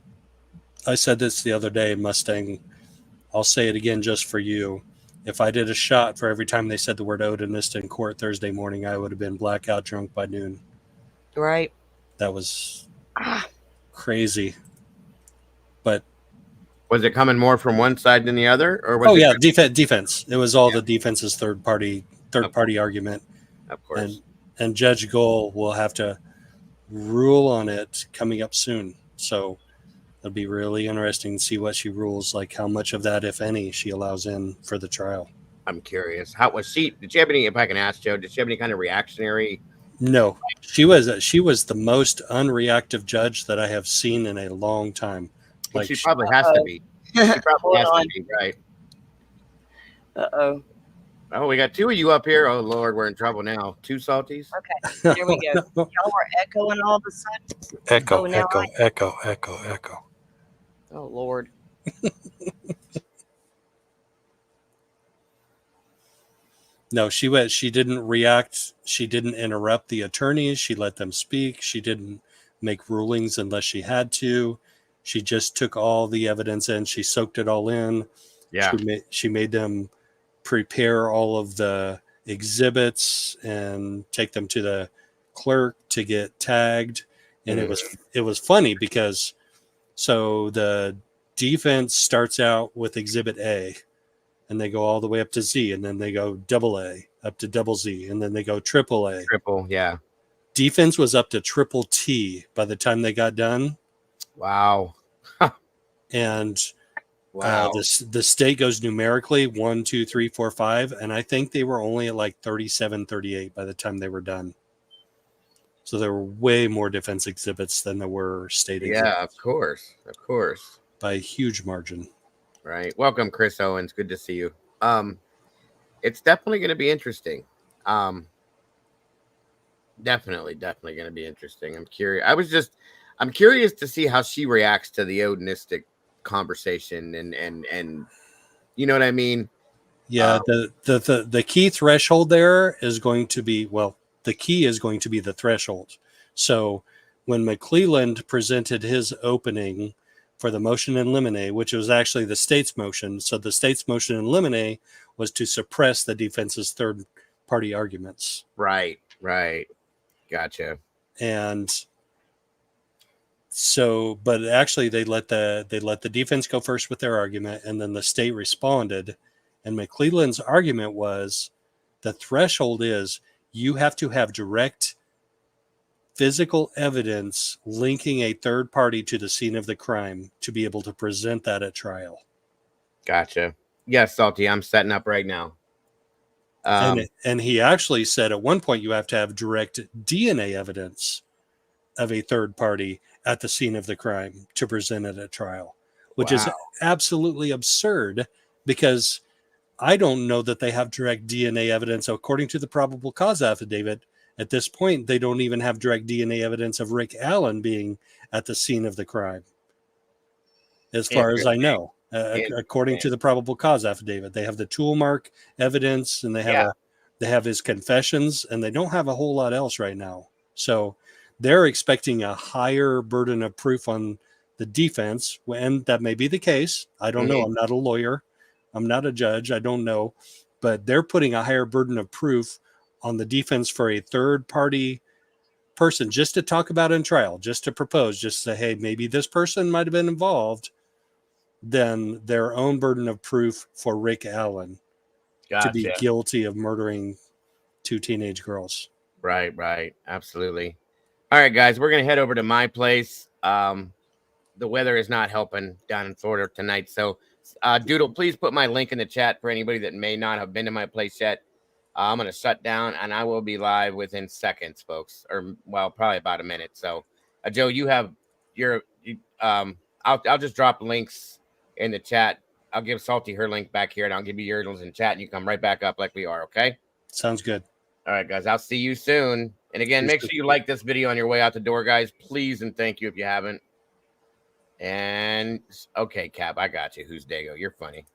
I said this the other day, Mustang. I'll say it again just for you. If I did a shot for every time they said the word Odinist in court Thursday morning, I would have been blackout drunk by noon. Right. That was crazy. But Was it coming more from one side than the other, or was defense. It was all the defense's third party argument, Of course. and Judge Gohl will have to rule on it coming up soon. So it'll be really interesting to see what she rules, like how much of that, if any, she allows in for the trial. I'm curious. How was she? Did she have any? If I can ask Joe, did she have any kind of reactionary? No, she was the most unreactive judge that I have seen in a long time. Like she probably has to be. She probably has to be, right? Uh-oh. Oh, we got two of you up here. Oh Lord, we're in trouble now. Two salties. Okay, there we go. Y'all were echoing all of a sudden. Echo, Oh, now echo. Oh Lord. No, she didn't react. She didn't interrupt the attorneys. She let them speak. She didn't make rulings unless she had to. She just took all the evidence in. She soaked it all in. Yeah. She made them prepare all of the exhibits and take them to the clerk to get tagged. And it was funny because so the defense starts out with exhibit A, and they go all the way up to Z, and then they go double A up to double Z, and then they go triple A. Triple, yeah. Defense was up to triple T by the time they got done. Wow. And wow. The state goes numerically 1, 2, 3, 4, 5, and I think they were only at like 37, 38 by the time they were done. So there were way more defense exhibits than there were state exhibits. Yeah, of course. By a huge margin. Right. Welcome, Chris Owens. Good to see you. It's definitely going to be interesting. Definitely going to be interesting. I'm curious. I'm curious to see how she reacts to the Odinistic conversation and you know what I mean? Yeah, the key threshold there is going to be, well, the key is going to be the threshold. So when McClelland presented his opening for the motion in limine, which was actually the state's motion. So the state's motion in limine was to suppress the defense's third party arguments. Right. Gotcha. And so, but actually they let the defense go first with their argument, and then the state responded. And McClelland's argument was the threshold is you have to have direct physical evidence linking a third party to the scene of the crime to be able to present that at trial. Gotcha. Yes, Salty, I'm setting up right now. And he actually said at one point you have to have direct DNA evidence of a third party at the scene of the crime to present it at trial, which is absolutely absurd because I don't know that they have direct DNA evidence. According to the probable cause affidavit, at this point, they don't even have direct DNA evidence of Rick Allen being at the scene of the crime. As far as I know, according to the probable cause affidavit, they have the tool mark evidence and they have his confessions, and they don't have a whole lot else right now. So they're expecting a higher burden of proof on the defense, and that may be the case. I don't know. I'm not a lawyer. I'm not a judge. I don't know. But they're putting a higher burden of proof on the defense for a third party person just to talk about in trial, just to propose, just to say, hey, maybe this person might have been involved, than their own burden of proof for Rick Allen to be guilty of murdering 2 teenage girls. Right. Absolutely. All right, guys, we're going to head over to my place. The weather is not helping down in Florida tonight. So, Doodle, please put my link in the chat for anybody that may not have been to my place yet. I'm going to shut down, and I will be live within seconds, folks, or, well, probably about a minute. So, Joe, you have your, I'll just drop links in the chat. I'll give Salty her link back here, and I'll give you yours in chat, and you come right back up like we are, okay? Sounds good. All right, guys, I'll see you soon. And again, make sure you like this video on your way out the door, guys. Please and thank you if you haven't. And, okay, Cap, I got you. Who's Dago? You're funny.